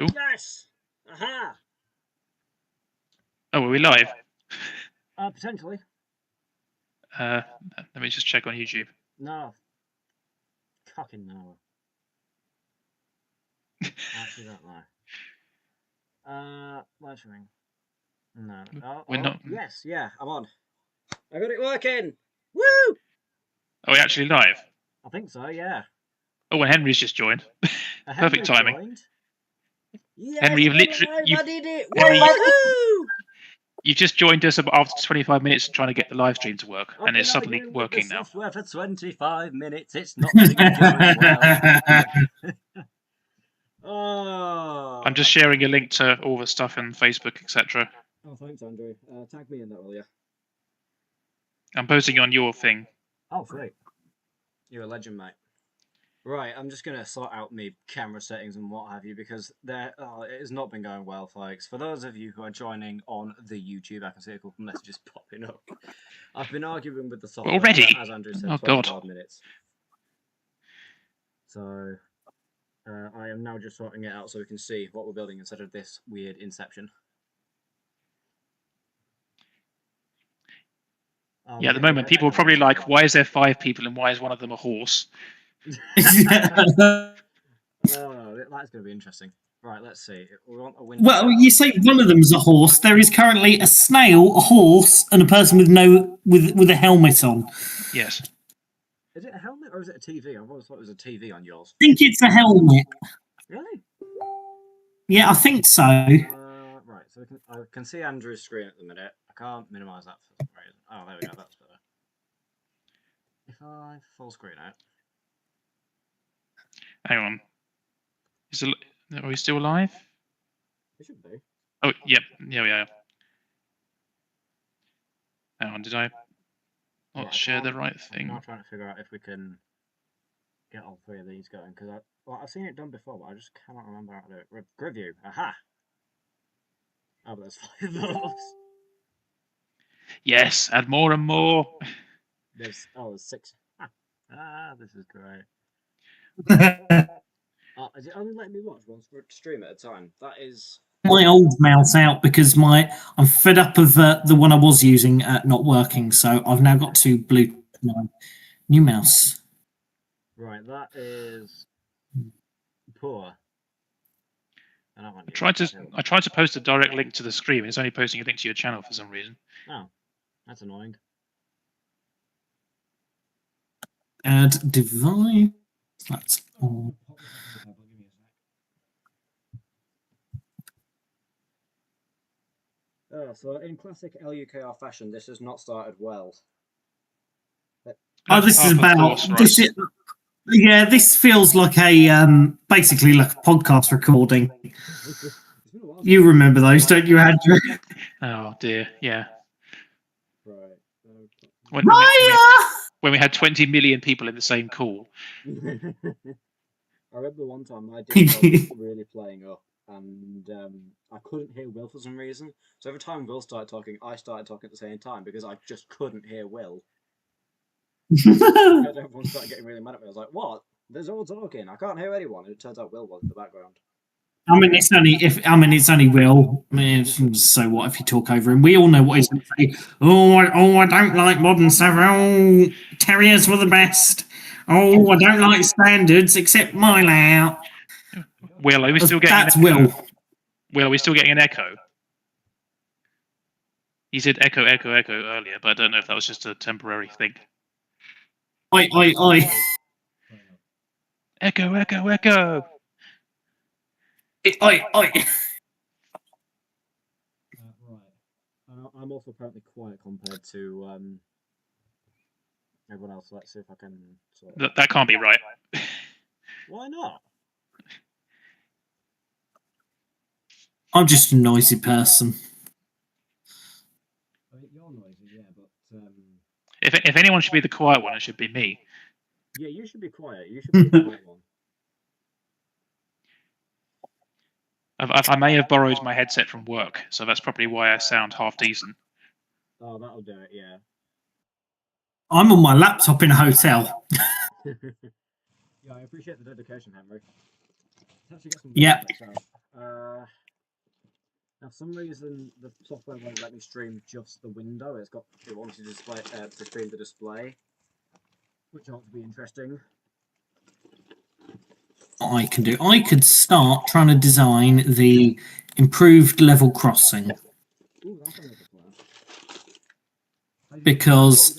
Ooh. Yes! Aha! Oh, are we live? Potentially. Let me just check on YouTube. No. Fucking no. I actually don't know. Live streaming. No. We're not. Yes, yeah, I'm on. I got it working! Woo! Are we actually live? I think so, yeah. Oh, and Henry's just joined. Perfect timing. Joined. Yes, Henry, you've I literally. did it! Henry, Woohoo! you've just joined us after 25 minutes trying to get the live stream to work, and it's suddenly With working the now. software for 25 minutes. It's not been going well. Oh. I'm just sharing a link to all the stuff on Facebook, etc. Oh, thanks, Andrew. Tag me in that, will you? I'm posting on your thing. Oh, great. You're a legend, mate. Right, I'm just going to sort out my camera settings and what have you, because it has not been going well, folks. For those of you who are joining on the YouTube, I can see a couple of messages popping up. I've been arguing with the software, Already? as Andrew said, Oh, 25 minutes. So, I am now just sorting it out so we can see what we're building instead of this weird Inception. Yeah, at the moment, people are probably like, why is there 5 people and why is one of them a horse? Oh, that's going to be interesting. Right, let's see. We want a window. Well, you say one of them's a horse. There is currently a snail, a horse, and a person with a helmet on. Yes. Is it a helmet or is it a TV? I've always thought it was a TV on yours. I think it's a helmet. Really? Yeah, I think so. Right, so I can see Andrew's screen at the minute. I can't minimise that for some reason. Oh, there we go, that's better. If I full screen out. Hang on. Are we still live? It should be. Oh, yep. Yeah, we are. Hang on, did I not share the right thing? I'm now trying to figure out if we can get all 3 of these going, because I've seen it done before, but I just cannot remember how to do it. Grid view. Aha! Oh, but there's 5 of those. Yes, add more and more. There's 6. This is great. Is it only letting me watch one stream at a time? That is my old mouse out because I'm fed up of the one I was using not working, so I've now got to new mouse. Right, that is poor. I tried to post a direct link to the screen. It's only posting a link to your channel for some reason. Oh, that's annoying. Add device. That's all. So in classic LUKR fashion, this has not started well. This is about this. Yeah, this feels like a basically like a podcast recording. You remember those, don't you, Andrew? Oh dear, yeah. Right. When we had 20 million people in the same call. I remember one time my dad was really playing up, and I couldn't hear Will for some reason. So every time Will started talking, I started talking at the same time because I just couldn't hear Will. And everyone started getting really mad at me. I was like, "What? There's all talking. I can't hear anyone." And it turns out Will was in the background. I mean, it's only Will. I mean, so what if you talk over him? We all know what he's going to say. Oh, I don't like modern stuff. Oh, terriers were the best. Oh, I don't like standards except my layout. Will, are we still getting? That's Will. Will, are we still getting an echo? He said echo, echo, echo earlier, but I don't know if that was just a temporary thing. Oi. Echo, echo, echo. Oi. Right. I'm also apparently quiet compared to everyone else. Let's see if I can. That can't be right. Why not? I'm just a noisy person. I mean, you're noisy, yeah, but if anyone should be the quiet one, it should be me. Yeah, you should be quiet. You should be the quiet one. I may have borrowed my headset from work, so that's probably why I sound half decent. Oh, that'll do it, yeah. I'm on my laptop in a hotel. Yeah, I appreciate the dedication, Henry. Yeah. Now, for some reason, the software won't let me stream just the window. It wanted to display to stream the display, which ought to be interesting. I could start trying to design the improved level crossing. Ooh, that's another plan. Because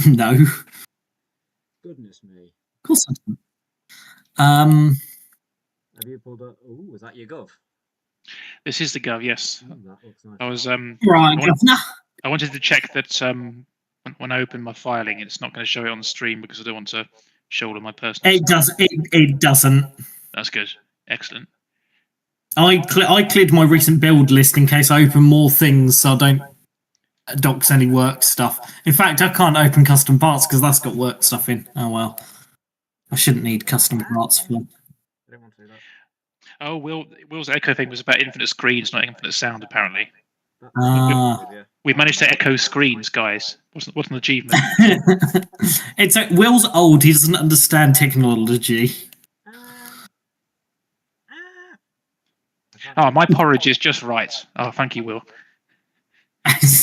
no. Goodness me. Of course I don't. Have you pulled up? Ooh, is that your gov? This is the Gov, yes. Ooh, that looks nice. I was Right, Governor. I wanted to check that when I open my filing, it's not going to show it on the stream because I don't want to show all of my personal stuff. It doesn't. That's good. Excellent. I cleared my recent build list in case I open more things, so I don't docs any work stuff. In fact, I can't open custom parts because that's got work stuff in. Oh well. I shouldn't need custom parts for. I didn't want to do that. Oh, Will's echo thing was about infinite screens, not infinite sound, apparently. We managed to echo screens, guys. What an achievement. It's Will's old, he doesn't understand technology. Oh, my porridge is just right. Oh, thank you, Will.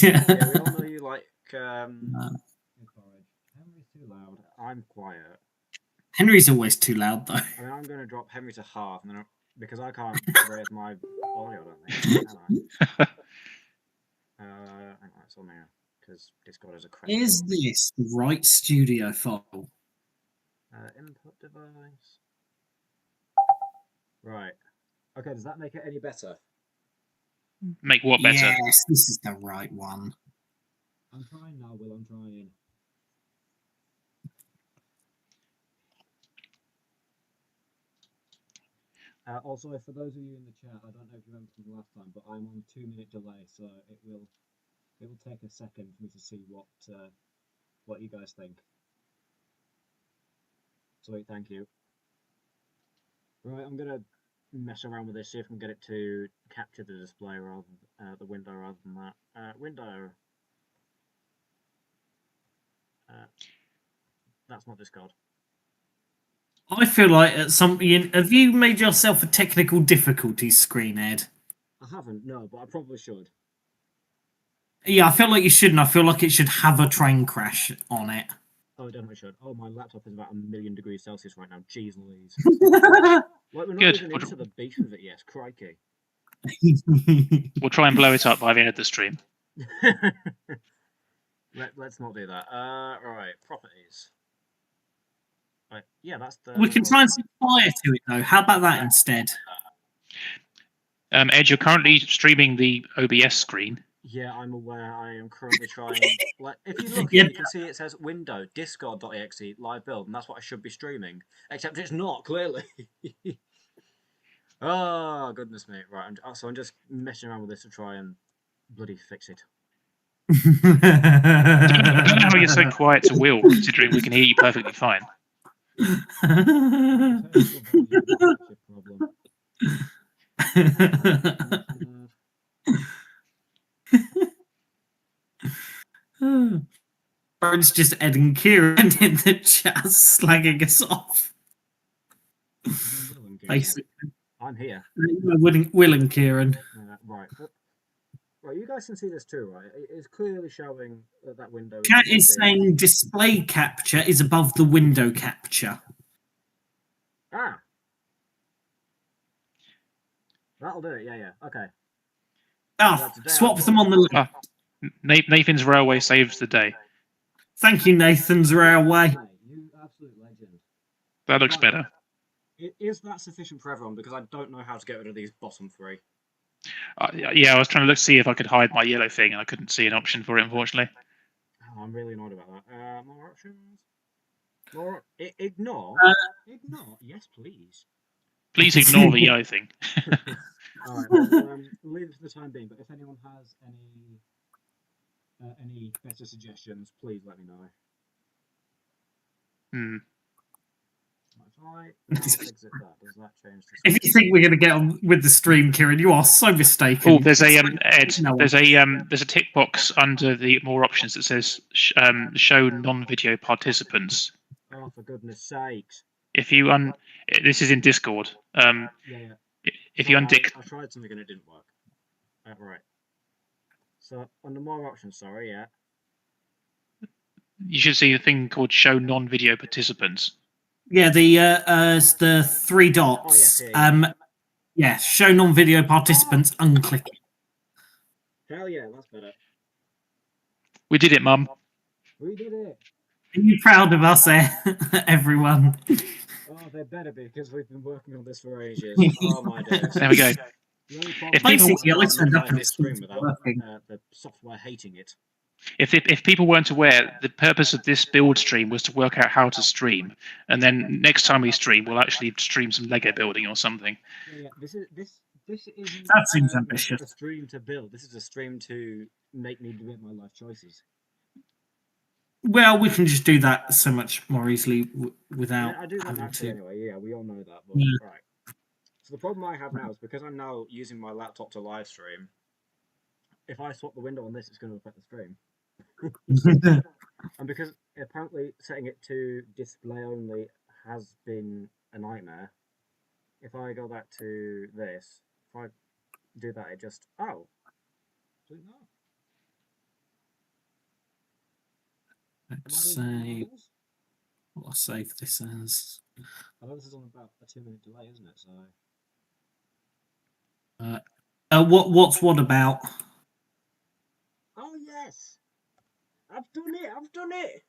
Yeah, we all know you like porridge. Henry's too loud. I'm quiet. Henry's always too loud, though. I mean, I'm going to drop Henry to half, and then because I can't raise my audio, I don't think, can I? Hang on, it's on there because Discord is a credit. Is this the right studio file? Input device. Right. Okay, does that make it any better? Make what better? Yes, this is the right one. I'm trying now, Will. I'm trying. Also, for those of you in the chat, I don't know if you remember from the last time, but I'm on 2-minute delay, so it will take a second for me to see what you guys think. Sweet, thank you. Right, I'm gonna mess around with this, see if I can get it to capture the display rather than the window rather than that. Window. That's not Discord. I feel like at some. Have you made yourself a technical difficulties screen, Ed? I haven't, no, but I probably should. Yeah, I feel like you shouldn't. I feel like it should have a train crash on it. Oh, it definitely should. Oh, my laptop is about 1,000,000 degrees Celsius right now. Jeez Louise. Like, we're not even into the beef of it yet. Crikey. We'll try and blow it up by the end of the stream. Let's not do that. Right, properties. Right, yeah, that's the. We can try and set fire to it, though. How about that instead? Ed, you're currently streaming the OBS screen. Yeah, I'm aware. I am currently trying. Like, if you look, you can see it says window discord.exe live build, and that's what I should be streaming. Except it's not, clearly. Oh goodness me! Right, so I'm just messing around with this to try and bloody fix it. I don't know how you're so quiet to Will, considering we can hear you perfectly fine. It's just Ed and Kieran in the chat slagging us off. Basically. I'm here. Will and Kieran. Right. Right, you guys can see this too, right? It's clearly showing that window. Chat is saying display capture is above the window capture. Ah. That'll do it, yeah. Okay. Swap them on the left. Nathan's Railway saves the day. Thank you, Nathan's Railway. You absolute legend. That looks better. Is that sufficient for everyone? Because I don't know how to get rid of these bottom three. Yeah, I was trying to see if I could hide my yellow thing, and I couldn't see an option for it, unfortunately. Oh, I'm really annoyed about that. More options? More... Ignore? Ignore? Yes, please. Please ignore the yellow thing. Alright, well, leave it for the time being, but if anyone has any better suggestions, please let me know. Exit that. Does that change the if you think we're going to get on with the stream, Kieran, you are so mistaken. Oh, there's a Ed. There's a tick box under the more options that says show non-video participants. Oh, for goodness sakes! If you This is in Discord. Yeah. If you untick, I tried something and it didn't work. Right. So under more options, sorry, yeah. you should see a thing called Show Non-Video Participants. Yeah, the 3 dots. Oh, yes, yeah, show non-video participants. Unclick it. Hell yeah, that's better. We did it, Mum. We did it. Are you proud of us, everyone? Oh, they better be, because we've been working on this for ages. Oh my days. There we go. If Basically, I turned up live and this it's stream without working. the software hating it. If people weren't aware, the purpose of this build stream was to work out how to stream, and then next time we stream, we'll actually stream some Lego building or something. Yeah, this isn't That seems ambitious. a stream to build. This is a stream to make me make my life choices. Well, we can just do that so much more easily without I do that having naturally to. anyway. Yeah, we all know that. But, Yeah. Right. So the problem I have now is because I'm now using my laptop to live stream. If I swap the window on this, it's going to affect the stream. And because apparently setting it to display only has been a nightmare. If I go back to this, if I do that, it just no. Let's say what I'll save this as. I know this is on about a 2-minute delay, isn't it? So. What's what about? Oh yes, I've done it.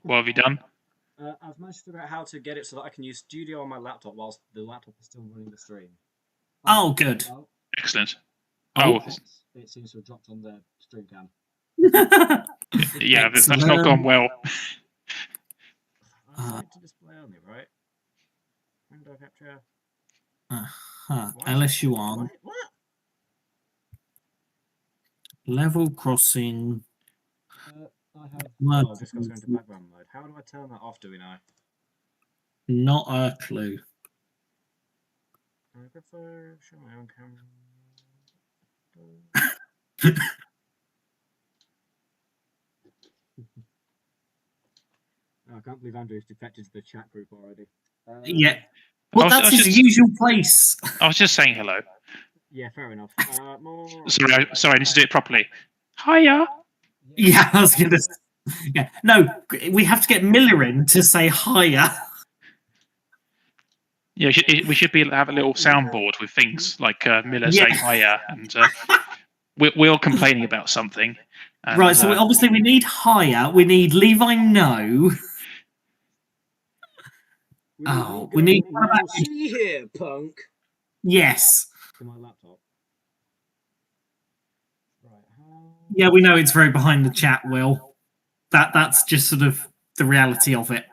What have you done? I've managed to figure out how to get it so that I can use Studio on my laptop whilst the laptop is still running the stream. Oh, good. Excellent. Oh. It seems to have dropped on the stream cam. Yeah, that's not gone well. I set to display only, right? Window capture. LSU1. What? Level crossing. I have. Oh, Discord's going to background mode. How do I turn that off? Do we know? Not a clue. I prefer show my own camera. I can't believe Andrew's defected to the chat group already. Yeah. Well, that's his usual place. I was just saying hello. Yeah, fair enough. More... Sorry, I need to do it properly. Hiya. Yeah, I was gonna. Yeah, no, we have to get Miller in to say hiya. Yeah, we should have a little soundboard with things like Miller saying hiya, and we're all complaining about something. And, right, so obviously we need hiya. We need Levi no. We need. See here, punk. Yes. To my laptop. Right. Yeah, we know it's very behind the chat, Will. That's just sort of the reality of it.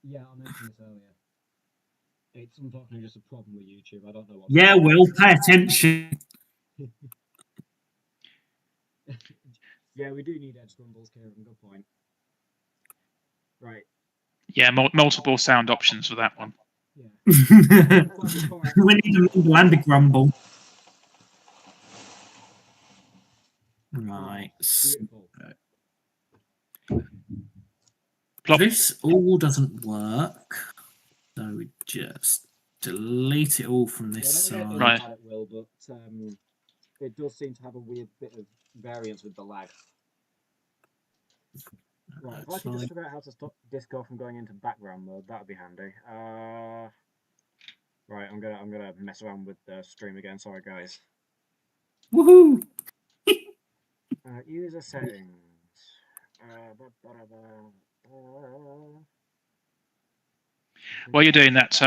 Yeah, I mentioned this earlier. It's unfortunately just a problem with YouTube. I don't know what. Yeah, Will, pay attention. Yeah, we do need edge grumbles, Kieran. Good point. Right. Yeah, multiple sound options for that one. Yeah. We need a mumble and a grumble. Right. This all doesn't work, so we just delete it all from this side. Right. It will, but it does seem to have a weird bit of variance with the lag. Right, if I can just figure out how to stop Discord from going into background mode, that would be handy. Right, I'm gonna mess around with the stream again. Sorry, guys. Woohoo! User settings. While you're doing that,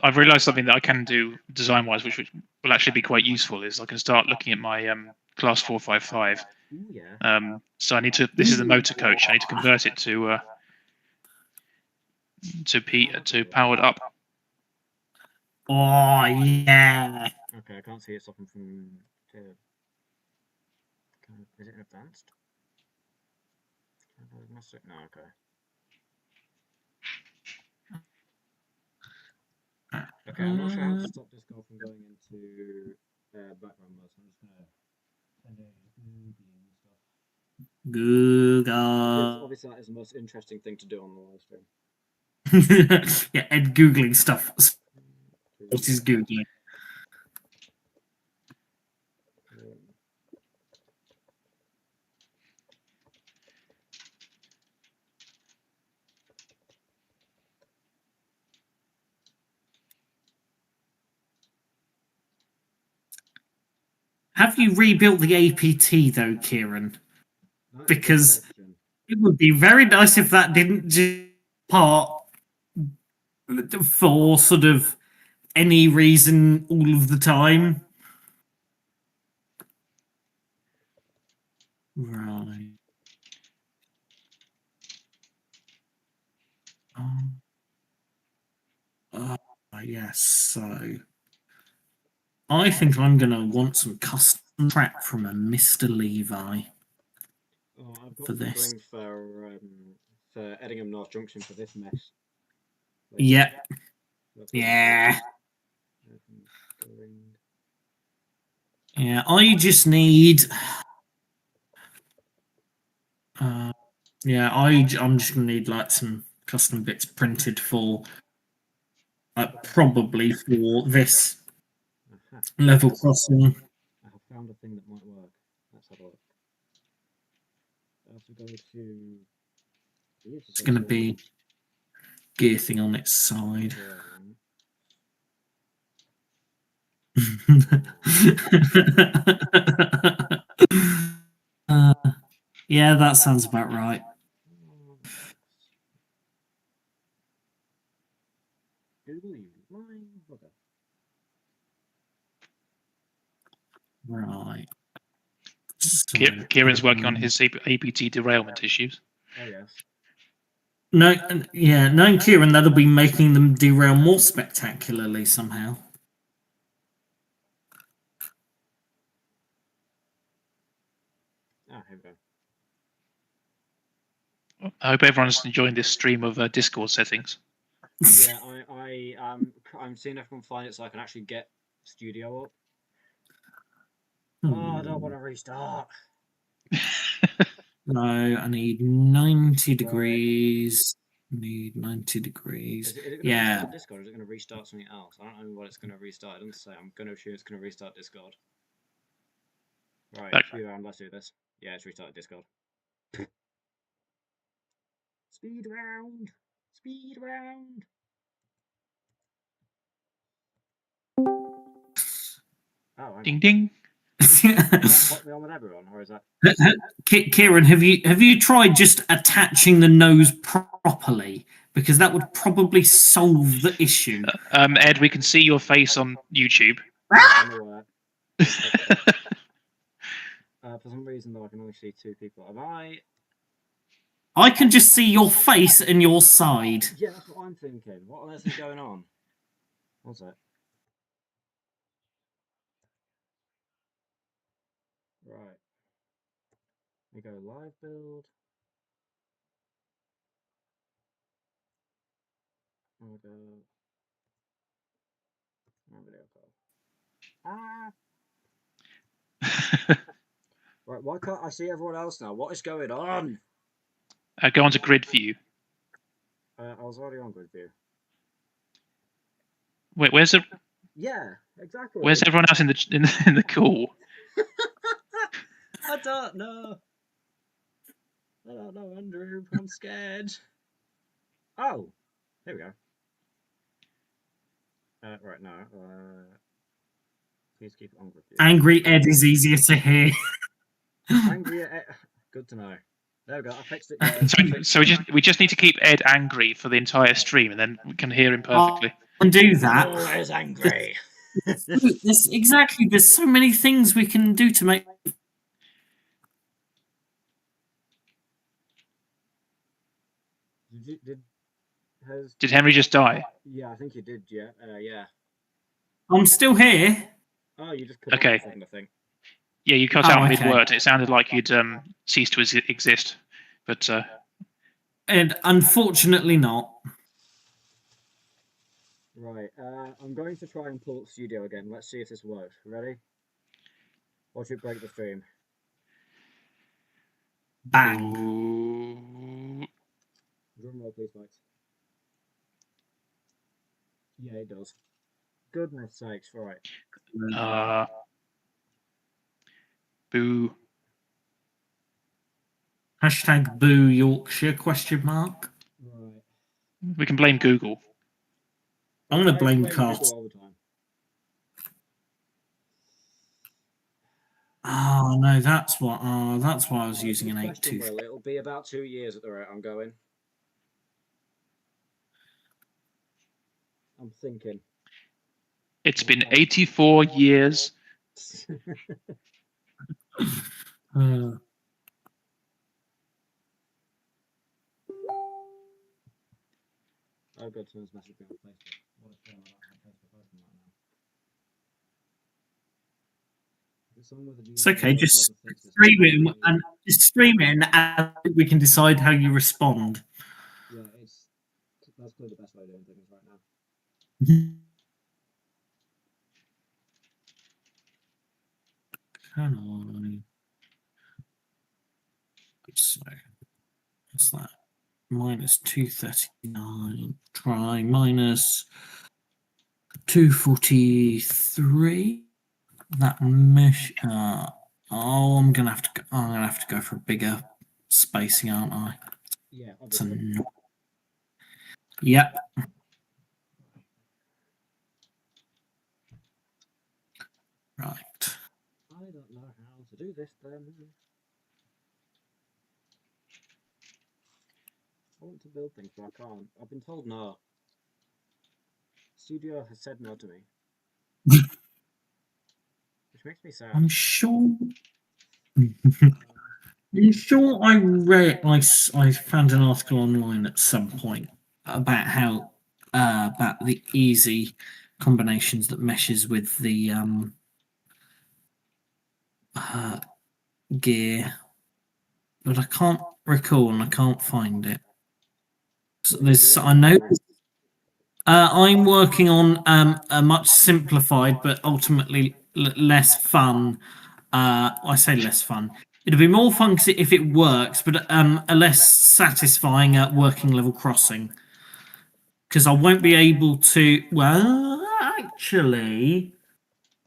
I've realised something that I can do design-wise, which will actually be quite useful. Is I can start looking at my class 455. Ooh, yeah. So I need to. This is the motor coach. I need to convert it to powered up. Oh yeah. Okay, I can't see it stopping from. Is it advanced? No, okay. Okay, I'm not sure how to stop Discord from going into background mode, so I'm just gonna send it stuff. Google. Obviously, that is the most interesting thing to do on the live stream. Yeah, Ed googling stuff. What is googling? Have you rebuilt the APT though, Kieran? Because it would be very nice if that didn't just part for sort of any reason all of the time. Right. Yes, so I think I'm going to want some custom crap from a Mr. Levi. Oh, I've got For this. something for Edingham North Junction for this mess. Yep. That's Yeah. going. Yeah, I just need. Yeah, I'm just gonna need like some custom bits printed for, like probably for this level crossing. I have found a thing that might work. Let's have a look. To go to. It's gonna be gear thing on its side. Yeah, that sounds about right. Right. So, Kieran's working on his APT derailment issues. Oh yes. No, yeah, knowing Kieran, that'll be making them derail more spectacularly somehow. Ah, here we go. I hope everyone's enjoying this stream of Discord settings. Yeah, I'm seeing if I can find it so I can actually get Studio up. Oh, I don't want to restart. No, I need 90 degrees. Need 90 degrees. Is it going to restart Discord or is it going to restart something else? I don't know what it's going to restart. It doesn't say. I'm going to assume it's going to restart Discord. Right, speed round, let's do this. Yeah, it's restarted Discord. Speed round! Speed round! Oh, ding ding. Does that pop me on with everyone, or is that? Kieran, have you tried just attaching the nose properly? Because that would probably solve the issue. Ed, we can see your face on YouTube. I'm aware. For some reason, though, I can only see two people. Am I? I can just see your face and your side. Yeah, that's what I'm thinking. What on earth is going on? What's that? Right. We go live build. And we go. Video call. Right, why can't I see everyone else now? What is going on? Go on to grid view. I was already on grid view. Wait, where's the? Yeah, exactly. Where's everyone else in the call? I don't know. I don't know, Andrew. I'm scared. Oh, here we go. Right now, please keep it on grid view. Angry Ed is easier to hear. Angry Ed. Good to know. There we go. I fixed it. So we just need to keep Ed angry for the entire stream, and then we can hear him perfectly. And do that. Always angry. Exactly. There's so many things we can do to make. Did Henry just die? Yeah, I think he did. Yeah. Yeah. I'm still here. Oh, you just cut Okay. off a second, I think. Yeah, you cut out mid-word. It sounded like you'd ceased to exist, but. And unfortunately not. Right. I'm going to try and pull up Studio again. Let's see if this works. Ready? Watch it break the stream. Bang. Drum roll, please, Max. Yeah, it does. Goodness sakes, right. Boo. Hashtag boo Yorkshire question mark. Right. We can blame Google. I'm going to blame Google Cast. all the time. Oh no, that's why I was using an 8-2. Will it'll be about 2 years at the rate I'm going. I'm thinking. It's been 84 years. I've got to message me on Facebook. What a shame I don't have Facebook open right now. It's okay, just stream it and we can decide how you respond. Yeah, that's clearly the best way of doing things right now. Can I? So, what's that? Minus 239. Try minus 243. That mesh. I'm gonna have to go for a bigger spacing, aren't I? Yeah, obviously. Yep. Right. I don't know how to do this then. I want to build things, but I can't. I've been told no. Studio has said no to me. Which makes me sad. I'm sure. I'm sure I read. I found an article online at some point about how about the easy combinations that meshes with the gear, but I can't recall and I can't find it. So I know. I'm working on a much simplified but ultimately less fun. I say less fun. It'll be more fun if it works, but a less satisfying working level crossing. Because I won't be able to. Well, actually,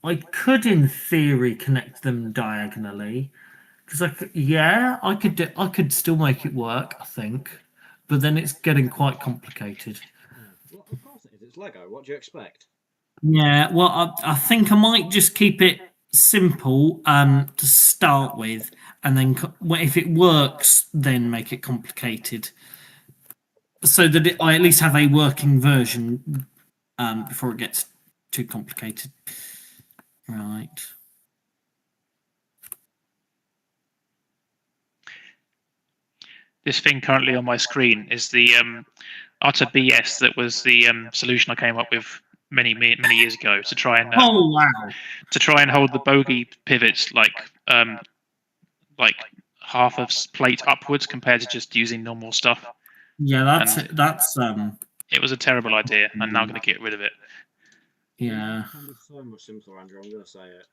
I could, in theory, connect them diagonally. Because I could still make it work. I think, but then it's getting quite complicated. Well, of course it is. It's Lego. What do you expect? Yeah, well, I think I might just keep it simple to start with, and then if it works, then make it complicated, so that I at least have a working version before it gets too complicated. Right. This thing currently on my screen is the utter BS that was the solution I came up with many years ago to try and hold the bogey pivots like half a plate upwards compared to just using normal stuff. Yeah, that's it was a terrible idea. I'm now going to get rid of it. Yeah. It can be so much simpler, Andrew. I'm going to say it.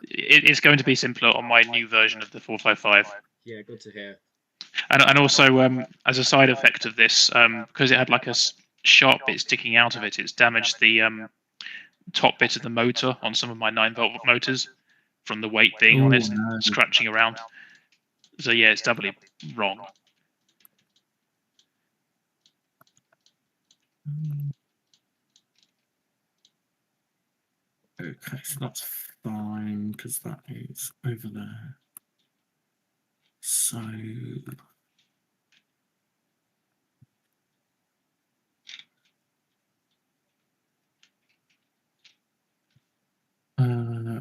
It's going to be simpler on my new version of the 455. Yeah, good to hear. And also, as a side effect of this, because it had like a sharp bit sticking out of it, it's damaged the top bit of the motor on some of my 9-volt motors from the weight being on it and scratching around. So yeah, it's doubly wrong. Okay, so that's fine because that is over there. So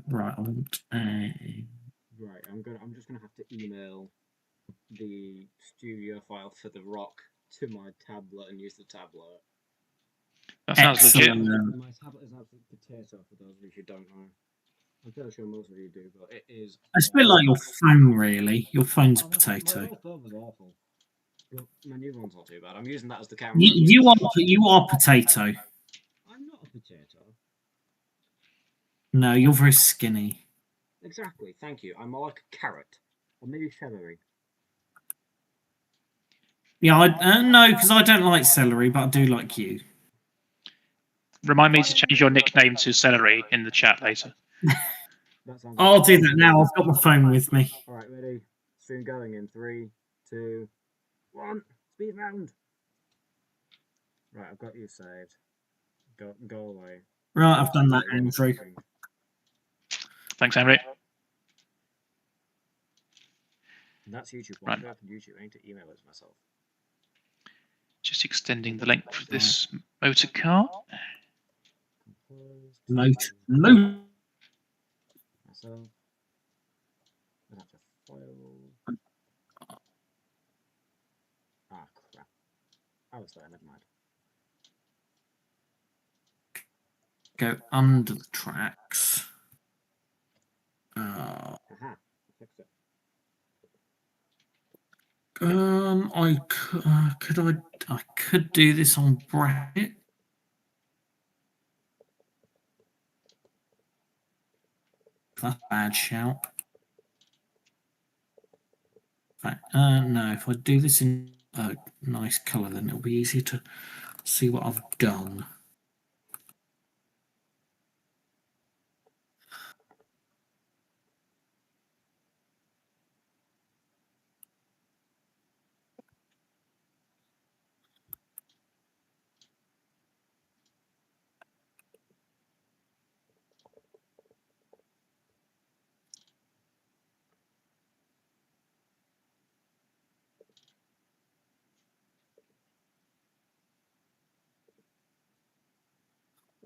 right, I want a. Right, I'm just gonna have to email the studio file for the rock to my tablet and use the tablet. That sounds legit. My tablet is absolute potato for those of you who don't know. I'm fairly sure most of you do, but it is. It's a bit like your phone, really. Your phone's a potato. My old phone was awful. But my new one's not too bad. I'm using that as the camera. You are potato. I'm not a potato. No, you're very skinny. Exactly. Thank you. I'm more like a carrot, or maybe celery. Yeah, no, because I don't like celery, but I do like you. remind me to change your nickname to Celery in the chat later. That sounds I'll like do that now. I've got my phone with me. All right, ready? Stream going in 3, 2, 1. Speed round. Right, I've got you saved. Go away. Right, I've done that, Andrew. Thanks, Henry. That's YouTube. Why Right. do I open YouTube? I need to email it to myself. Just extending the length of this motor car. Note. Myself. That's a file. Ah, crap. I was there, never mind. Go under the tracks. Aha, I fixed it. I could do this on bracket. That's a bad shout. No, if I do this in a nice colour, then it'll be easier to see what I've done.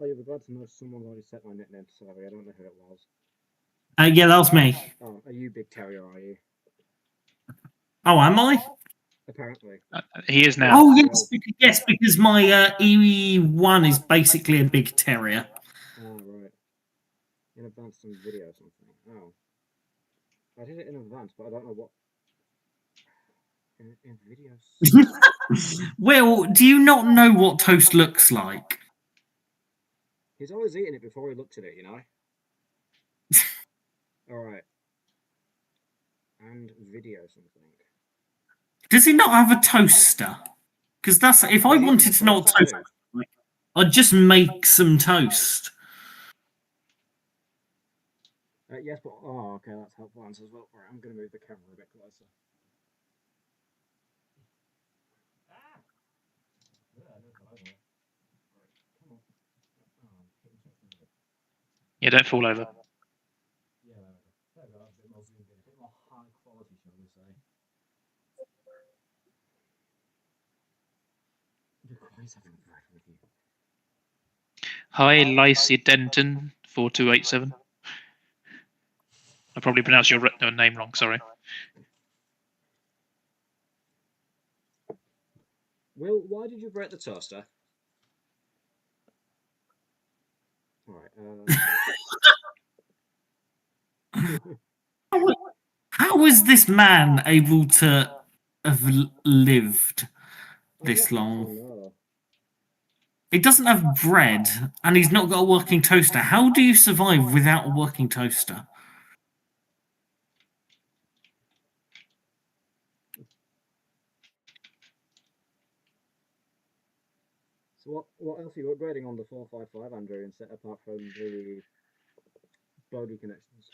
Oh, you'll be glad to know someone's already set my nickname to Celery. I don't know who it was. Yeah, that was me. Oh, are you Big Terrier, are you? Oh, am I? Apparently. He is now. Oh, yes, because my E1 is basically a big terrier. Ah, right. In advance some video or something. Oh. I did it in advance, but I don't know what. In videos. Well, do you not know what toast looks like? He's always eating it before he looked at it, you know? Alright. And video something. Does he not have a toaster? Because that's if I wanted to know what toast, I'd just make some toast. Yes, but oh, okay, that's helpful answer as well. Right, I'm going to move the camera a bit closer. Yeah, don't fall over. Yeah, there we go. That's a bit more zoomed in, a bit more high quality, shall we say? Requires having a break with you. Hi, Lacey Denton 4287. I probably pronounced your name wrong. Sorry. Will, why did you break the toaster? Alright, How is this man able to have lived this long? No. He doesn't have bread, and he's not got a working toaster. How do you survive without a working toaster? So what else are you upgrading on the 455, Andrew, instead apart from the bogey connections?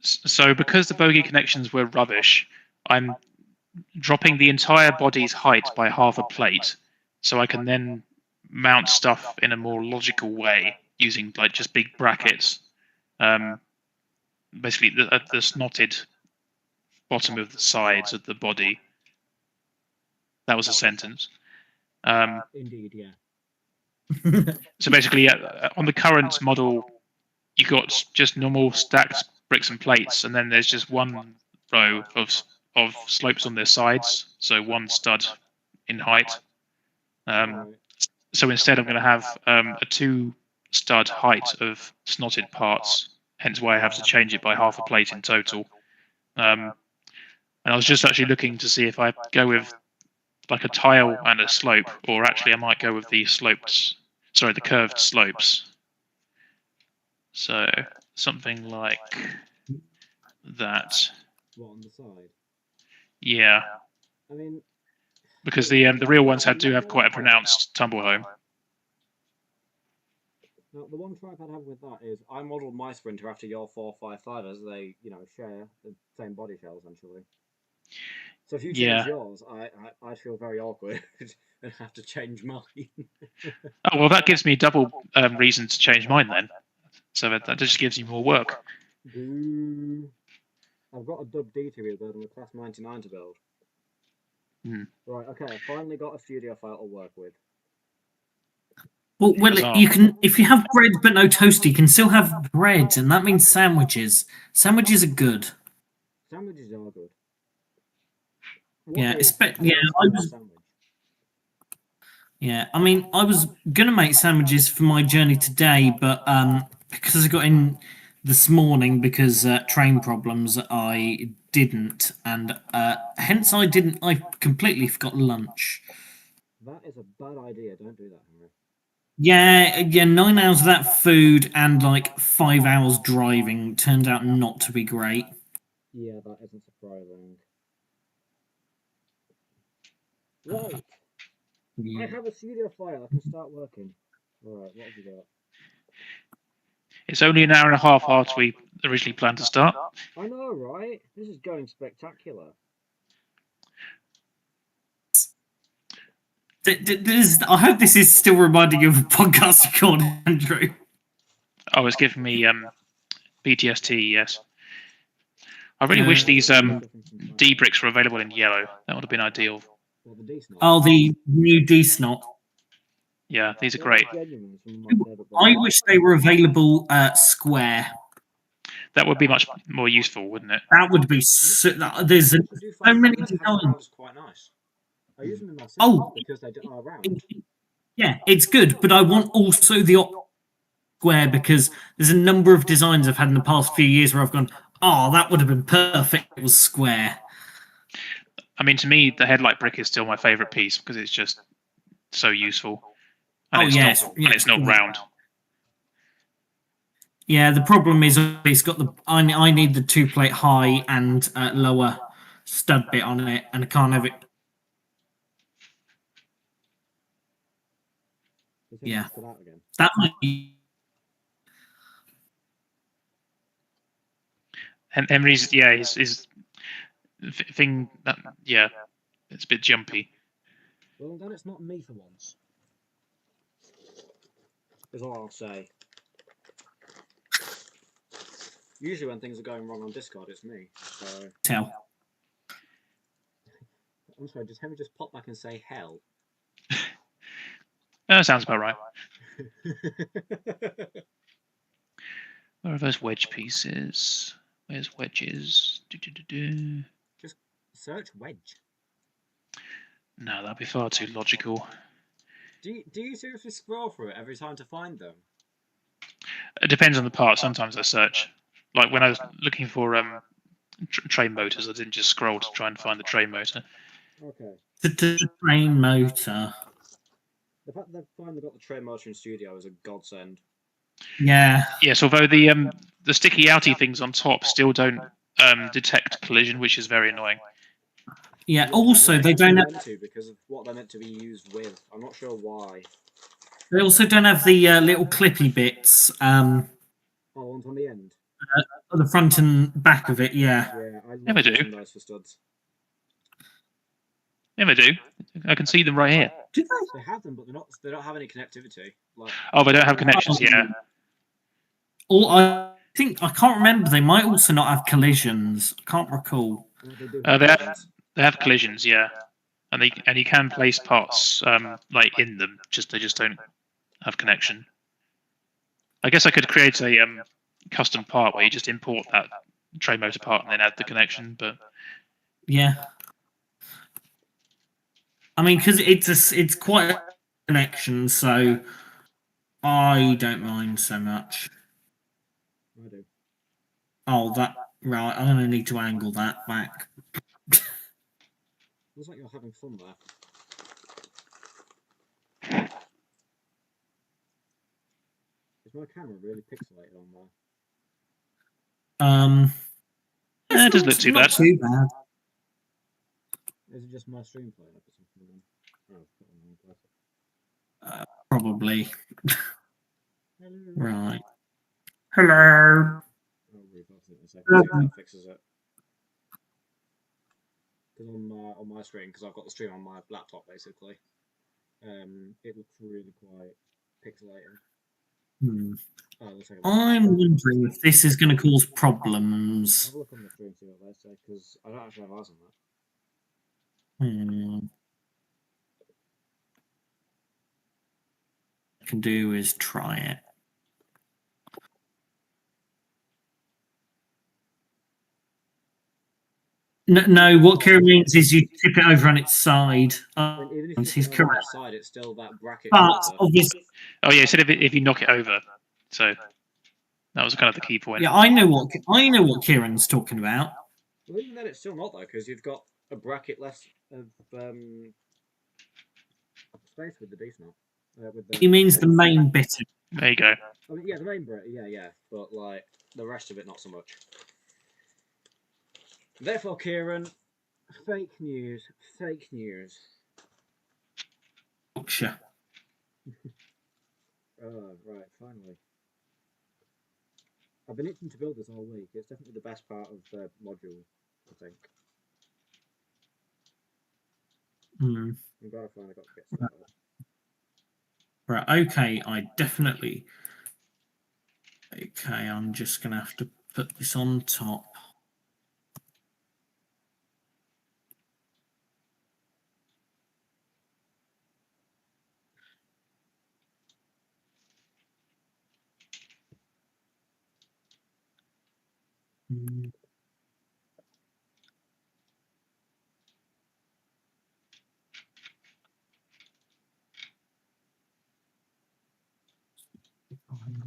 So because the bogey connections were rubbish, I'm dropping the entire body's height by half a plate, so I can then mount stuff in a more logical way using like just big brackets. Basically, the snotted bottom of the sides of the body. That was a sentence. Indeed, yeah. So basically, on the current model, you got just normal stacked bricks and plates, and then there's just one row of slopes on their sides, so one stud in height. So instead, I'm going to have a two stud height of snotted parts, hence why I have to change it by half a plate in total. And I was just actually looking to see if I go with like a tile and a slope, or actually I might go with the the curved slopes. So something like that. What, on the side? Yeah. I mean, because the real ones do have quite a pronounced tumble home. Now, the one tripe I'd have with that is I modelled my Sprinter after your 455 as they, share the same body shell essentially. So if you change Yeah. yours, I'd feel very awkward and have to change mine. Oh well, that gives me double reason to change mine then. So that just gives you more work. Boo. I've got a Dub D to rebuild and a Class 99 to build. Hmm. Right, okay, I finally got a studio file to work with. Well, Bizarre. you can, if you have bread but no toast, you can still have bread, and that means sandwiches. Sandwiches are good. Sandwiches are good. Yeah, What is yeah, a sandwich? Yeah, I mean, I was gonna make sandwiches for my journey today, but because I got in this morning because train problems, I didn't, and hence I didn't. I completely forgot lunch. That is a bad idea. Don't do that, Henry. Yeah, 9 hours of that food and like 5 hours driving turned out not to be great. Yeah, that isn't surprising. Right. I have a studio file. I can start working. Right, what have you got? It's only an hour and a half after we originally planned to start. I know, right? This is going spectacular. I hope this is still reminding you of a podcast recording, Andrew. Oh, it's giving me PTSD. Yes. I really wish these D bricks were available in yellow. That would have been ideal. Well, the D-snot. Oh, the new D-snot. Yeah, these are great. I wish they were available square. Hmm. That would be much more useful, wouldn't it? That would be there's so many designs. Quite nice. I use them in my Oh, because they are round. Yeah, it's good, but I want also the square because there's a number of designs I've had in the past few years where I've gone, oh, that would have been perfect. It was square. I mean, to me, the headlight brick is still my favourite piece because it's just so useful. And it's not round. Yeah, the problem is it's got the. I need the 2-plate high and lower stud bit on it, and I can't have it. Yeah, that might be. And Henry's, his thing. It's a bit jumpy. Well, then it's not me for once. Is all I'll say. Usually when things are going wrong on Discord, it's me. So. Tell. I'm sorry, does Henry just pop back and say hell? That sounds about right. Where are those wedge pieces? Where's wedges? Just search wedge. No, that'd be far too logical. Do you seriously scroll through it every time to find them? It depends on the part. Sometimes I search. Like when I was looking for train motors, I didn't just scroll to try and find the train motor. Okay. The train motor. The fact they've finally got the train motor in studio is a godsend. Yeah. Yes, although the sticky outy things on top still don't detect collision, which is very annoying. Yeah. Also, they don't have because of what they're meant to be used with. I'm not sure why. They also don't have the little clippy bits. Oh, ones on the end. At the front and back of it. Yeah. Yeah, I Never do. Those for studs. Never do. I can see them right here. Do they? They have them, but they don't have any connectivity. Like, oh, they don't have connections. Yeah. Or I think I can't remember. They might also not have collisions. I can't recall. They have collisions. Yeah, and you can place parts like in them. They just don't have connection. I guess I could create a custom part where you just import that train motor part and then add the connection. But yeah, I mean, because it's quite a connection, so I don't mind so much. I do. Oh, that right. I'm gonna need to angle that back. Looks like you're having fun there. Is my camera really pixelated on there? It doesn't look too bad. Too bad. Is it just my stream playing up or something? Oh, probably. There Right. Hello. I'll reboot it in a second. See if that fixes it. Because on my screen, because I've got the stream on my laptop basically, it looks really quite pixelated. Oh, it looks like I'm wondering if this is going to cause problems. Have a look on the stream, see what they say, because I don't actually have eyes on that. I can do is try it. No, what Kieran means is you tip it over on its side. Even if He's it's correct. on the side, it's still that bracket. But obviously, Oh yeah, instead of if you knock it over. So that was kind of the key point. yeah, I know what Kieran's talking about. Well, even then, it's still not though, because you've got a bracket less of space with the beast now. He means the main bit. There you go. I mean, yeah, the main bit, yeah, but like the rest of it, not so much. Therefore, Kieran, fake news. Sure. Oh, right, finally. I've been itching to build this all week. It's definitely the best part of the module, I think. I'm glad I finally got to get started. Right, okay, Okay, I'm just going to have to put this on top.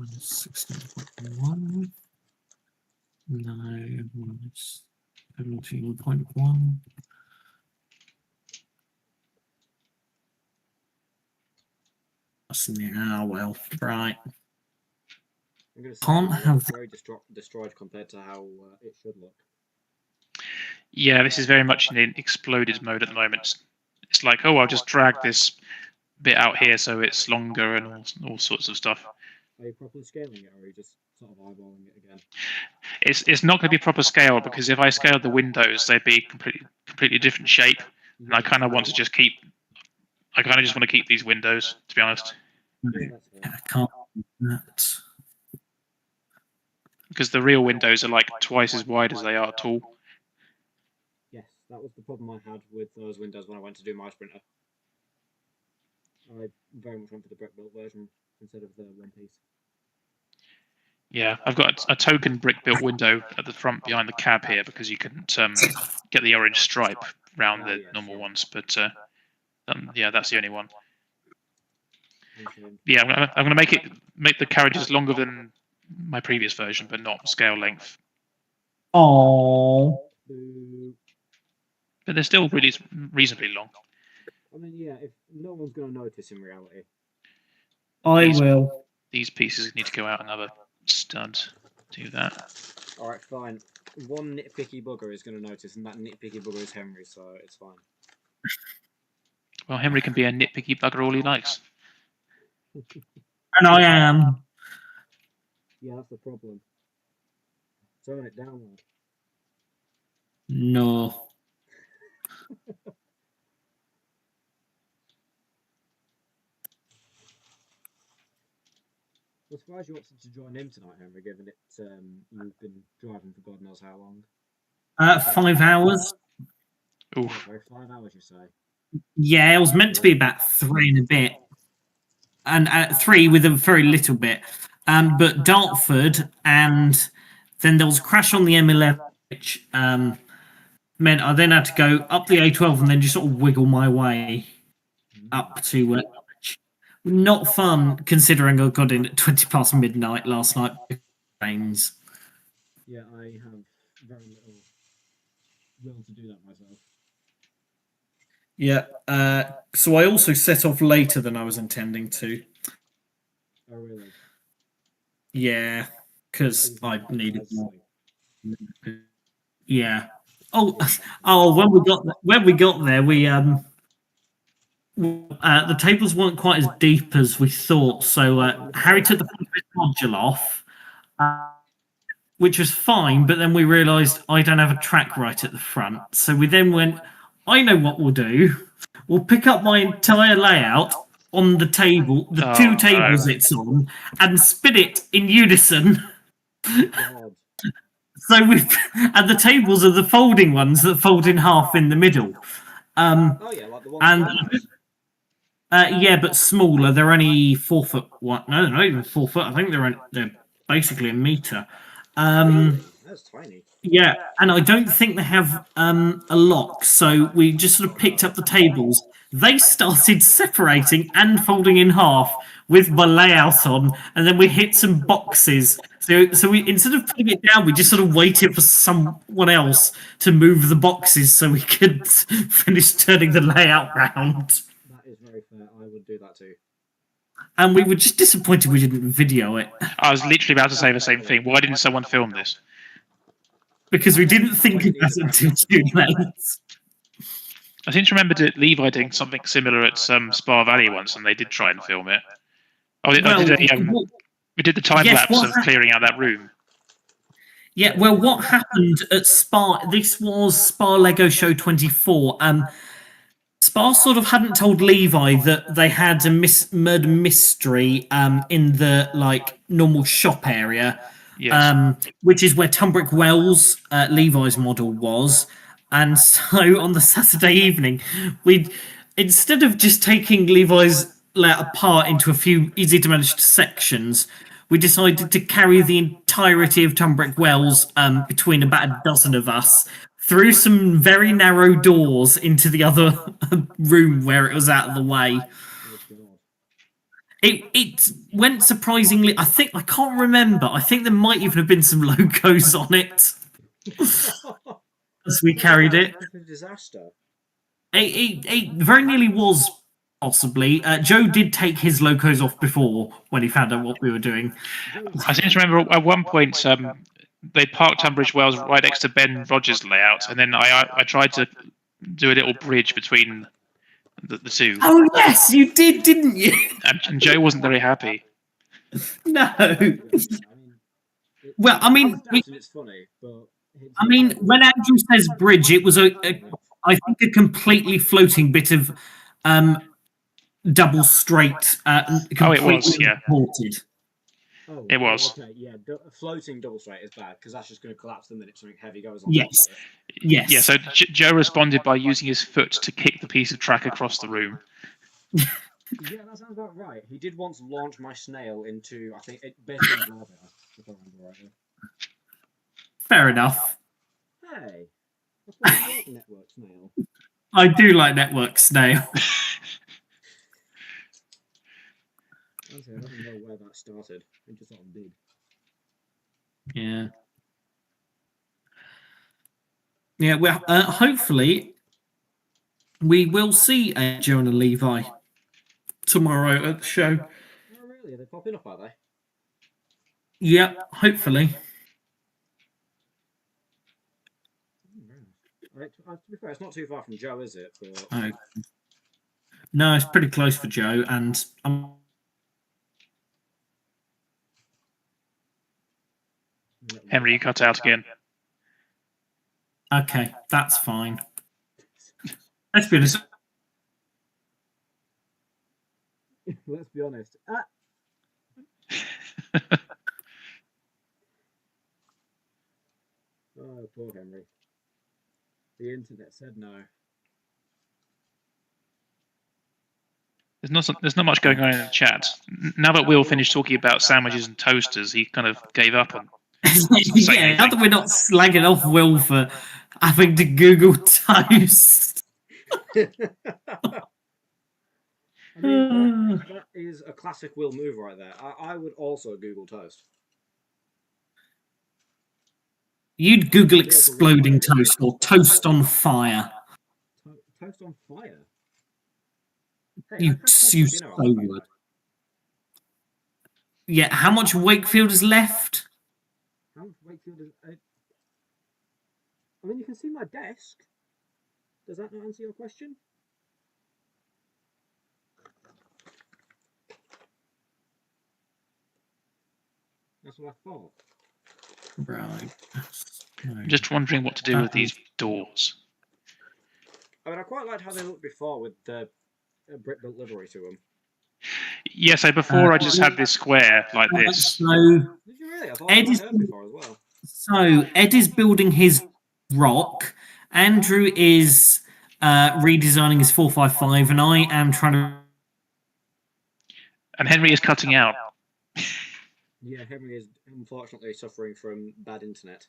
-16.1. No, -17.1. Now, well, right. I'm going to say Can't have very destroyed compared to how it should look. Yeah, this is very much in exploded mode at the moment. It's like, oh, I'll just drag this bit out here so it's longer and all sorts of stuff. Are you properly scaling it, or are you just sort of eyeballing it again? It's not going to be proper scale, because if I scaled the windows, they'd be completely different shape, and I kind of want to just keep. I kind of just want to keep these windows, to be honest. Yeah, I can't do that. Because the real windows are like twice as wide as they are tall. Yes, that was the problem I had with those windows when I went to do my sprinter. I very much went for the brick built version instead of the one piece. Yeah, I've got a token brick built window at the front behind the cab here, because you couldn't get the orange stripe around the normal ones. But yeah, that's the only one. Yeah, I'm going to make the carriages longer than my previous version, but not scale length. Oh. But they're still really reasonably long. I mean, yeah, if no one's going to notice in reality. I will. These pieces need to go out another stud. Do that. Alright, fine. One nitpicky bugger is going to notice, and that nitpicky bugger is Henry, so it's fine. Well, Henry can be a nitpicky bugger all he likes. And I am. Yeah, that's the problem. Turn it down, lad. No. I'm surprised you opted to join him tonight, Henry, given it you've been driving for God knows how long. 5 hours. Oof. 5 hours, you say? Yeah, it was meant to be about 3 and a bit. And 3 with a very little bit. But Dartford, and then there was a crash on the M11, which meant I then had to go up the A12 and then just sort of wiggle my way up to not fun, considering I got in at 20 past midnight last night. Rains. Yeah, I have very little will to do that myself. Yeah. So I also set off later than I was intending to. Oh, really? Yeah, because I needed more. Yeah. Oh. When we got there, we the tables weren't quite as deep as we thought. So Harry took the module off, which was fine, but then we realised I don't have a track right at the front. So we then went, I know what we'll do. We'll pick up my entire layout on the table, the two tables it's on, and spin it in unison. God. So and the tables are the folding ones that fold in half in the middle. Oh yeah, like the ones And in my house. yeah, but smaller. They're only 4 foot. What? No, they're not even 4 foot. I think they're basically a meter. Really? That's tiny. Yeah, and I don't think they have a lock. So we just sort of picked up the tables. They started separating and folding in half with my layout on, and then we hit some boxes. So we, instead of putting it down, we just sort of waited for someone else to move the boxes so we could finish turning the layout round. That is very fair. I would do that too. And we were just disappointed we didn't video it. I was literally about to say the same thing. Why didn't someone film this? Because we didn't think about it until too late. I seem to remember Levi doing something similar at Spa Valley once, and they did try and film it. We did the time lapse of clearing out that room. Yeah, well, what happened at Spa? This was Spa Lego Show 24. Spa sort of hadn't told Levi that they had a murder mystery in the normal shop area, yes. Which is where Tunbridge Wells, Levi's model, was. And so on the Saturday evening, instead of just taking Levi's layout apart into a few easy to manage sections, we decided to carry the entirety of Tunbridge Wells between about a dozen of us through some very narrow doors into the other room where it was out of the way. It went surprisingly. I can't remember. I think there might even have been some logos on it as we carried it. A disaster. It very nearly was, possibly. Joe did take his logos off before when he found out what we were doing. I seem to remember at one point they parked Tunbridge Wells right next to Ben Rogers' layout, and then I tried to do a little bridge between the two. Oh yes, you did, didn't you? And Joe wasn't very happy. No. Well, I mean, it's funny, but when Andrew says bridge, it was I think a completely floating bit of double straight. It was, yeah. Ported. Oh, it was. Okay, yeah. Floating double straight is bad because that's just going to collapse the minute something heavy goes on. Yes. Yes. Yeah. So Joe responded by using his foot to kick the piece of track across the room. Yeah, that sounds about right. He did once launch my snail into, I think, it basically lava, if I remember rightly. Fair enough. Hey, that's what you like, network snail. I do like network snail. Honestly, I don't know where that started. It just sort of did. Yeah. Yeah, well, hopefully we will see Joe and Levi tomorrow at the show. Oh, really? Are they popping up, are they? Yeah, hopefully. To be fair, it's not too far from Joe, is it? But... Oh. No, it's pretty close for Joe, and Henry, you cut out again. Okay, that's fine. Let's be honest. Let's be honest. Oh, poor Henry. The internet said no. There's not much going on in the chat. Now that Will finished talking about sandwiches and toasters, he kind of gave up on. Yeah, now that we're not slagging off Will for having to Google toast. I mean, that is a classic Will move right there. I would also Google toast. You'd Google exploding toast or toast on fire. Toast on fire? Hey, you so would. Yeah, how much Wakefield is left? How much Wakefield is... I mean, you can see my desk. Does that not answer your question? That's what I thought. Right. I'm just wondering what to do with these doors. I mean, I quite liked how they looked before with the brick-built livery to them. Yeah, so before I just had this square like this. So Did you really? I thought Ed I is heard before as well. so Ed is building his rock. Andrew is redesigning his 455, and I am trying to. And Henry is cutting out. Yeah, Henry is unfortunately suffering from bad internet.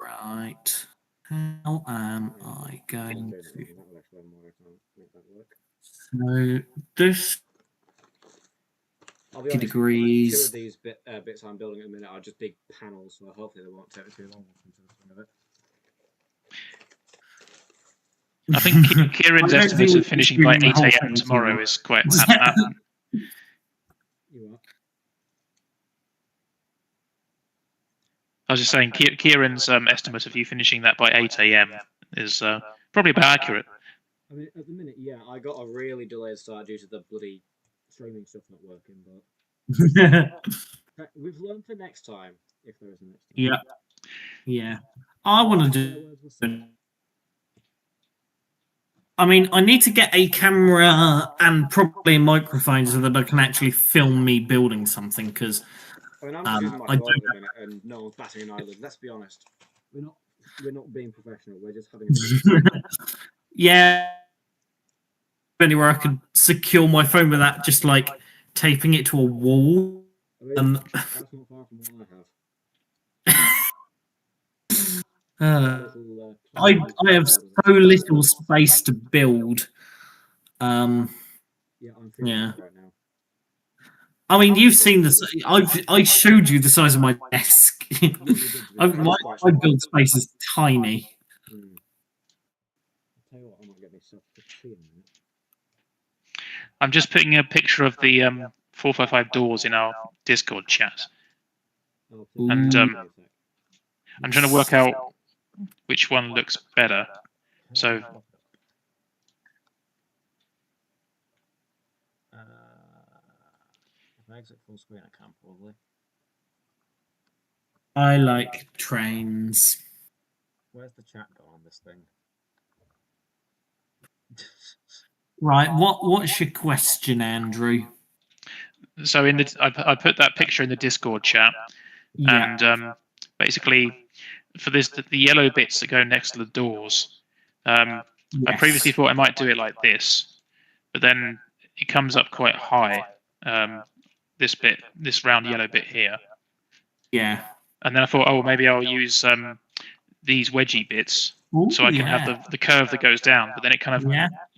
Right. How am I going to? So this I'll be honest, degrees. 2 of these bits I'm building at the minute are just big panels, so hopefully they won't take me too long into the swing of it. I think Kieran's estimate of finishing by 8 a.m. tomorrow is quite. I was just saying, Kieran's estimate of you finishing that by 8 a.m. is probably about accurate. I mean, at the minute, yeah, I got a really delayed start due to the bloody streaming stuff not working, but we've learned for next time, if there is a next time. Yeah. Yeah. I want to do. I mean, I need to get a camera and probably a microphone so that I can actually film me building something. Because I mean, I'm just using my phone at the minute, and no one's batting an eyelid. Let's be honest, we're not being professional. We're just having. Yeah. Anywhere I could secure my phone without just like taping it to a wall. I mean, that's not far from what I have. I have so little space to build. Yeah, I'm Yeah. right now. I mean, you've seen this. I showed you the size of my desk. My build space is tiny. I'll tell you what, I might get myself a tea in a minute. I'm just putting a picture of the 455 doors in our Discord chat, and I'm trying to work out which one looks better. So if I exit full screen, I can probably. I like trains. Where's the chat gone on this thing? Right. What's your question, Andrew? So I put that picture in the Discord chat, and basically for this the yellow bits that go next to the doors. I previously thought I might do it like this, but then it comes up quite high. This round yellow bit here. Yeah. And then I thought, oh, maybe I'll use these wedgie bits, so I can have the curve that goes down, but then it kind of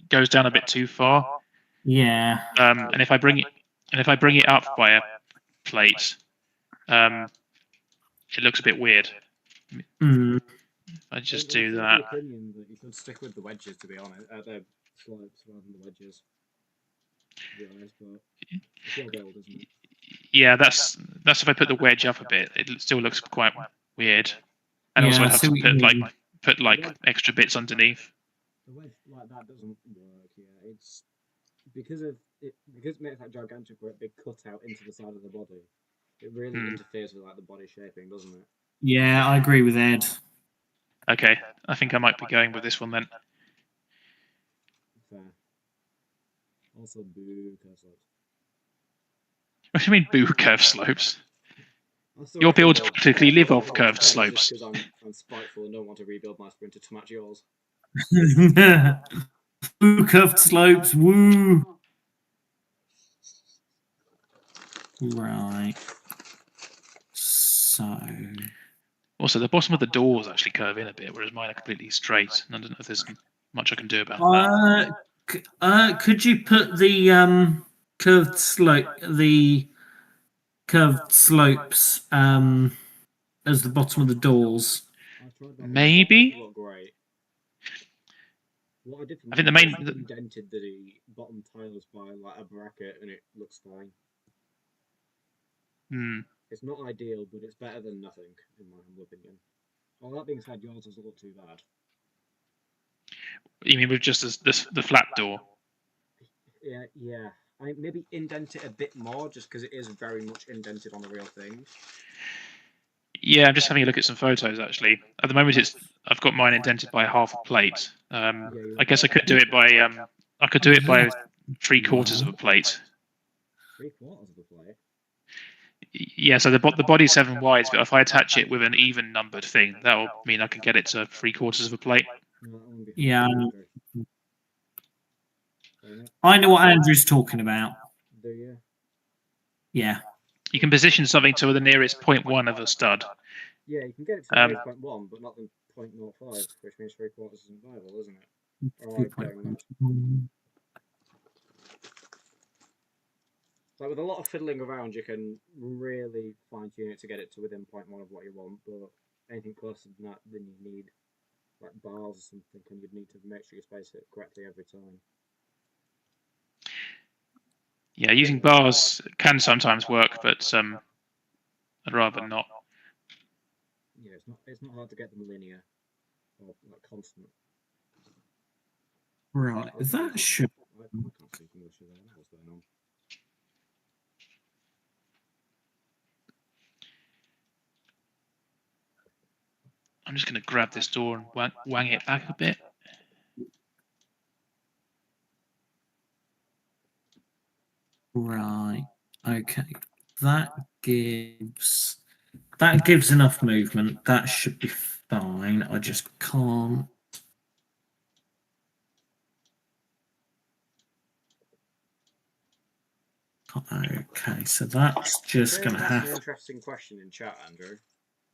goes down a bit too far. Yeah. And if I bring it up by a plate, it looks a bit weird. I just do that. The opinion that you could stick with the wedges, to be honest, the slopes rather than the wedges. To be honest, but it's your build, isn't it? Yeah, that's if I put the wedge up a bit, it still looks quite weird. And also I'd have to put extra bits underneath. The wedge like that doesn't work. Yeah, it's because it makes that gigantic big cutout into the side of the body. It really interferes with like the body shaping, doesn't it? Yeah, I agree with Ed. Okay, I think I might be going with this one then. Fair. Also, boo curve slopes. What do you mean, boo curved slopes? Your builds practically live off curved slopes. Because I'm spiteful and don't want to rebuild my sprinter to match yours. Woo, curved slopes, woo. Right. So. Also, the bottom of the doors actually curve in a bit, whereas mine are completely straight. And I don't know if there's much I can do about that. Could you put the curved slopes as the bottom of the doors? Maybe. Great. What I did I think the main indented the bottom tiles by like a bracket, and it looks fine. It's not ideal, but it's better than nothing, in my humble opinion. Well, that being said, yours doesn't look too bad. You mean with just the flat door? Yeah. I think maybe indent it a bit more, just because it is very much indented on the real thing. Yeah, I'm just having a look at some photos actually. At the moment, I've got mine indented by half a plate. I guess I could do it by 3/4 of a plate. 3/4 of the plate. Yeah, so the body's 7 wides, but if I attach it with an even numbered thing, that'll mean I can get it to 3/4 of a plate. No, that won't be Yeah, hard. I know what Andrew's talking about. Do you? Yeah. You can position something to the nearest 0.1 of a stud. Yeah, you can get it to 0.1, but not the 0.05, which means 3/4 isn't viable, isn't it? Or like going mad. So with a lot of fiddling around, you can really fine tune it to get it to within 0.1 of what you want, but anything closer than that, then you need like bars or something, and you'd need to make sure you space it correctly every time. Yeah, using bars can sometimes work, but I'd rather not. Yeah, it's not hard to get them linear or like constant. Right, that should. I can't see from there. What's going on? I'm just going to grab this door and wang it back a bit. Right. Okay. That gives enough movement. That should be fine. I just can't. Okay, so that's just going to have. An interesting question in chat, Andrew.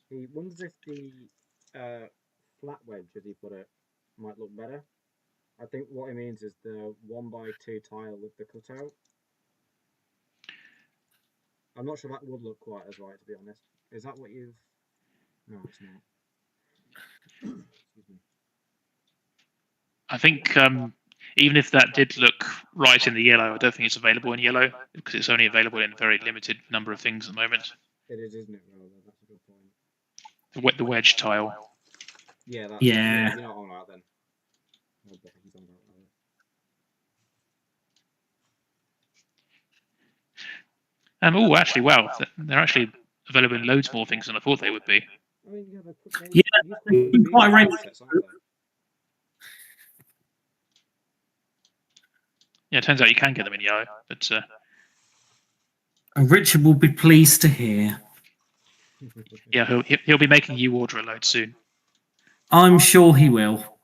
He wonders if the flat wedge, as he put it, might look better. I think what he means is the 1x2 tile with the cutout. I'm not sure that would look quite as right, to be honest. Is that what you've? No, it's not. Excuse me. I think even if that did look right in the yellow, I don't think it's available in yellow because it's only available in a very limited number of things at the moment. It is, isn't it? Well, that's a good point. The wedge tile. Yeah, that's Yeah. you're not on that then. No, but he's on that. Oh, actually, wow, they're actually available in loads more things than I thought they would be. I mean, Yeah, quite right. Yeah, it turns out you can get them in yellow, but Richard will be pleased to hear. Yeah, he'll be making you order a load soon. I'm sure he will.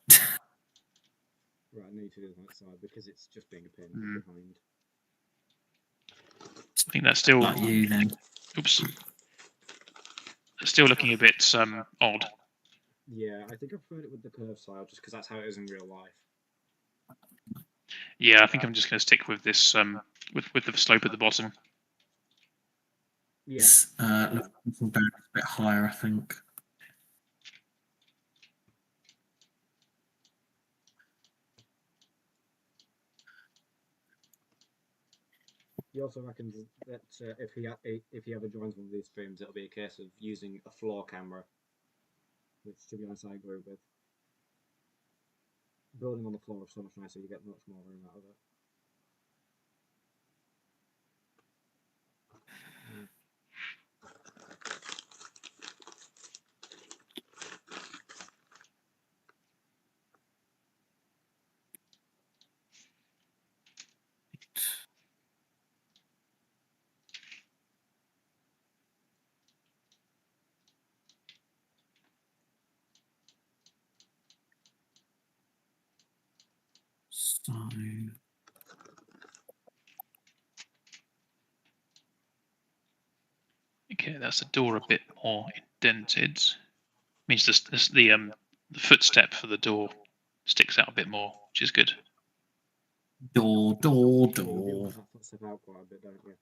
Right, I need to do that side because it's just being a pain behind. I think that's still. Like you then. Oops. Still looking a bit odd. Yeah, I think I preferred it with the curved style just because that's how it is in real life. Yeah, I think I'm just going to stick with this with the slope at the bottom. Yes, a bit higher, I think. He also reckons that if he ever joins one of these streams, it'll be a case of using a floor camera, which, to be honest, I agree with. Building on the floor is so much nicer; you get much more room out of it. So. Okay, that's the door a bit more indented. Means the footstep for the door sticks out a bit more, which is good. Door. You that footstep out quite a bit, don't you?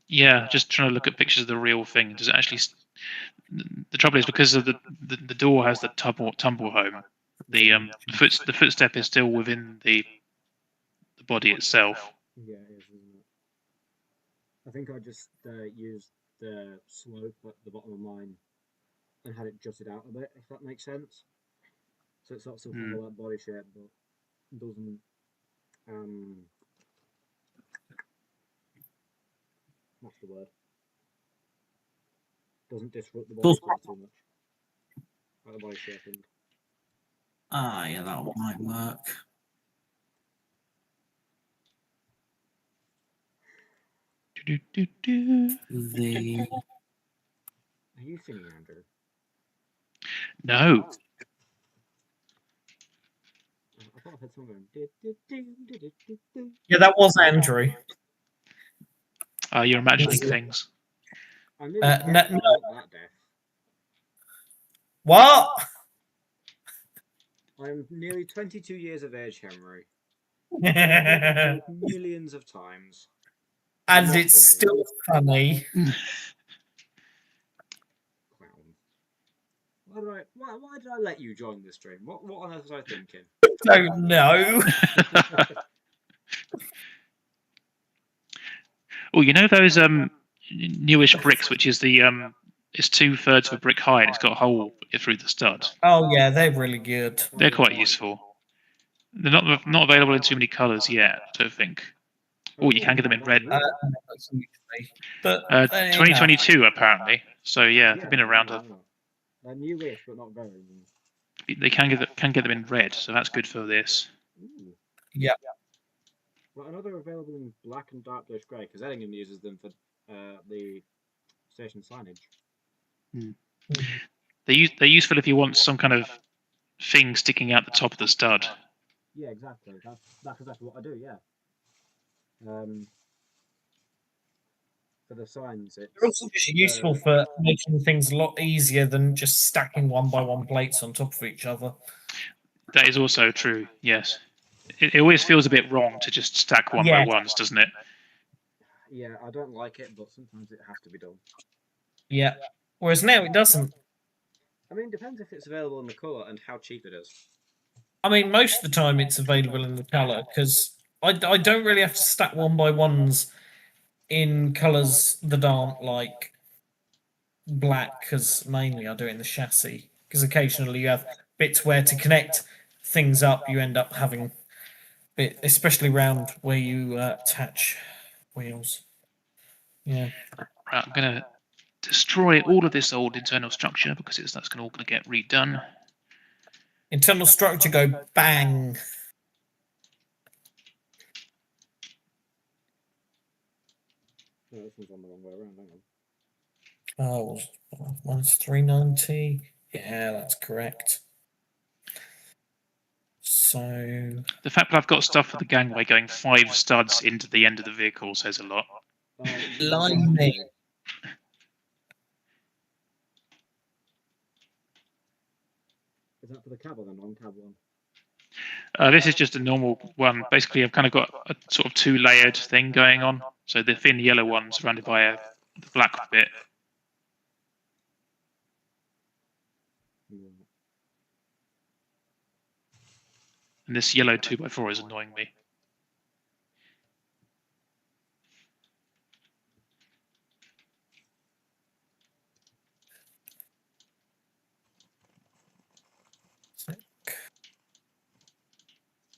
Yeah, just trying to look at pictures of the real thing. Does it actually? The trouble is because of the door has the tumble home. The footstep is still within the body itself. Yeah, it is, isn't it? I think I just used the slope at the bottom of mine and had it jutted out a bit, if that makes sense. So it's sort of still kind of like body shape, but doesn't the word. Doesn't disrupt the body flow too much. Like the body shaping. Ah, yeah, that might work. The Are you singing, Andrew? No. I thought I heard someone going. yeah, that was Andrew. You're imagining things. I'm nearly No, deaf, no. but not that deaf. What? I'm nearly 22 years of age, Henry. And Millions of times. it's still funny. Clown. Why did I let you join this stream? What on earth was I thinking? Don't know. Oh, you know those newish bricks, which is the it's 2/3 of a brick high and it's got a hole through the stud. Oh yeah, they're really good. They're quite useful. They're not available in too many colours yet, I don't think. Oh, you can get them in red. But 2022 apparently. So yeah, they've been around. They're newish, but not very. They can get them in red, so that's good for this. Ooh. Yeah. Well, another available in black and dark bluish grey because Ellingham uses them for the station signage. They're useful if you want some kind of thing sticking out the top of the stud. Yeah, exactly. That's exactly what I do. Yeah. For the signs, They're also just useful for making things a lot easier than just stacking one by one plates on top of each other. That is also true. Yes, it always feels a bit wrong to just stack one by ones, doesn't it? Yeah, I don't like it, but sometimes it has to be done. Yeah. Whereas now it doesn't. I mean, it depends if it's available in the colour and how cheap it is. I mean, most of the time it's available in the colour because I don't really have to stack one by ones in colours that aren't like black because mainly I do it in the chassis because occasionally you have bits where to connect things up you end up having bit, especially around where you attach wheels. Yeah. Right, I'm gonna destroy all of this old internal structure because that's all gonna get redone. Internal structure go bang. No, this one's on the wrong way around. Hang on. Oh, minus 390. Yeah, that's correct. So the fact that I've got stuff for the gangway going 5 studs into the end of the vehicle says a lot. Blimey. Is that for the cab or the non-cab one? This is just a normal one. Basically, I've kind of got a sort of 2-layered thing going on. So the thin yellow one surrounded by the black bit. And this yellow 2x4 is annoying me.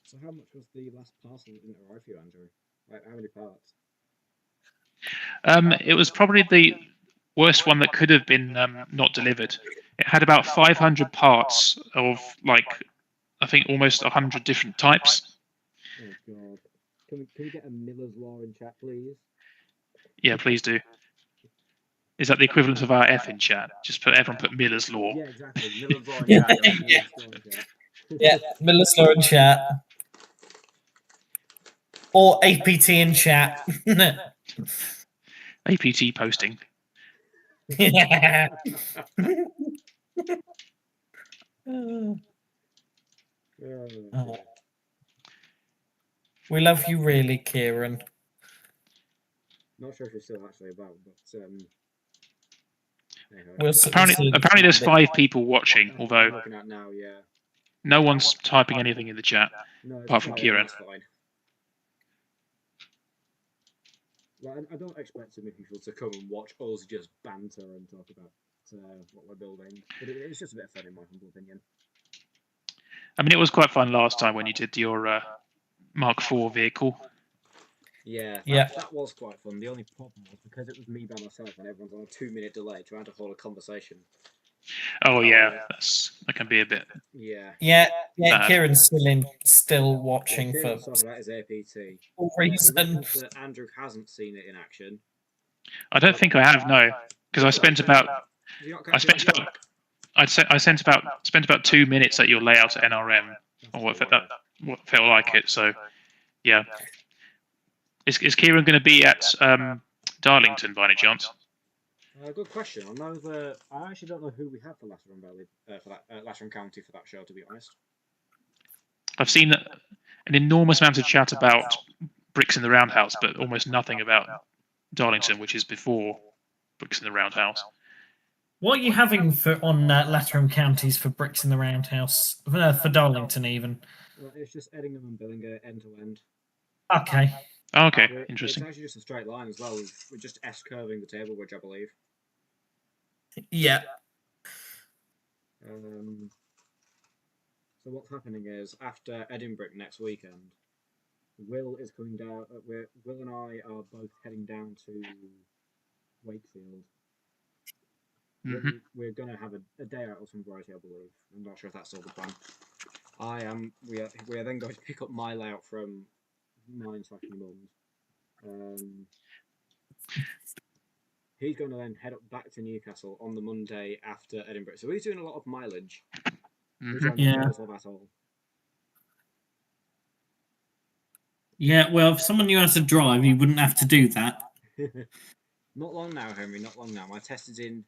So how much was the last parcel that didn't arrive for you, Andrew? Like, how many parts? It was probably the worst one that could have been not delivered. It had about 500 parts of, like, I think almost 100 different types. Oh, God. Can we get a Miller's Law in chat, please? Yeah, please do. Is that the equivalent of our F in chat? Just everyone put Miller's Law. Yeah, exactly. Miller's Law in chat. Yeah. Yeah, Miller's Law in chat. Or APT in chat. APT posting. Yeah. Oh. We love you really, Kieran. Not sure if you're still actually about, but apparently there's 5 people watching, although I'm looking at now, yeah. No one's typing anything in the chat, no, apart from Kieran. That's fine. Well, I don't expect too many people to come and watch us just banter and talk about what we're building, but it's just a bit of fun in my humble opinion. I mean, it was quite fun last time when you did your Mark IV vehicle. Yeah, Yeah. that was quite fun. The only problem was because it was me by myself and everyone's on a 2-minute delay trying to hold a conversation. Oh yeah, that can be a bit. Yeah. Yeah, Bad. Kieran's still Yeah, watching Kieran for was talking about his APT. some He reason. reckons that Andrew hasn't seen it in action. I don't think I have, no, because I spent about Did you not I catch spent it on about I spent about 2 minutes at your layout at NRM, That's or cool, okay. what felt like it. So yeah, is Kieran going to be at Darlington by any chance? Good question. I actually don't know who we have for Lateran Valley for that Lateran County for that show. To be honest, I've seen an enormous amount of chat about Bricks in the Roundhouse, but almost nothing about Darlington, which is before Bricks in the Roundhouse. What are you having on Lateran counties for Bricks in the Roundhouse? For Darlington, even? it's just Edingham and Billinger end to end. Okay. Oh, okay, It's interesting. actually just a straight line as well. We're just S curving the table, which I believe. Yeah. So what's happening is after Edinburgh next weekend, Will is coming down. Will and I are both heading down to Wakefield. We're going to have a day out of some variety, I believe. I'm not sure if that's still the plan. We are then going to pick up my layout from mine/my mum's. He's going to then head up back to Newcastle on the Monday after Edinburgh. So he's doing a lot of mileage, which I'm not jealous of at all. Yeah, well, if someone knew how to drive, you wouldn't have to do that. Not long now, Henry. Not long now. My test is in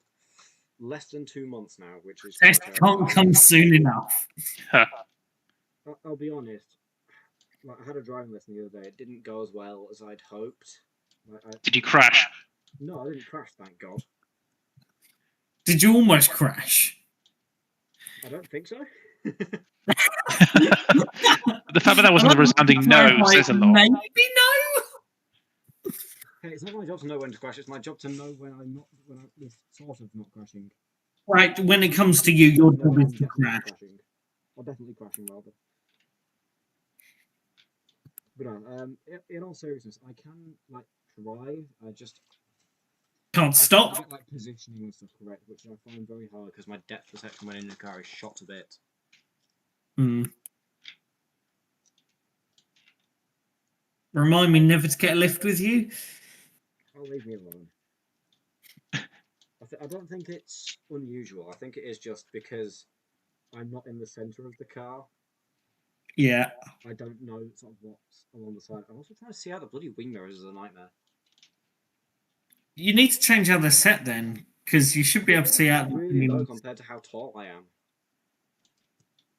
less than 2 months now, which is. Test can't come soon enough. I'll be honest. Like, I had a driving lesson the other day. It didn't go as well as I'd hoped. Did you crash? No, I didn't crash, thank God. Did you almost crash? I don't think so. The fact that that wasn't a resounding no says a lot. Maybe no. Hey, it's not my job to know when to crash. It's my job to know when I'm sort of not crashing. Right, when it comes to you, your job is to crash. Or definitely crashing, rather. But no, in all seriousness, I can drive. I just can't stop. Get positioning and stuff correct, which I find very hard because my depth perception when in the car is shot a bit. Remind me never to get a lift with you. Oh, leave me alone. I don't think it's unusual. I think it is just because I'm not in the centre of the car. Yeah. I don't know sort of what's along the side. I'm also trying to see out the bloody wing mirrors is a nightmare. You need to change how they're set then, because you should be able to see out. Really low compared to how tall I am.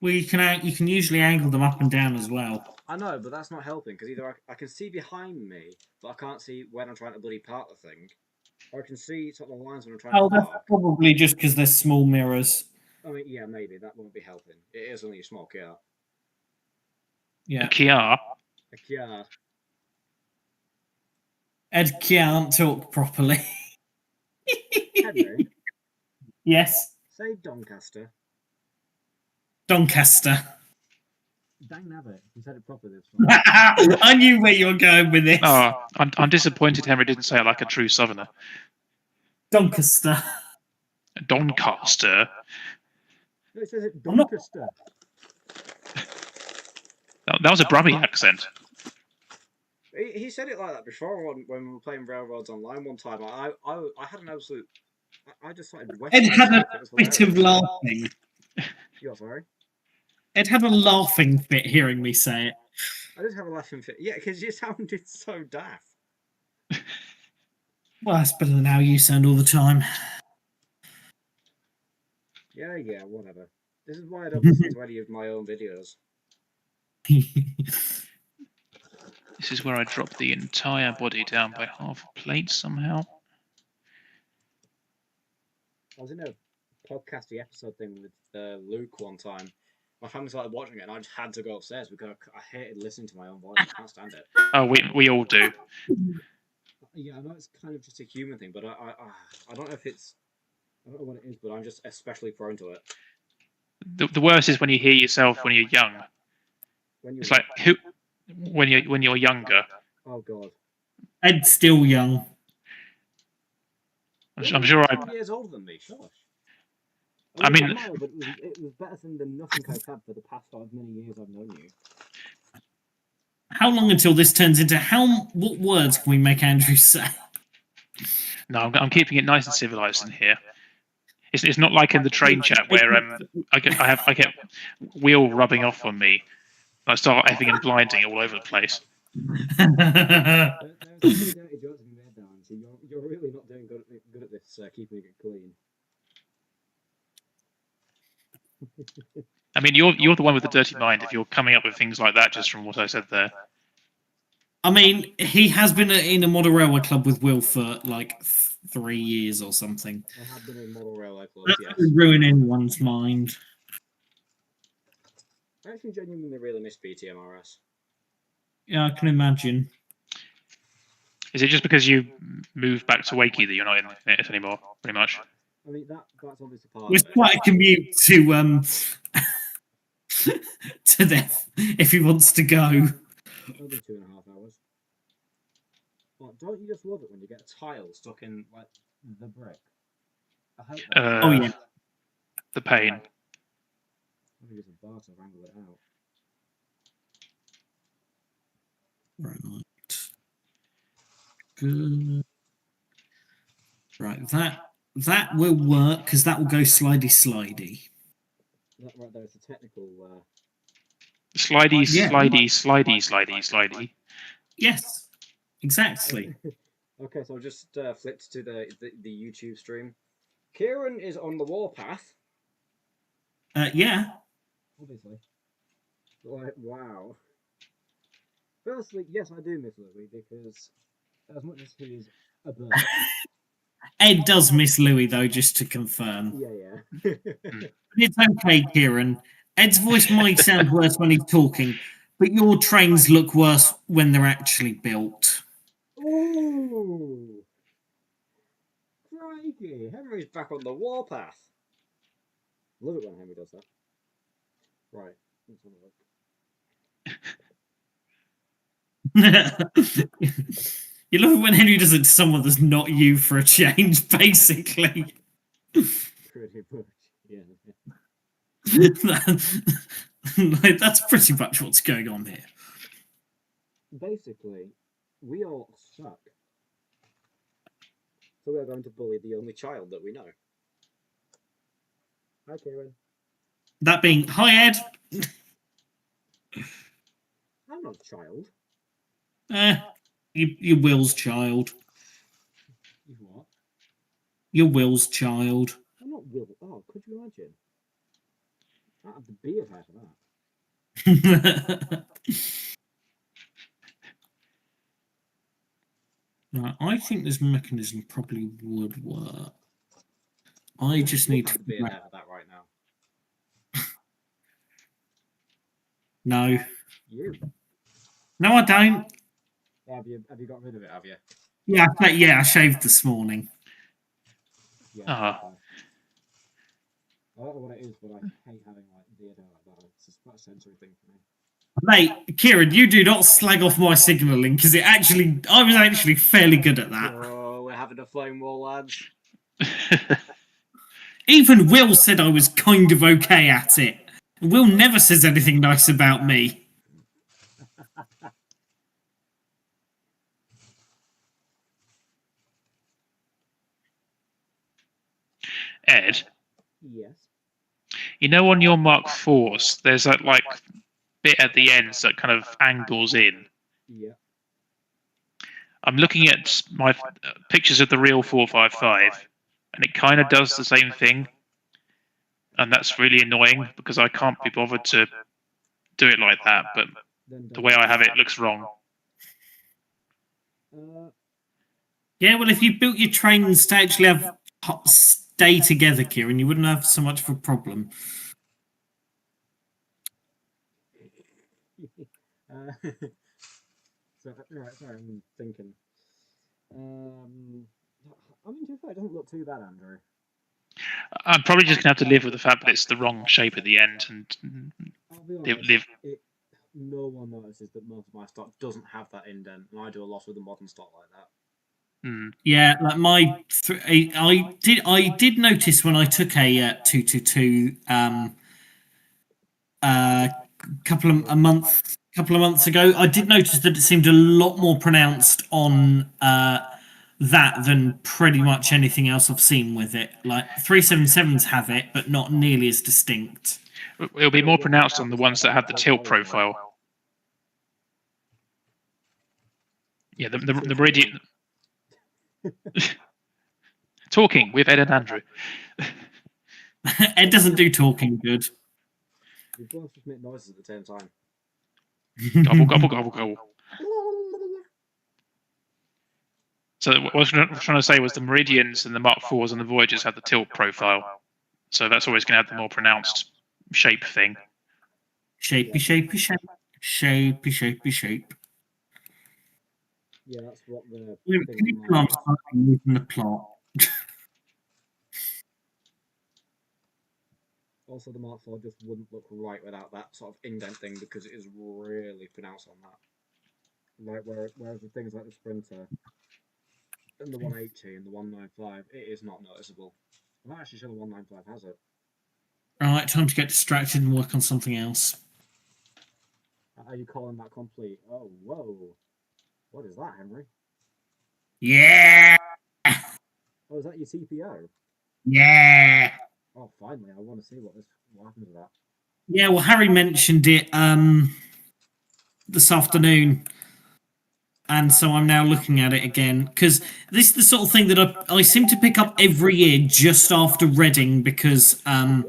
Well, you can usually angle them up and down as well. I know, but that's not helping because either I can see behind me, but I can't see when I'm trying to bloody park the thing. Or I can see sort of the lines when I'm trying to park. That's probably just because they're small mirrors. I mean, yeah, maybe that won't be helping. It is only a small Kia. Yeah. A Kia. A Kia. Ed can't talk properly. Henry. Yes. Say Doncaster. Doncaster. Dang nabbit, you said it properly this time. I knew where you were going with this. Oh, I'm disappointed Henry didn't say it like a true southerner. Doncaster. Doncaster? No, it says it Doncaster. That was a Brummie accent. He said it like that before when we were playing Railroads Online one time. I had an absolute... I just started... Ed had a bit of laughing. You're sorry? Ed had a laughing fit hearing me say it. I did have a laughing fit. Yeah, because you sounded so daft. Well, that's better than how you sound all the time. Yeah, whatever. This is why I don't listen to any of my own videos. This is where I drop the entire body down by half a plate somehow. I was in a podcasty episode thing with Luke one time. My family started watching it and I just had to go upstairs because I hated listening to my own voice. I can't stand it. Oh, we all do. Yeah, I know it's kind of just a human thing, but I don't know if it's... I don't know what it is, but I'm just especially prone to it. The worst is when you hear yourself when you're young. It's like when you're younger. Oh God. Ed's still young. I'm sure You're I. 2 years older than me. Shush. I mean, not mild, but it was better than nothing I've had for the past many years I've known you. How long until this turns into what words can we make Andrew say? no, I'm keeping it nice and civilized in here. It's not like in the train chat where I get wheel rubbing off on me. I start effing and blinding all over the place. There are so many dirty jokes in there, Dan. So you're really not doing good at this keeping it clean. I mean, you're the one with the dirty mind if you're coming up with things like that just from what I said there. I mean, he has been in a model railway club with Will for like 3 years or something. I have been in model railway clubs, That yes. would ruin anyone's mind. I actually genuinely really miss BTMRS. Yeah, I can imagine. Is it just because you moved back to Wakey that you're not in it anymore, pretty much? I mean, that's obviously part It's of it. quite a commute to to death if he wants to go. Only 2.5 hours. Well, don't you just love it when you get a tile stuck in like the brick? I hope that. Oh yeah. The pain. I think it's a bar to wrangle it out. Right. Good. Right, that will work because that will go slidey. That right there is a technical. Slidey, Yeah. slidey. Yes, exactly. Okay, so I've just flipped to the YouTube stream. Kieran is on the warpath. Yeah. Obviously. Like, wow. Firstly, yes, I do miss Louis because as much as he is a bird. Ed does miss Louis though, just to confirm. Yeah. It's okay, Kieran. Ed's voice might sound worse when he's talking, but your trains look worse when they're actually built. Ooh! Crikey! Henry's back on the warpath! Love it when Henry does that. Right, let's have a look. You love it when Henry does it to someone that's not you for a change, basically. Pretty much, yeah. Like, that's pretty much what's going on here. Basically, we all suck. So we're going to bully the only child that we know. Hi, Kieran. That being, hi, Ed. I'm not a child. Your Will's child. You what? Your Will's child. I'm not Will. Oh, could you imagine? I'd have the beard hair for that. Right, I think this mechanism probably would work. I just need to. The beard hair for that right now. No. You? No, I don't. Have you got rid of it? Have you? Yeah, I shaved this morning. Yeah. Ah. I don't know what it is, but I hate having like beard hair like that. It's quite a sensory thing for me. Mate, Kieran, you do not slag off my signalling because I was actually fairly good at that. Oh, we're having a flame war, lads. Even Will said I was kind of okay at it. Will never says anything nice about me. Ed, Yes. you know on your Mark IVs, there's that like bit at the end that kind of angles in. Yeah. I'm looking at my pictures of the real 455, and it kind of does the same thing. And that's really annoying because I can't be bothered to do it like that, but the way I have it looks wrong. Yeah, well, if you built your trains to actually have stay together, Kieran, you wouldn't have so much of a problem. Sorry, I'm thinking. I mean, to be fair, it doesn't look too bad, Andrew. I'm probably just going to have to live with the fact that it's the wrong shape at the end and I'll be honest, live. no one notices that most of my stock doesn't have that indent, and I do a lot with the modern stock like that. Yeah, like I did notice when I took a 222 couple of months ago. I did notice that it seemed a lot more pronounced on that than pretty much anything else I've seen with it. Like 377s have it, but not nearly as distinct. It'll be more pronounced on the ones that have the tilt profile. Yeah, the Meridian. Talking with Ed and Andrew. Ed doesn't do talking good. We both just make noises at the same time. Gobble, gobble, gobble, gobble. So what I was trying to say was the Meridians and the Mark IVs and the Voyagers have the tilt profile. So that's always going to have the more pronounced shape thing. Shapey, shapey, shape. Shapey, shapey, shape. Yeah, that's what the. Can you tell I'm starting moving the plot? Also, the Mark IV just wouldn't look right without that sort of indent thing because it is really pronounced on that. Like whereas the things like the Sprinter and the 180 and the 195, it is not noticeable. I'm not actually sure the 195 has it. Alright, time to get distracted and work on something else. Are you calling that complete? Oh, whoa. What is that, Henry? Yeah! Oh, is that your TPO? Yeah! Oh, finally, I want to see what happens with that. Yeah, well, Harry mentioned it this afternoon, and so I'm now looking at it again because this is the sort of thing that I seem to pick up every year just after Reading because I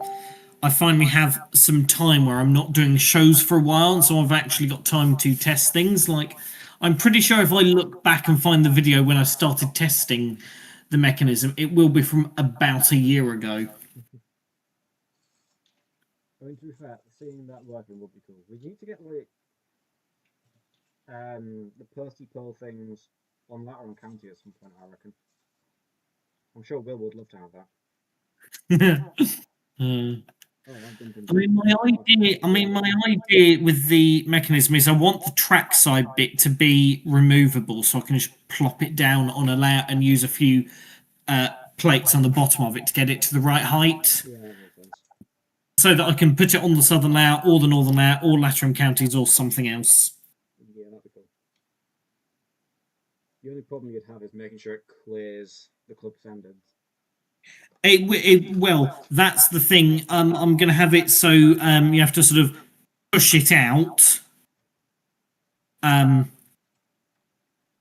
finally have some time where I'm not doing shows for a while, and so I've actually got time to test things. Like, I'm pretty sure if I look back and find the video when I started testing the mechanism, it will be from about a year ago. I mean, to be fair, seeing that working would be cool. We need to get like the Percy Pearl things on Lateran County at some point, I reckon. I'm sure Will would love to have that. Oh, I mean, my idea with the mechanism is I want the trackside bit to be removable, so I can just plop it down on a layout and use a few plates on the bottom of it to get it to the right height. Yeah, that makes sense. So that I can put it on the southern layout or the northern layout or Lateran counties or something else. Yeah, that'd be cool. The only problem you'd have is making sure it clears the club standards. Well, that's the thing. I'm going to have it so you have to sort of push it out, and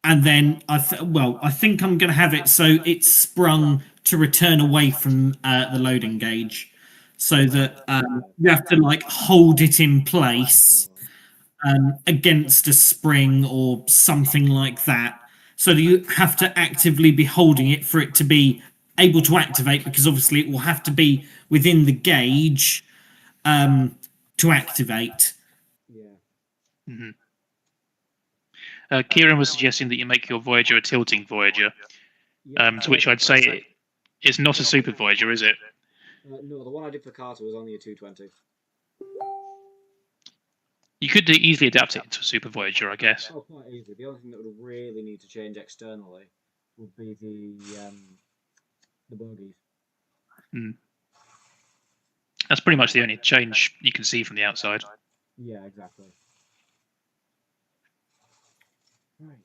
then I think I'm going to have it so it's sprung to return away from the loading gauge, so that you have to like hold it in place against a spring or something like that. So that you have to actively be holding it for it to be able to activate, because obviously it will have to be within the gauge to activate. Yeah. Kieran was suggesting that you make your Voyager a tilting Voyager, to which I'd say it's not a Super Voyager, is it? No, the one I did for Carter was only a 220. You could easily adapt it into a Super Voyager, I guess. Oh, quite easily. The only thing that would really need to change externally would be the bogies. That's pretty much the only change you can see from the outside. Yeah, exactly. Right.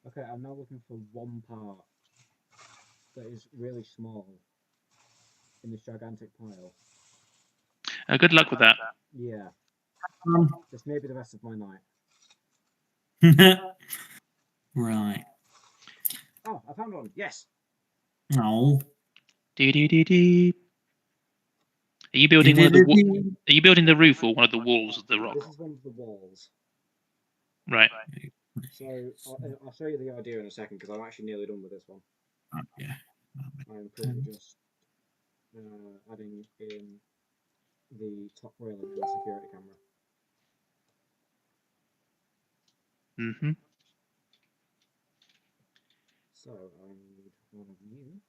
Okay, I'm now looking for one part that is really small in this gigantic pile. Good luck with that. Yeah. This may be the rest of my night. Right. Oh, I found one. Yes. Oh. Are you building one of the? Are you building the roof or one of the walls of the rock? This is one of the walls. Right. So I'll show you the idea in a second because I'm actually nearly done with this one. Yeah. I'm currently just adding in the top railing and the security camera. So I need one of you.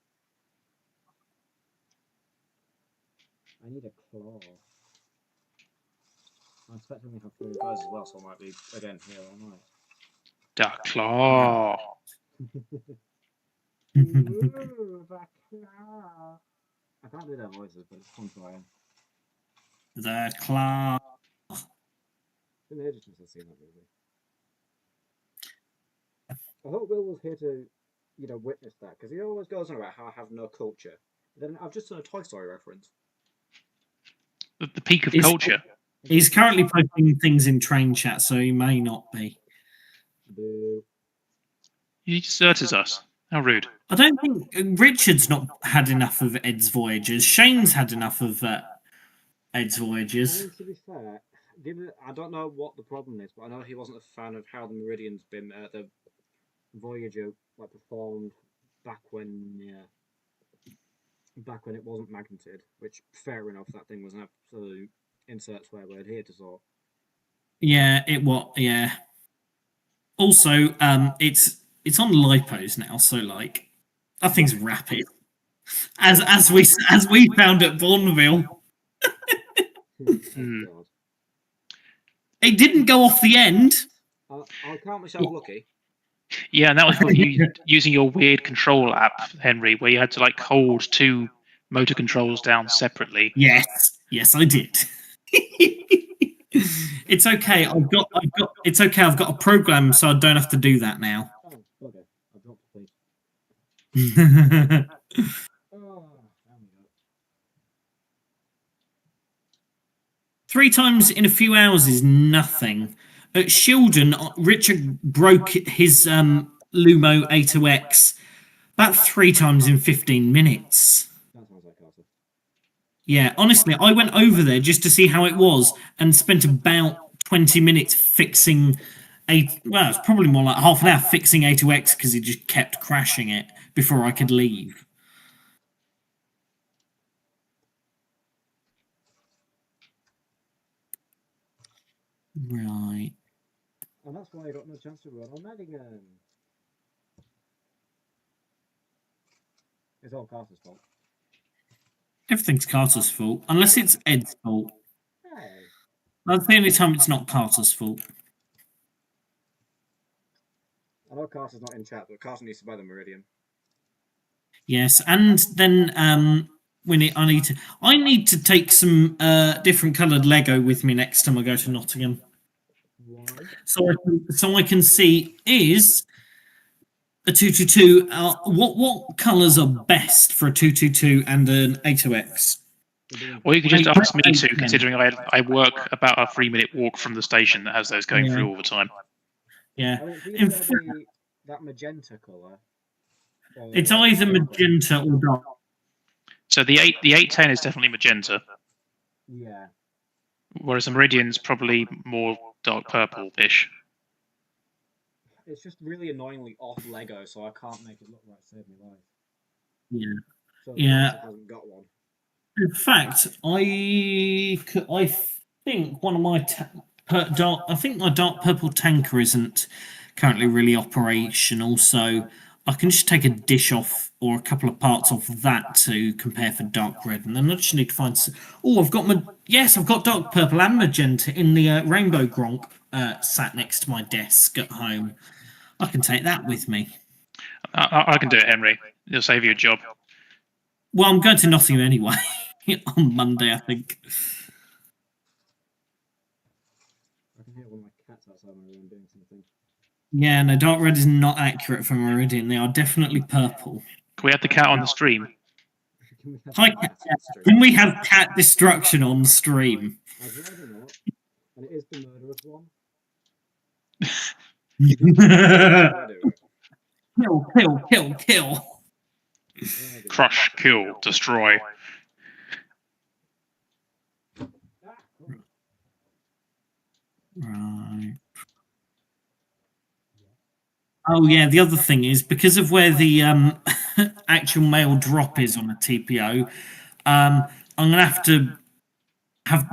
I need a claw. I'm expecting we have 3 guys as well, so I might be again here all night. Dark Claw. Ooh, the claw. I can't do their voices, but it's fun trying. The claw. It's been ages since I've seen that movie. I thought Will was here to, witness that, because he always goes on about how I have no culture. Then I've just done a Toy Story reference. The peak of It's- culture. He's currently posting things in train chat, so he may not be. Boo. He deserted us. How rude. I don't think Richard's not had enough of Ed's Voyages. Shane's had enough of Ed's I Voyages. mean, to be fair, I don't know what the problem is, but I know he wasn't a fan of how the Meridian's been, the Voyager performed back when it wasn't magneted, which fair enough, that thing was an absolute insert swear word here to sort. Yeah, it was. Yeah. Also, it's on lipos now, so like that thing's rapid. As we found at Bourneville, Hmm. God. it didn't go off the end. I'll count myself lucky. Yeah, and that was with you using your weird control app, Henry, where you had to like hold 2 motor controls down separately. Yes, I did. It's okay. It's okay. I've got a program, so I don't have to do that now. Oh, okay. I dropped the plate. Oh, there we go. 3 times in a few hours is nothing. At Shildon, Richard broke his Lumo 80X about 3 times in 15 minutes. That sounds like Carter. Yeah, honestly, I went over there just to see how it was and spent about 20 minutes fixing well, it's probably more like half an hour fixing A2X because he just kept crashing it before I could leave. Right. And that's why I got no chance to run on Madigan. It's all Carter's fault. Everything's Carter's fault, unless it's Ed's fault. Hey. That's the only time it's not Carter's fault. I know Carter's not in chat, but Carter needs to buy the Meridian. Yes, and then I need to take some different coloured Lego with me next time I go to Nottingham. Why? So I can see is a 222. What colours are best for a 222 and an 80X? Or you could just ask me to, considering I work about a 3-minute walk from the station that has those going through all the time. Yeah. I mean, it's In either fact, gonna be that magenta colour. it's either magenta or dark. So the 810 is definitely magenta, Yeah. whereas the Meridian's probably more dark purple-ish. It's just really annoyingly off Lego, so I can't make it look right. Save me life. Yeah. So Yeah. Carter hasn't got one. In fact, I think one of my I think my dark purple tanker isn't currently really operational, so I can just take a dish off or a couple of parts off that to compare for dark red, and then I just need to find. Oh, I've got dark purple and magenta in the rainbow Gronk sat next to my desk at home. I can take that with me. I can do it, Henry. It'll save you a job. Well, I'm going to Nottingham anyway on Monday, I think. I can hear one of my cats outside my room doing something. Yeah, no, dark red is not accurate for Meridian. They are definitely purple. Can we have the cat on the stream? Can we have Hi, cats cat. on stream? Can we have cat destruction on stream? I'd rather not. And it is the murderous one. Kill. Crush, kill, destroy. Right. Oh yeah, the other thing is because of where the actual mail drop is on a TPO, I'm gonna have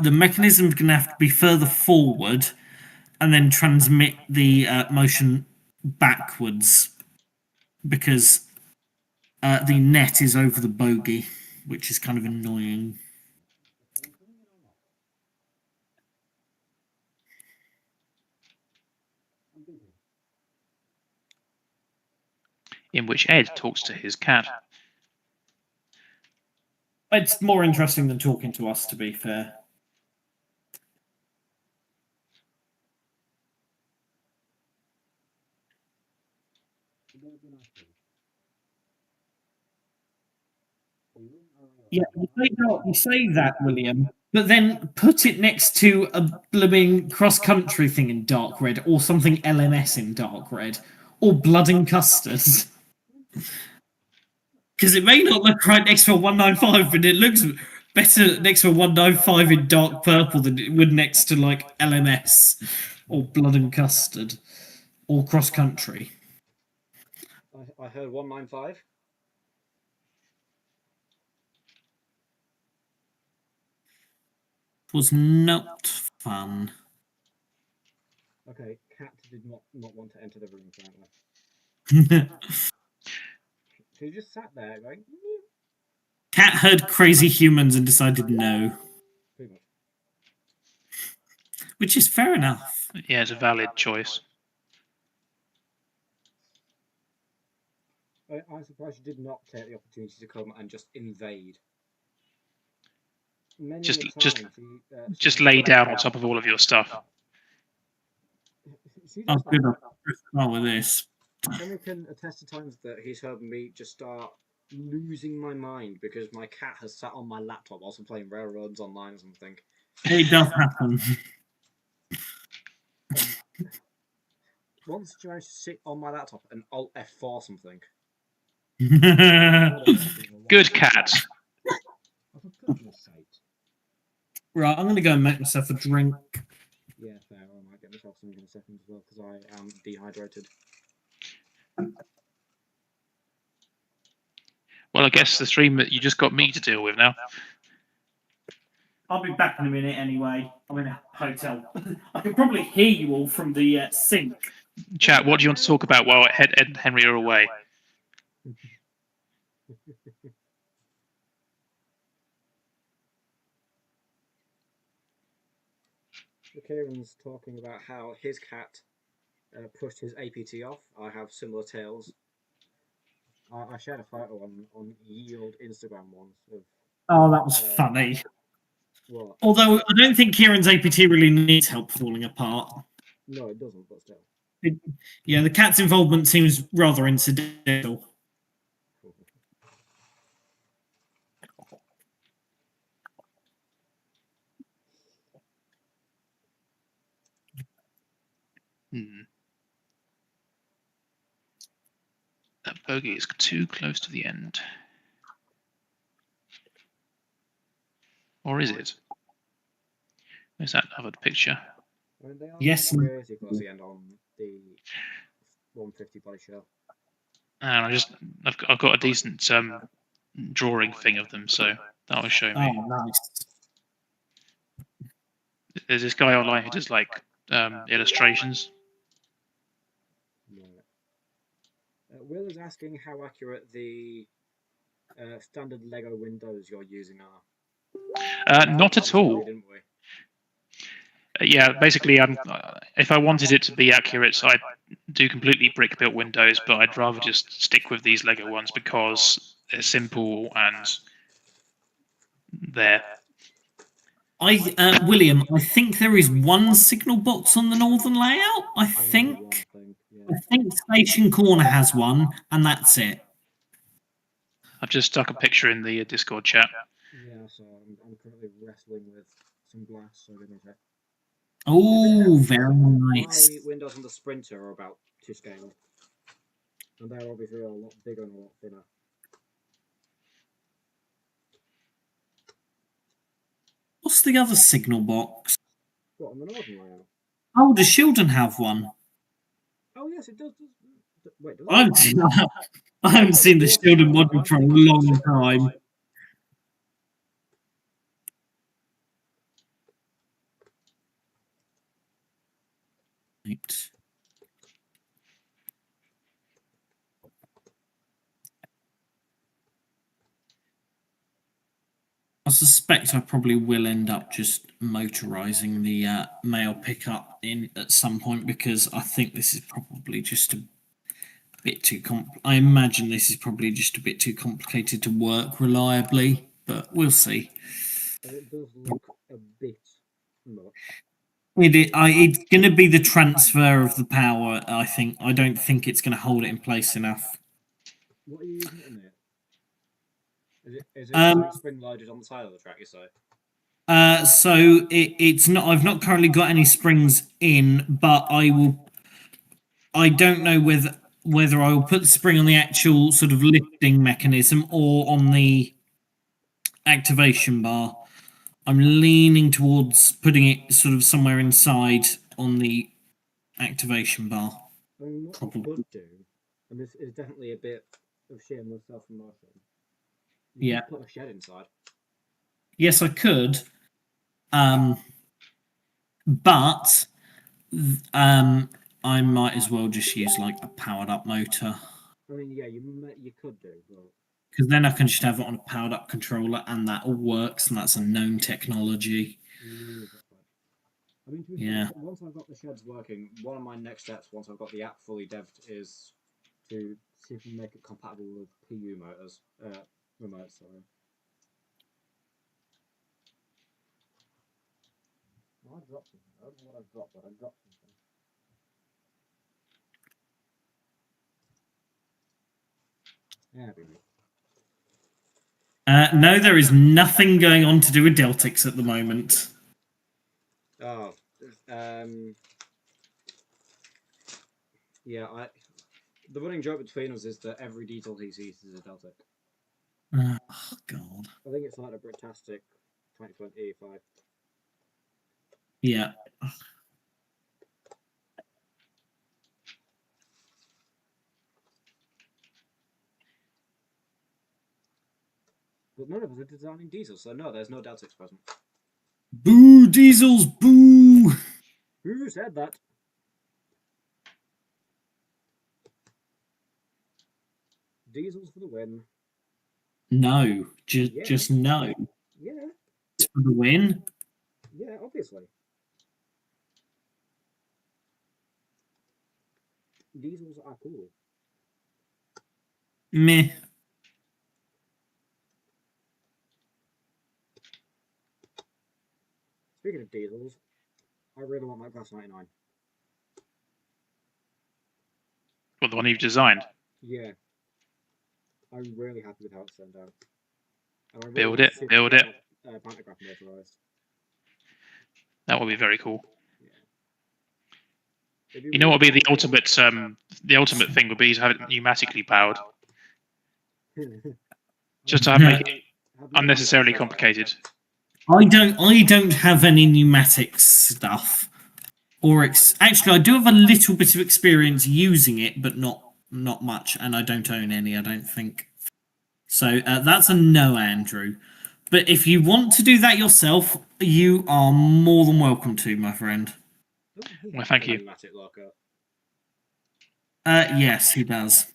the mechanism's gonna have to be further forward and then transmit the motion backwards because the net is over the bogey, which is kind of annoying. in which Ed talks to his cat. It's more interesting than talking to us, to be fair. Yeah, you say that, William, but then put it next to a blooming cross-country thing in dark red, or something LMS in dark red, or blood and custard. Because it may not look right next to a 195, but it looks better next to a 195 in dark purple than it would next to like LMS or blood and custard or cross-country. I heard 195. It was not fun. Okay, cat did not want to enter the room apparently. He just sat there going. Cat heard crazy humans and decided no. Pretty much. Which is fair enough. Yeah, it's a valid choice. I'm surprised you did not take the opportunity to come and just invade. Many Just lay down on top of all of your stuff. Oh, good. I'll with this. Someone can attest to times that he's heard me just start losing my mind because my cat has sat on my laptop whilst I'm playing Railroads Online or something. It does happen. Once she managed to sit on my laptop and Alt F4 something. Good cat. Oh, for goodness sake. Right, I'm going to go and make myself a drink. Yeah, fair. I might get myself something in a second as well because I am dehydrated. Well, I guess the stream that you just got me to deal with now. I'll be back in a minute anyway. I'm in a hotel. I can probably hear you all from the sink. Chat, what do you want to talk about while Ed and Henry are away? Kieran's talking about how his cat pushed his APT off. I have similar tales. I shared a photo on Yield Instagram once of. Oh, that was funny. What? Although I don't think Kieran's APT really needs help falling apart. No, it doesn't, but still. Yeah, the cat's involvement seems rather incidental. That bogey is too close to the end. Or is it? Where's that other picture? I mean, they are Yes. really close to the end on the 150 body show. And I've got a decent drawing thing of them, so that'll show me. Oh, nice. There's this guy online who does like illustrations. Yeah. Will is asking how accurate the standard Lego windows you're using are. Not at all. Didn't we? Yeah, basically, if I wanted it to be accurate, I'd do completely brick-built windows, but I'd rather just stick with these Lego ones because they're simple and they're. William, I think there is one signal box on the northern layout. I think Station Corner has one, and that's it. I've just stuck a picture in the Discord chat. Yeah, so I'm currently wrestling with some glass, so give me a sec. Oh, very nice. My windows on the Sprinter are about to scale, and they're obviously a lot bigger and a lot thinner. What's the other signal box? What, on the northern layout? Oh, does Shildon have one? Oh yes, it does. Wait, does I haven't seen the Shildon model for a long time. Right. I suspect I probably will end up just motorizing the mail pickup in at some point because I think this is probably just bit too I imagine this is probably just a bit too complicated to work reliably, but we'll see. It does look a bit much. It's going to be the transfer of the power, I think. I don't think it's going to hold it in place enough. What are you using at the minute? Is it Um, like spring loaded on the side of the track, you say? So it's not. I've not currently got any springs in, but I will. I don't know whether I will put the spring on the actual sort of lifting mechanism or on the activation bar. I'm leaning towards putting it sort of somewhere inside on the activation bar. I mean, what Probably. you could do, and this is definitely a bit of shameless self-promotion, Yeah. could put a shed inside. Yes, I could. But I might as well just use like a powered up motor. I mean, yeah, you could do, but Because then I can just have it on a powered up controller and that all works, and that's a known technology. I mean, to be Yeah. fair, once I've got the sheds working, one of my next steps, once I've got the app fully devved, is to see if we can make it compatible with PU motors, remotes, sorry. Oh, I dropped something. I don't know what I've dropped, but I dropped something. Yeah, baby. No, there is nothing going on to do with Deltics at the moment. Oh, yeah, the running joke between us is that every diesel he sees is a Deltic. Oh, God. I think it's like a Britastic 2020 E5. Yeah. But none of us are designing diesels, so no, there's no Deltics present. Boo, diesels, boo! Who said that? Diesels for the win. No, Yeah. just no. Yeah, It's for the win. yeah, obviously. Diesels are cool. Meh. Speaking of diesels, I really want that Class 99. What, the one you've designed? Yeah. I'm really happy with how it's turned out. And I really Build want it, to see build it. Pantograph motorized. That would be very cool. Yeah. You know what would be the ultimate thing would be to have it pneumatically powered, just to make it unnecessarily complicated. I don't have any pneumatic stuff, or actually I do have a little bit of experience using it, but not much, and I don't own any. I don't think. So that's a no, Andrew. But if you want to do that yourself, you are more than welcome to, my friend. Well, thank you. Pneumatic locker. Yes, he does.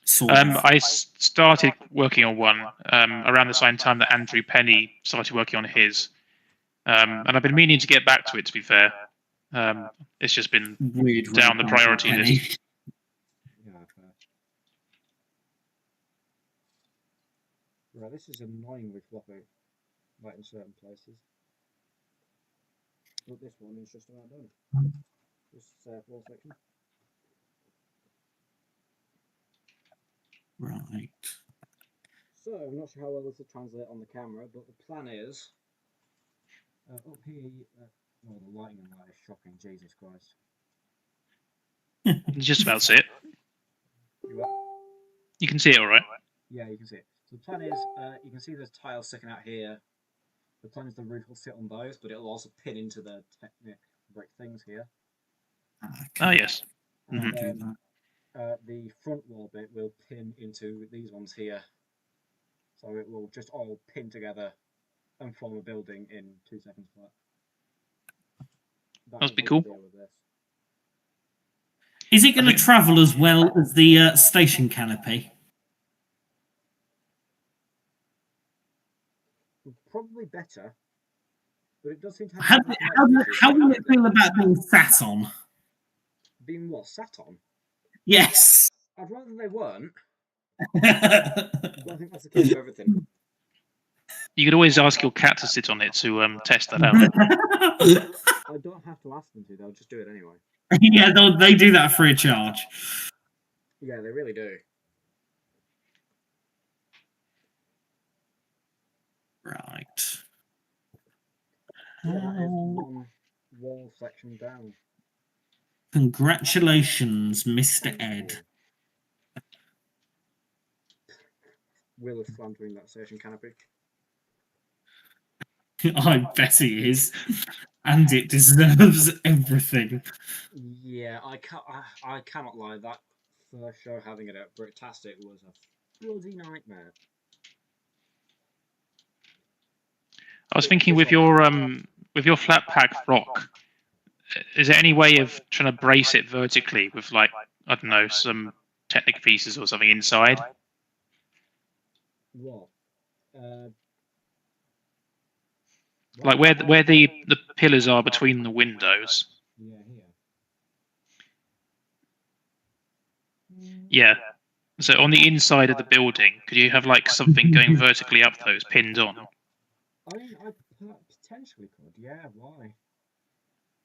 Sort of. I started working on one around the same time that Andrew Penny started working on his, and I've been meaning to get back to it. To be fair, it's just been Weird down the priority list. Yeah, fair. Right, this is annoyingly floppy, like in certain places. But this one is just about done. This floor section. Right. So, I'm not sure how well this will translate on the camera, but the plan is up here. Oh, the lighting on that is shocking. Jesus Christ. Just about see it. You You can see it all right. Yeah, you can see it. So the plan is, you can see there's tiles sticking out here. The plan is the roof will sit on those, but it'll also pin into the Technic brick things here. Oh yes. And then the front wall bit will pin into these ones here. So it will just all pin together and form a building in 2 seconds flat. That must be cool. Is it going to travel as well as the station canopy? Probably better, but it does seem to have. How will it feel about being sat on? Being what? Sat on? Yes. I'd rather they weren't, but I think that's the case with everything. You could always ask your cat to sit on it to test that out. I don't have to ask them to; they'll just do it anyway. Yeah, they do that free of charge. Yeah, they really do. Right. Yeah, that is one wall section down. Congratulations, Mr. Ed. Will is slandering that station canopy. I bet he is. And it deserves everything. Yeah, I cannot lie. That first show having it at Bricktastic was a bloody nightmare. I was thinking with your flat pack rock, is there any way of trying to brace it vertically with, like, I don't know, some Technic pieces or something inside? What? Like where the pillars are between the windows. Yeah, here. Yeah. So on the inside of the building, could you have like something going vertically up those pinned on? I mean, I potentially could. Yeah, why?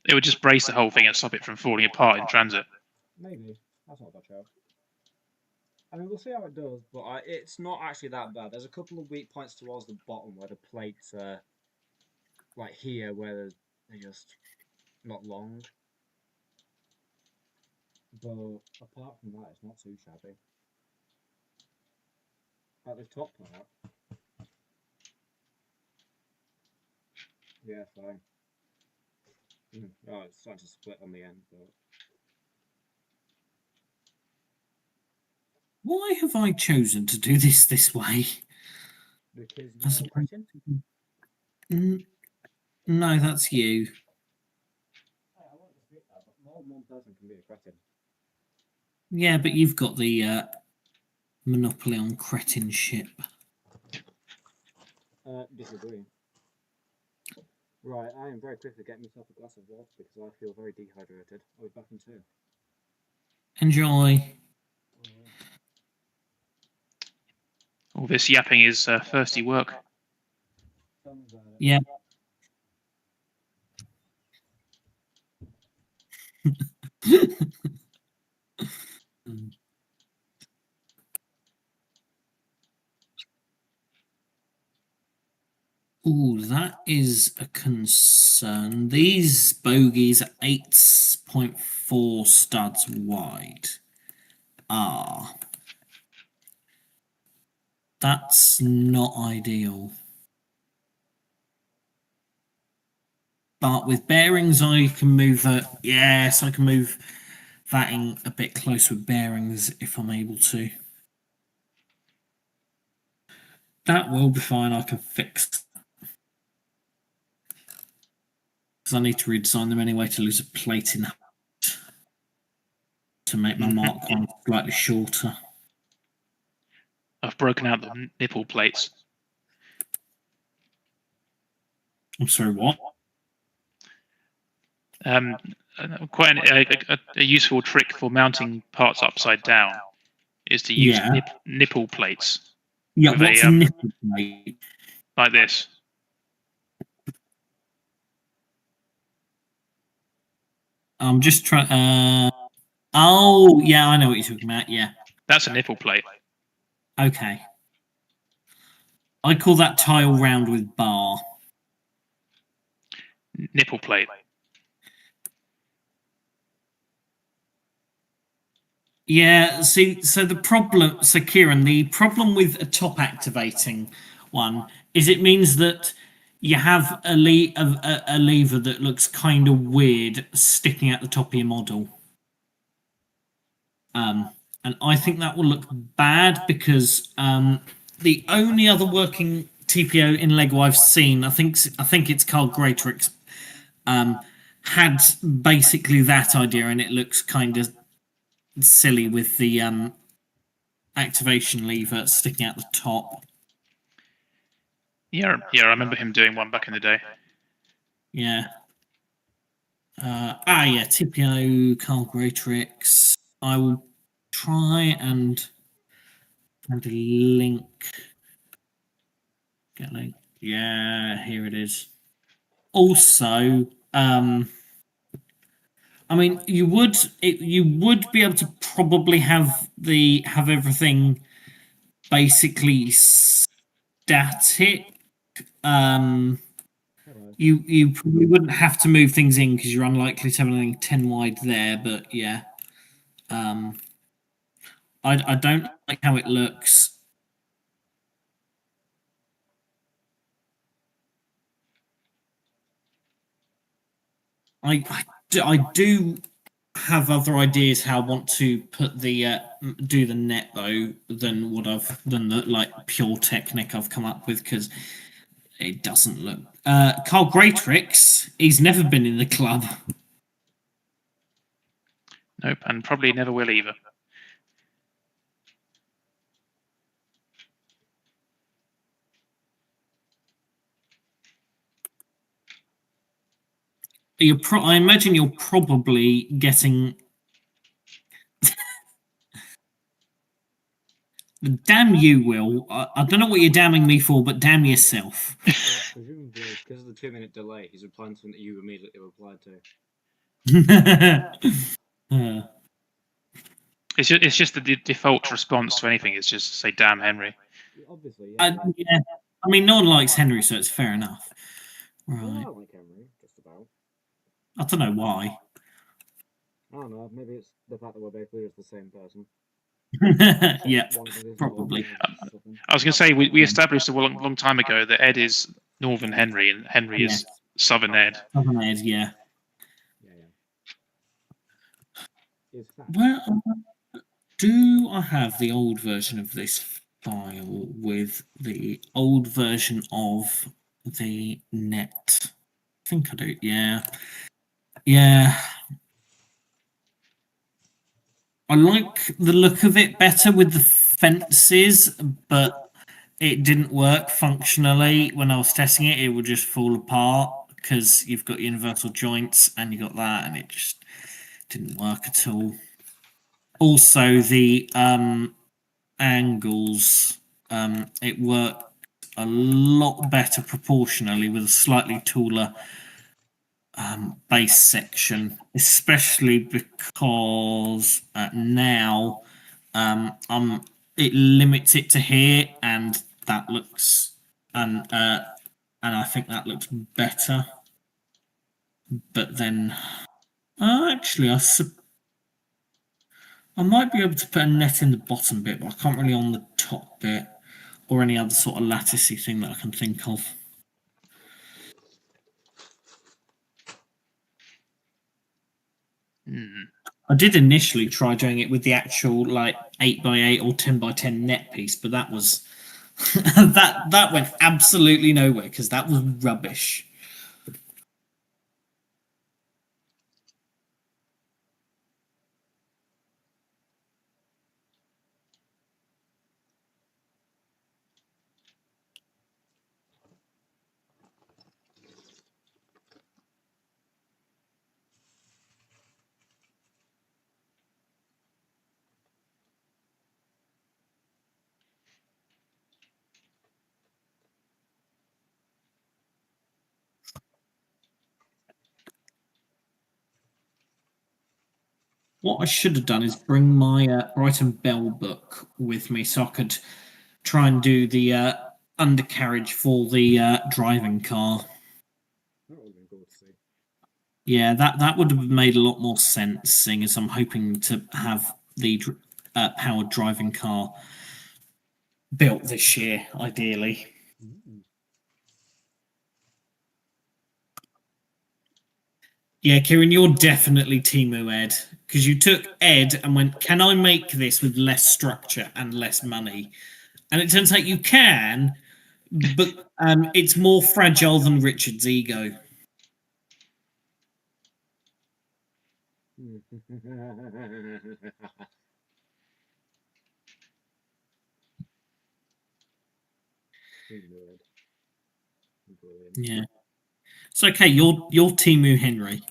It would just brace the whole thing and stop it from falling apart in transit. Maybe. That's not a bad show. I mean, we'll see how it does, but it's not actually that bad. There's a couple of weak points towards the bottom where the plates are, like here, where they're just not long. But apart from that, it's not too shabby. At the top part, yeah, fine. Oh, it's starting to split on the end, but Why have I chosen to do this way? because you're Christian. No, that's you. Hey, I want to admit that, but more than one person can be a cretin. Yeah, but you've got the monopoly on cretinship. Disagree. Right, I am very quickly getting myself a glass of water because I feel very dehydrated. I'll be back in 2. Enjoy. All this yapping is thirsty work. Yeah. Ooh, that is a concern. These bogies are 8.4 studs wide. Ah. That's not ideal. But with bearings, I can move that. Yes, I can move that in a bit closer with bearings if I'm able to. That will be fine. I can fix. Because I need to redesign them anyway to lose a plate in to make my Mark 1 slightly shorter. I've broken out the nipple plates. I'm sorry, what? Quite a useful trick for mounting parts upside down is to use nipple plates. Yeah, what's a nipple plate? Like this. I'm just trying. Oh, yeah, I know what you're talking about. Yeah. That's a nipple plate. Okay. I call that tile round with bar. Nipple plate. Yeah, see, so Kieran, the problem with a top activating one is it means that you have a lever that looks kind of weird sticking at the top of your model. And I think that will look bad because the only other working TPO in Lego I've seen, I think it's Carl Greatrix, had basically that idea, and it looks kind of silly with the activation lever sticking out the top. Yeah, I remember him doing one back in the day. Yeah. Yeah, TPO, Carl Greatrix. I will try and find a link. Get a link. Yeah, here it is. Also, I mean, you would be able to probably have everything basically static. You probably wouldn't have to move things in because you're unlikely to have anything 10 wide there. But yeah, I don't like how it looks. I do have other ideas how I want to put the do the net though than the like pure technique I've come up with because it doesn't look. Carl Greytrix, he's never been in the club. Nope, and probably never will either. I imagine you're probably getting. Damn you, Will. I don't know what you're damning me for, but damn yourself. Presumably, because of the 2-minute delay, he's replying to something that you immediately replied to. It's just the default response to anything is just say "damn Henry." Obviously, yeah. I mean, no one likes Henry, so it's fair enough. Right. I like Henry, just about. I don't know why. I don't know. Maybe it's the fact that we're basically just the same person. Yeah, probably. I was going to say we established a long time ago that Ed is Northern Henry and Henry is Southern Ed. Southern Ed, yeah. Well, do I have the old version of this file with the old version of the net? I think I do. Yeah. Yeah. I like the look of it better with the fences, but it didn't work functionally. When I was testing it, it would just fall apart because you've got universal joints and you got that, and it just didn't work at all. Also, the angles, it worked a lot better proportionally with a slightly taller base section, especially because now it limits it to here, and that looks and I think that looks better. But then, actually, I might be able to put a net in the bottom bit, but I can't really on the top bit or any other sort of latticey thing that I can think of. I did initially try doing it with the actual like 8x8 or 10x10 net piece, but that was that went absolutely nowhere because that was rubbish. What I should have done is bring my Brighton Bell book with me so I could try and do the undercarriage for the driving car. That would have been cool to see. Yeah, that would have made a lot more sense, seeing as I'm hoping to have the powered driving car built this year, ideally. Yeah, Kieran, you're definitely Timu Ed, because you took Ed and went, can I make this with less structure and less money? And it turns out you can, but it's more fragile than Richard's ego. Yeah. It's okay, you're Timu Henry.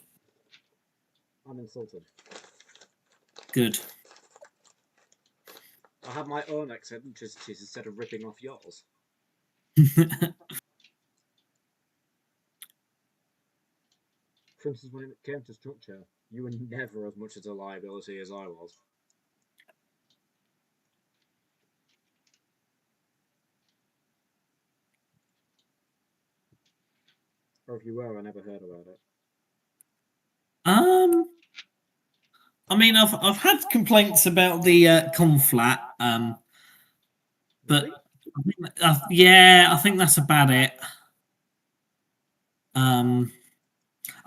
I'm insulted. Good. I have my own eccentricities instead of ripping off yours. For instance, when it came to structure, you were never as much as a liability as I was. Or if you were, I never heard about it. I mean, I've had complaints about the conflat, but Really? yeah, I think that's about it.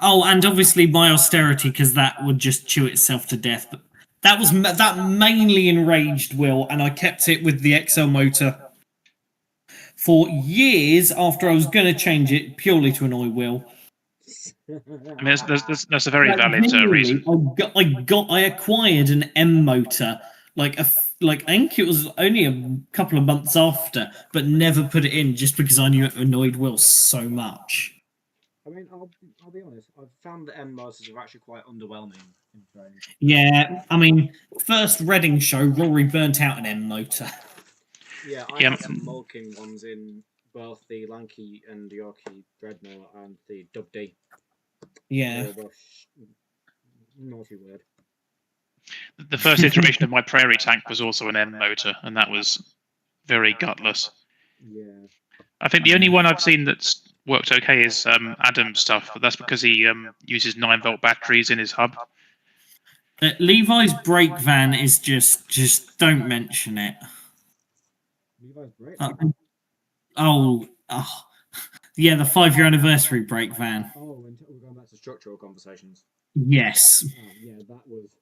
Oh, and obviously my austerity, because that would just chew itself to death. But that mainly enraged Will, and I kept it with the XL motor for years after I was going to change it purely to annoy Will. I mean, that's a very valid reason. I acquired an M motor I think it was only a couple of months after, but never put it in just because I knew it annoyed Will so much. I mean, I'll be honest. I've found that M motors are actually quite underwhelming in training. Yeah, I mean, first Reading show, Rory burnt out an M motor. Yeah, I had some mulking ones in both the Lanky and Yorkie Dreadnought and the Dub D. Yeah. Naughty word. The first iteration of my Prairie tank was also an M motor, and that was very gutless. Yeah. I think the only one I've seen that's worked okay is Adam's stuff, but that's because he uses 9-volt batteries in his hub. Levi's brake van is just don't mention it. Levi's brake. Yeah, the 5-year anniversary brake van. Oh, we're going back to structural conversations. Yes. Oh, yeah, that was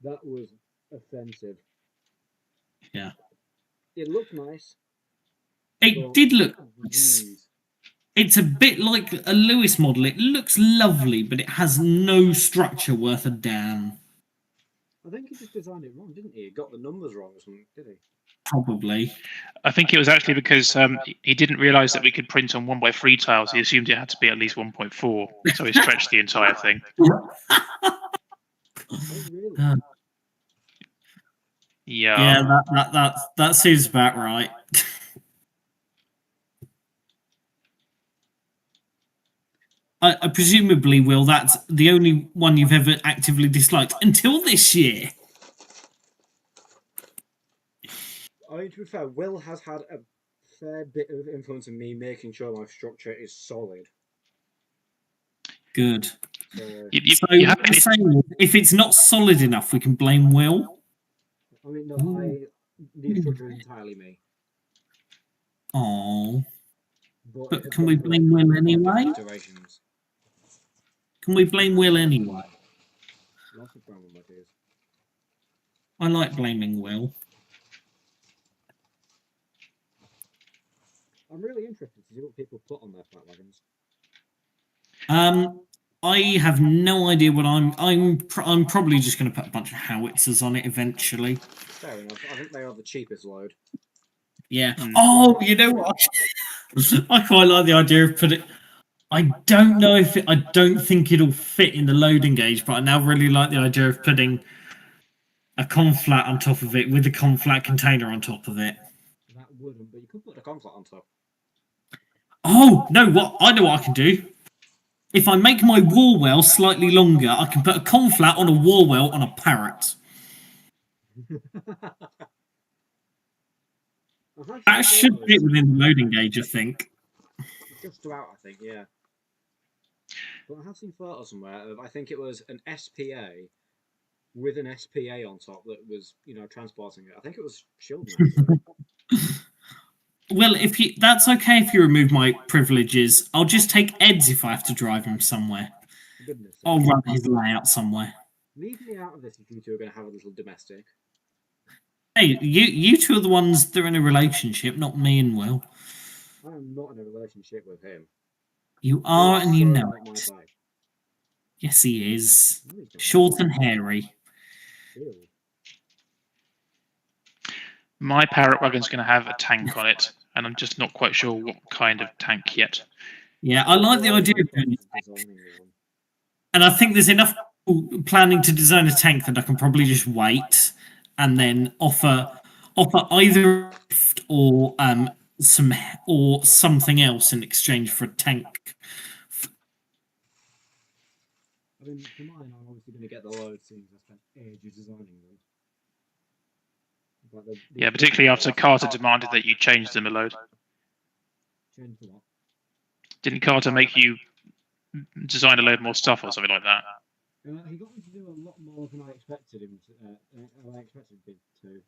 that was offensive. Yeah. It looked nice. It did look nice. It's a bit like a Lewis model. It looks lovely, but it has no structure worth a damn. I think he just designed it wrong, didn't he? He got the numbers wrong or something, did he? Probably. I think it was actually because he didn't realise that we could print on 1x3 tiles. He assumed it had to be at least 1.4, so he stretched the entire thing. Oh, really? Yeah. Yeah, that seems about right. I presumably, Will, that's the only one you've ever actively disliked until this year. I mean, to be fair, Will has had a fair bit of influence in me making sure my structure is solid. Good. So if it's not solid enough, we can blame Will. I mean, no, the structure is entirely me. Oh. But can we blame Will anyway? Can we blame Will anyway? Lots of problem, my dears. I like blaming Will. I'm really interested to see what people put on their flat wagons. I have no idea what I'm probably just going to put a bunch of howitzers on it eventually. Fair enough. I think they are the cheapest load. Yeah. Oh, you know what? I quite like the idea of putting. I don't know if I don't think it'll fit in the loading gauge, but I now really like the idea of putting a conflat on top of it with a conflat container on top of it. That wouldn't, but you could put a conflat on top. Oh no! I know what I can do. If I make my wall well slightly longer, I can put a conflat on a wall well on a parrot. That should fit within the loading gauge, I think. Just about, I think, yeah. But I have seen photos somewhere of, I think it was an SPA with an SPA on top that was, transporting it. I think it was Shieldman. Well, that's okay if you remove my privileges. I'll just take Ed's if I have to drive him somewhere. Goodness. I'll run his layout somewhere. Leave me out of this if you two are going to have a little domestic. Hey, you two are the ones that are in a relationship, not me and Will. I am not in a relationship with him. You are, and you know it. Yes, he is. Short and hairy. Ew. My parrot wagon's going to have a tank on it, and I'm just not quite sure what kind of tank yet. Yeah, I like the idea of doing a tank. And I think there's enough planning to design a tank that I can probably just wait and then offer either a gift or something else in exchange for a tank. I mean, for mine, I'm obviously going to get the load since I spent ages designing them. But Yeah, particularly after Carter demanded that you change them a load. Change the what? Didn't Carter make you design a load more stuff or something like that? He got me to do a lot more than I expected him to. I expected him to.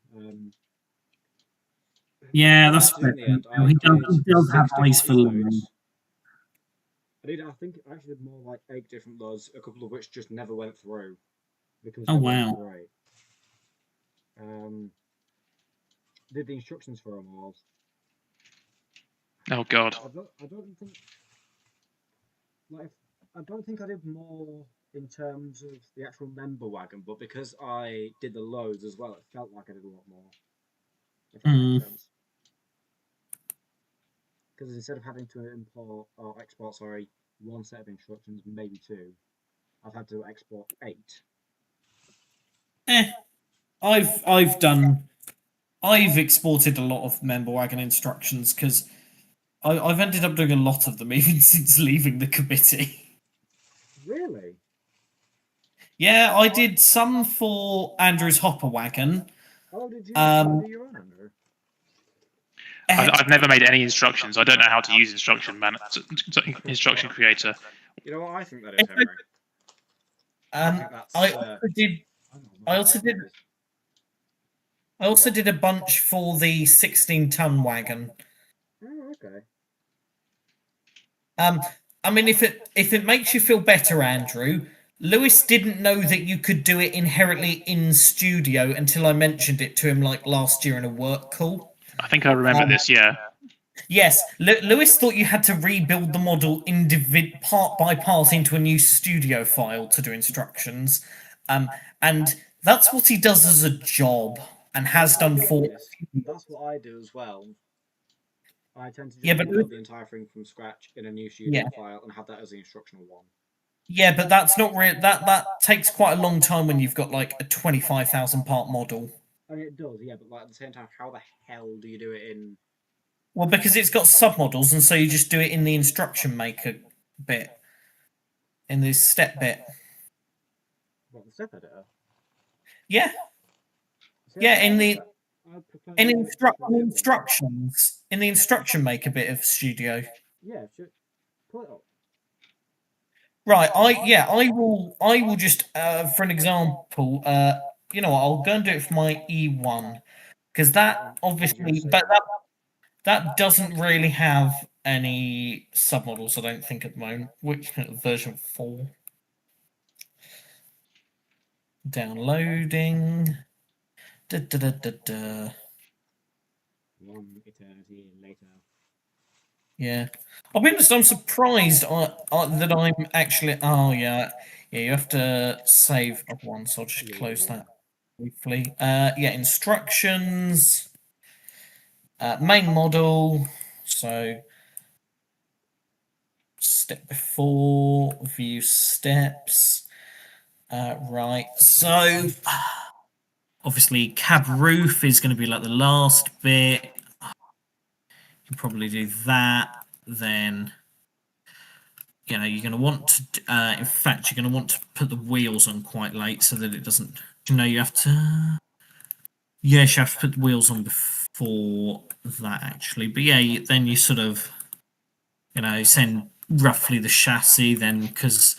Yeah, that's In the end, I he did does have 6 eyes different for loads. learning. I think I actually did more like 8 different loads, a couple of which just never went through because Oh they wow! weren't great. Did the instructions for them all. Oh God. I don't think like I don't think I did more in terms of the actual member wagon, but because I did the loads as well, it felt like I did a lot more. If that makes sense. Because instead of having to import or export, sorry, 1 set of instructions, maybe 2, I've had to export 8. I've exported a lot of member wagon instructions because I've ended up doing a lot of them even since leaving the committee. Really? Yeah, I did some for Andrew's hopper wagon. Oh, did you Um, do your own, Andrew? I've never made any instructions. I don't know how to use instruction creator. You know what I think that is, Henry? I think that's. I also did a bunch for the 16-ton wagon. Oh, okay. I mean, if it makes you feel better, Andrew, Lewis didn't know that you could do it inherently in studio until I mentioned it to him like last year in a work call. I think I remember this. Yeah. Yes, Lewis thought you had to rebuild the model part by part into a new studio file to do instructions, and that's what he does as a job and has done for. That's what I do as well. I tend to just Yeah, but rebuild the entire thing from scratch in a new studio file and have that as the instructional one. Yeah, but that's not real. That takes quite a long time when you've got like a 25,000 part model. I mean, it does, yeah, but like at the same time, how the hell do you do it in? Well, because it's got submodels, and so you just do it in the instruction maker bit, in the step bit. What, the step editor? Yeah, yeah, in the instructions, in the instruction maker bit of Studio. Yeah, pull it up. Right, I will just for an example, you know what, I'll go and do it for my E1 because that obviously, but that doesn't really have any submodels, I don't think, at the moment. Which version 4? Downloading. Da, da, da, da, da. 1 eternity later. Yeah, I'll be honest. I'm surprised that I'm actually. Oh yeah, you have to save up one, so I'll just close that briefly. Yeah, instructions, main model. So step before, view steps. Right. So obviously, cab roof is going to be like the last bit. You can probably do that. Then you're going to want to, in fact, you're going to want to put the wheels on quite late so that it doesn't, you have to, yes, you have to put the wheels on before that actually, but yeah, then you sort of, send roughly the chassis then, because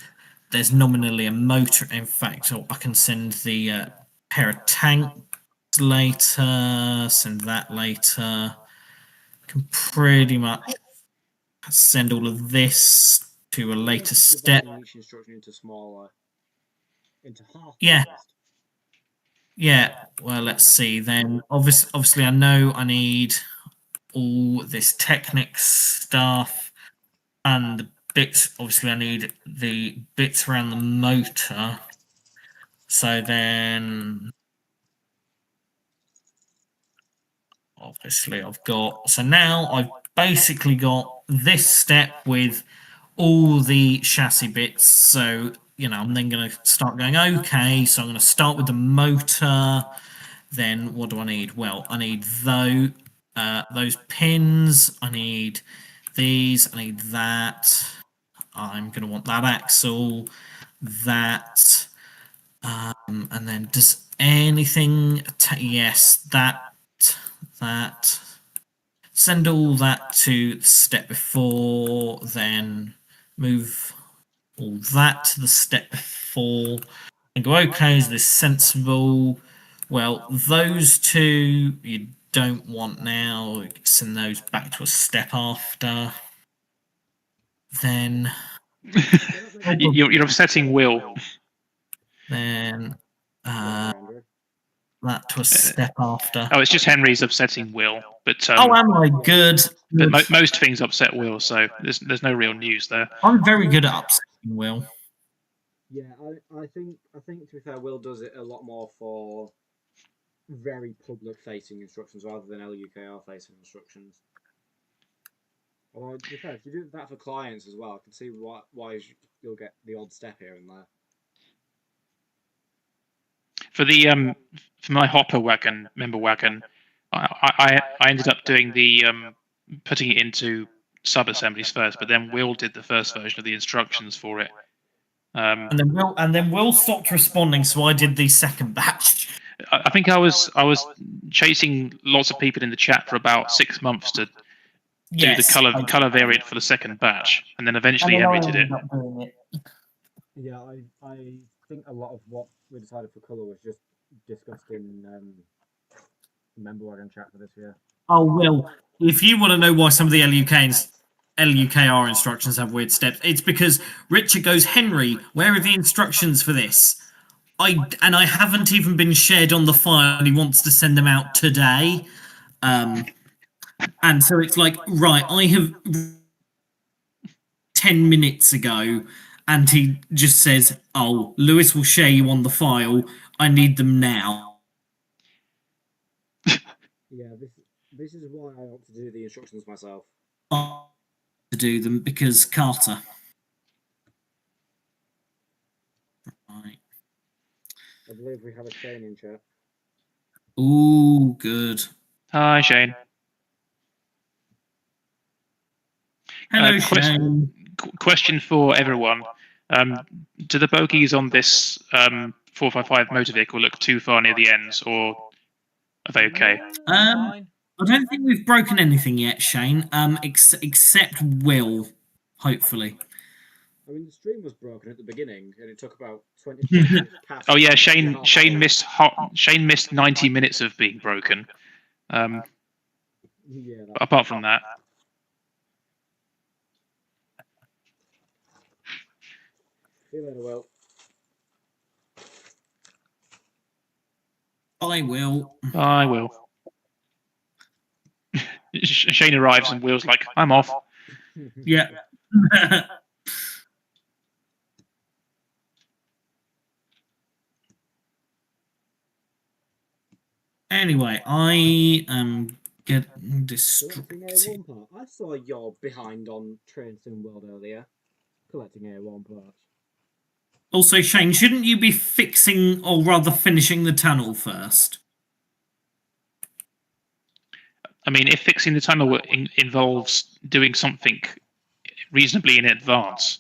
there's nominally a motor. In fact, I can send the pair of tanks later, send that later, can pretty much send all of this to a later step. Each instruction into smaller, into half. Yeah. Yeah. Well, let's see then. Obviously, I know I need all this Technic stuff and the bits. Obviously, I need the bits around the motor. So then, obviously, now I've basically got this step with all the chassis bits. So, I'm then going to start going, okay, so I'm going to start with the motor, then what do I need? Well, I need those pins. I need these. I need that. I'm going to want that axle, that, and then does anything? Yes, that. Send all that to the step before, then move all that to the step before, and go, okay, is this sensible? Well, those two you don't want now. Send those back to a step after. Then You're upsetting Will. then Sorry, Andrew. that to a step after. Oh, it's just Henry's upsetting Will, but Oh, am I good? most things upset Will, so there's no real news there. I'm very good at upsetting Will. Yeah, I think to be fair, Will does it a lot more for very public-facing instructions rather than LUKR-facing instructions. Although, to be fair, if you do that for clients as well, I can see why you'll get the odd step here and there. For the for my hopper wagon, member wagon, I ended up doing the putting it into sub assemblies first, but then Will did the first version of the instructions for it. And then Will stopped responding, so I did the second batch. I think I was chasing lots of people in the chat for about 6 months to do the color variant for the second batch, and then eventually Henry did it. Yeah, I think a lot of what we decided for colour was just discussed in member wagon chat for this year. Oh, Will, if you want to know why some of the LUKR instructions have weird steps, it's because Richard goes, Henry, where are the instructions for this? I haven't even been shared on the file, and he wants to send them out today. And so it's like, right, I have 10 minutes ago, and he just says, oh, Lewis will share you on the file. I need them now. Yeah, this is why I opt to do the instructions myself. To do them because Carter. Right. I believe we have a Shane in chat. Ooh, good. Hi, Shane. Hello, Shane. Question for everyone. Do the bogies on this 455 motor vehicle look too far near the ends, or are they okay? I don't think we've broken anything yet, Shane. Except Will, hopefully. I mean, the stream was broken at the beginning, and it took about 20 minutes past. Oh yeah, Shane missed 90 minutes of being broken. Yeah. Apart from that. See you later, Will. I will. I will. Shane arrives and Will's like, I'm off. Yeah. Anyway, I am getting distracted. I saw you're behind on Train Sim World earlier, collecting A1 parts. Also, Shane, shouldn't you be fixing, or rather finishing the tunnel first? I mean, if fixing the tunnel involves doing something reasonably in advance,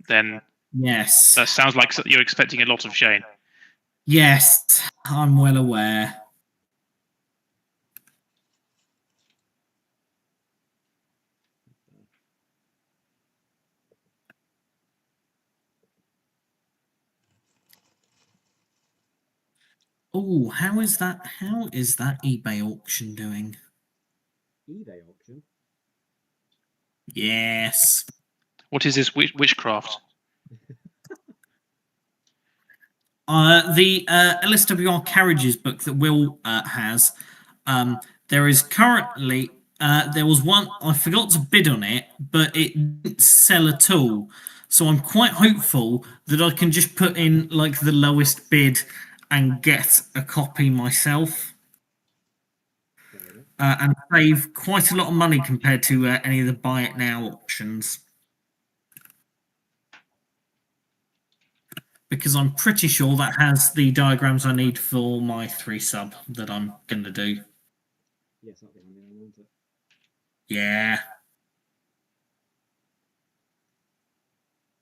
then yes, that sounds like you're expecting a lot of Shane. Yes, I'm well aware. Oh, how is that eBay auction doing? eBay auction? Yes. What is this witchcraft? The LSWR carriages book that Will has, there is currently, there was one, I forgot to bid on it, but it didn't sell at all. So I'm quite hopeful that I can just put in like the lowest bid and get a copy myself. And save quite a lot of money compared to any of the buy it now options. because I'm pretty sure that has the diagrams I need for my 3 sub that I'm going to do. Yes, that'll be handy, won't it? Yeah.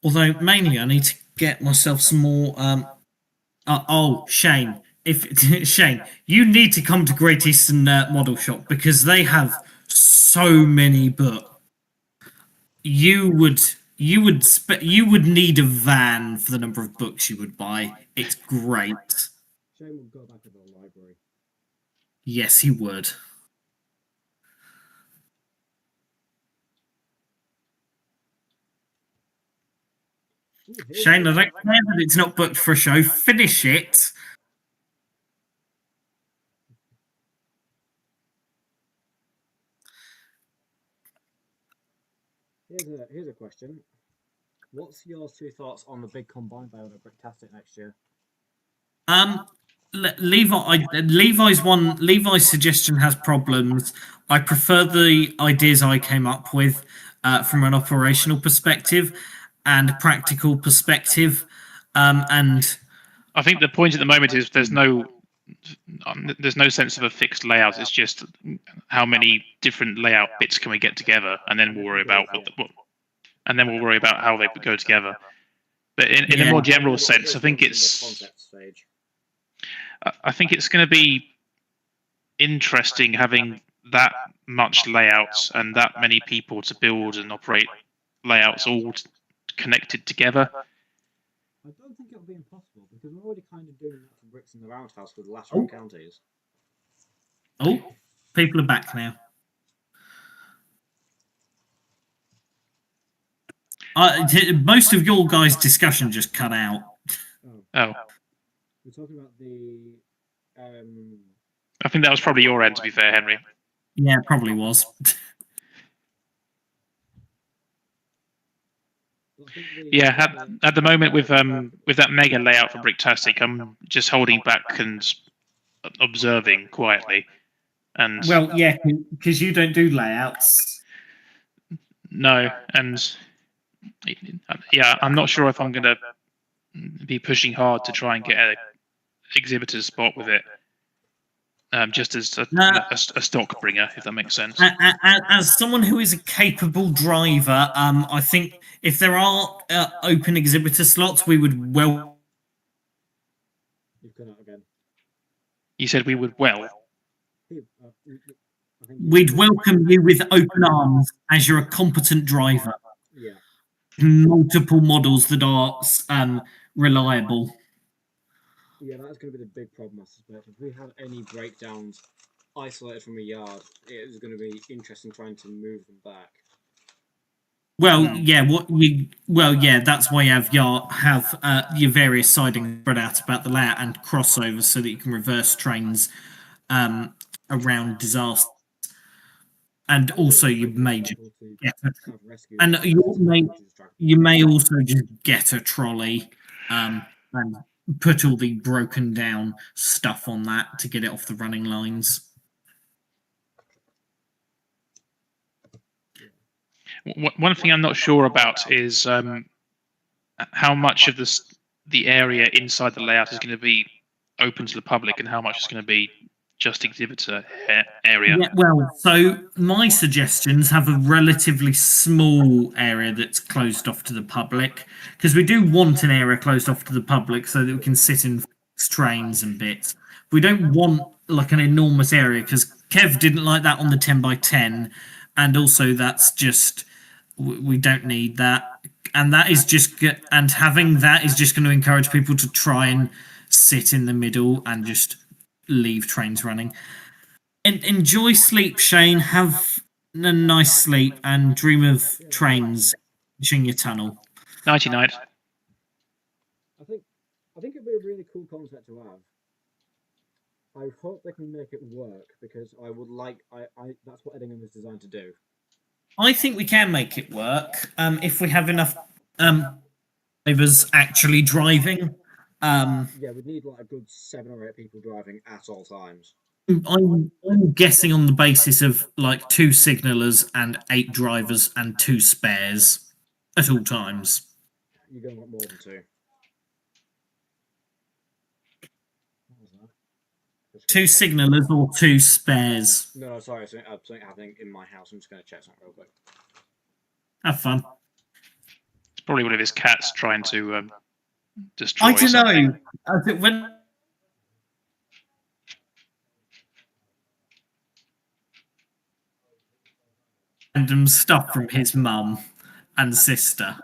Although mainly I need to get myself some more. Shane, Shane, you need to come to Great Eastern Model Shop because they have so many books. You would need a van for the number of books you would buy. It's great. Shane would go back to the library. Yes, he would. Shane, I don't care that it's not booked for a show. Finish it. Here's a question. What's your 2 thoughts on the big combined build at Bricktastic next year? Levi's suggestion has problems. I prefer the ideas I came up with from an operational perspective and a practical perspective. And I think the point at the moment is there's no sense of a fixed layout. It's just how many different layout bits can we get together, and then we'll worry about how they go together. But in a more general sense, I think it's going to be interesting having that much layouts and that many people to build and operate layouts all connected together. I don't think it'll be impossible because we're already kind of doing that for Bricks in the Roundhouse with lateral counties. Oh, people are back now. Most of your guys' discussion just cut out. Oh. We're talking about the. I think that was probably your end, to be fair, Henry. Yeah, it probably was. Yeah, at the moment with that mega layout for Bricktastic, I'm just holding back and observing quietly. And well, yeah, because you don't do layouts. No, and yeah, I'm not sure if I'm going to be pushing hard to try and get an exhibitor's spot with it. Just as a stock bringer, if that makes sense. As someone who is a capable driver, I think if there are open exhibitor slots, we would well. You've gone out again. You said we would well. We'd welcome you with open arms as you're a competent driver. Yeah. Multiple models that are reliable. Yeah, that's going to be the big problem, I suspect. If we have any breakdowns isolated from a yard, it is going to be interesting trying to move them back. Well, yeah, that's why you have your various sidings spread out about the layout and crossovers so that you can reverse trains around disasters. And also you may just you may also just get a trolley and put all the broken down stuff on that to get it off the running lines. One thing I'm not sure about is how much of the area inside the layout is going to be open to the public and how much is going to be just exhibitor area. Yeah, well, so my suggestions have a relatively small area that's closed off to the public because we do want an area closed off to the public so that we can sit in trains and bits. We don't want like an enormous area because Kev didn't like that on the 10x10, and also that's just we don't need that, and that is just and having that is just going to encourage people to try and sit in the middle and just leave trains running. Enjoy sleep, Shane. Have a nice sleep and dream of trains reaching your tunnel. Nighty night. I think it'd be a really cool concept to have. I hope they can make it work because I would like that's what Eddingham is designed to do. I think we can make it work if we have enough drivers actually driving. Yeah, we'd need like a good 7 or 8 people driving at all times. I'm guessing on the basis of like 2 signalers and 8 drivers and 2 spares at all times. You're going to want more than 2. 2 signalers or 2 spares? No, sorry, something happening in my house. I'm just going to check something real quick. Have fun. It's probably one of his cats trying to destroy I don't something. know. I think when random stuff from his mum and sister.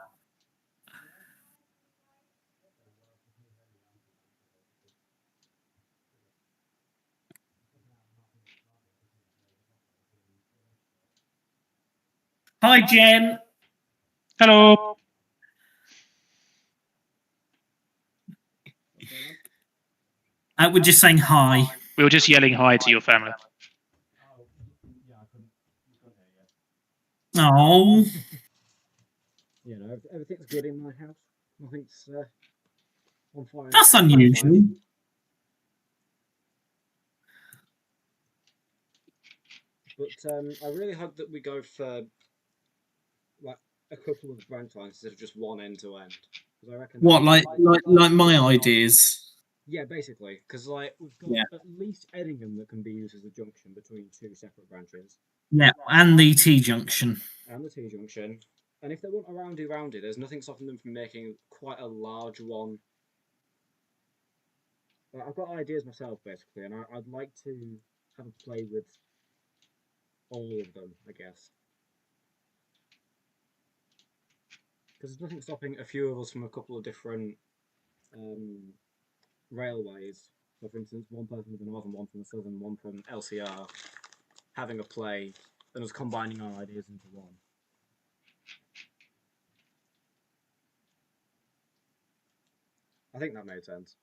Hi, Jen. Hello. We're just saying hi. We were just yelling hi to your family. Oh, yeah, I couldn't hear you. Oh, You know, everything's good in my house. Nothing's on fire. that's unusual. But I really hope that we go for like a couple of branch lines instead of just one end to end. Because I reckon. What, like my ideas? Yeah, basically, because like we've got Yeah. at least Edingham that can be used as a junction between 2 separate branches, Yeah, and the T junction. and the T junction. And if they want a roundy, there's nothing stopping them from making quite a large one. Like, I've got ideas myself, basically, and I'd like to have a play with all of them, I guess. Because there's nothing stopping a few of us from a couple of different railways. So, for instance, one person from the northern, one from the southern, one from LCR, having a play and us combining our ideas into one. I think that made sense.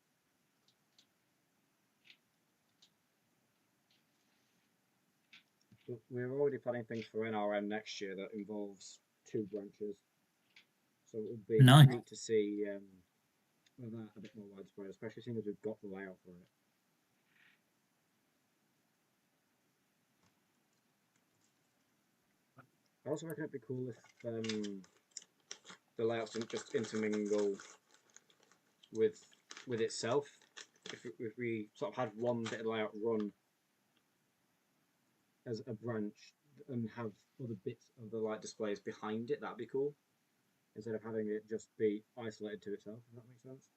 But we're already planning things for NRM next year that involves 2 branches. So it would be Nice. neat to see that a bit more widespread, especially seeing as we've got the layout for it. I also reckon it'd be cool if the layouts didn't just intermingle with itself. If we sort of had one bit of layout run as a branch and have other bits of the light displays behind it, that'd be cool. Instead of having it just be isolated to itself, if that makes sense.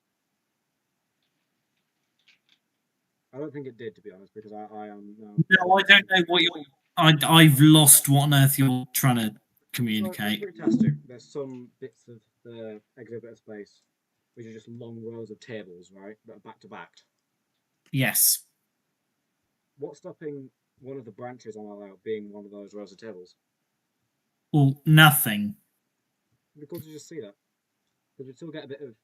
I don't think it did, to be honest, because I am now. No, I don't know what you're. I've lost what on earth you're trying to communicate. Well, it's fantastic. There's some bits of the exhibitor space which are just long rows of tables, right, that are back to back. Yes. What's stopping one of the branches on our layout being one of those rows of tables? Well, nothing. It'd be cool to just see that. Because we'd still get a bit of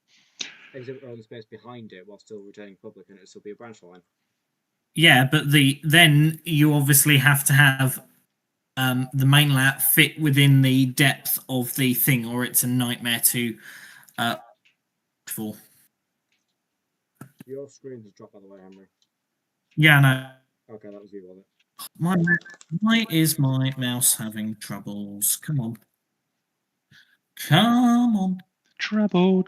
exhibitor own space behind it while still retaining public, and it'd still be a branch line. Yeah, but then you obviously have to have the main layout fit within the depth of the thing, or it's a nightmare to for. Your screen has dropped, by the way, Henry. Yeah, no. Okay, that was you, was it? Why is my mouse having troubles? Come on. Come on. Trouble.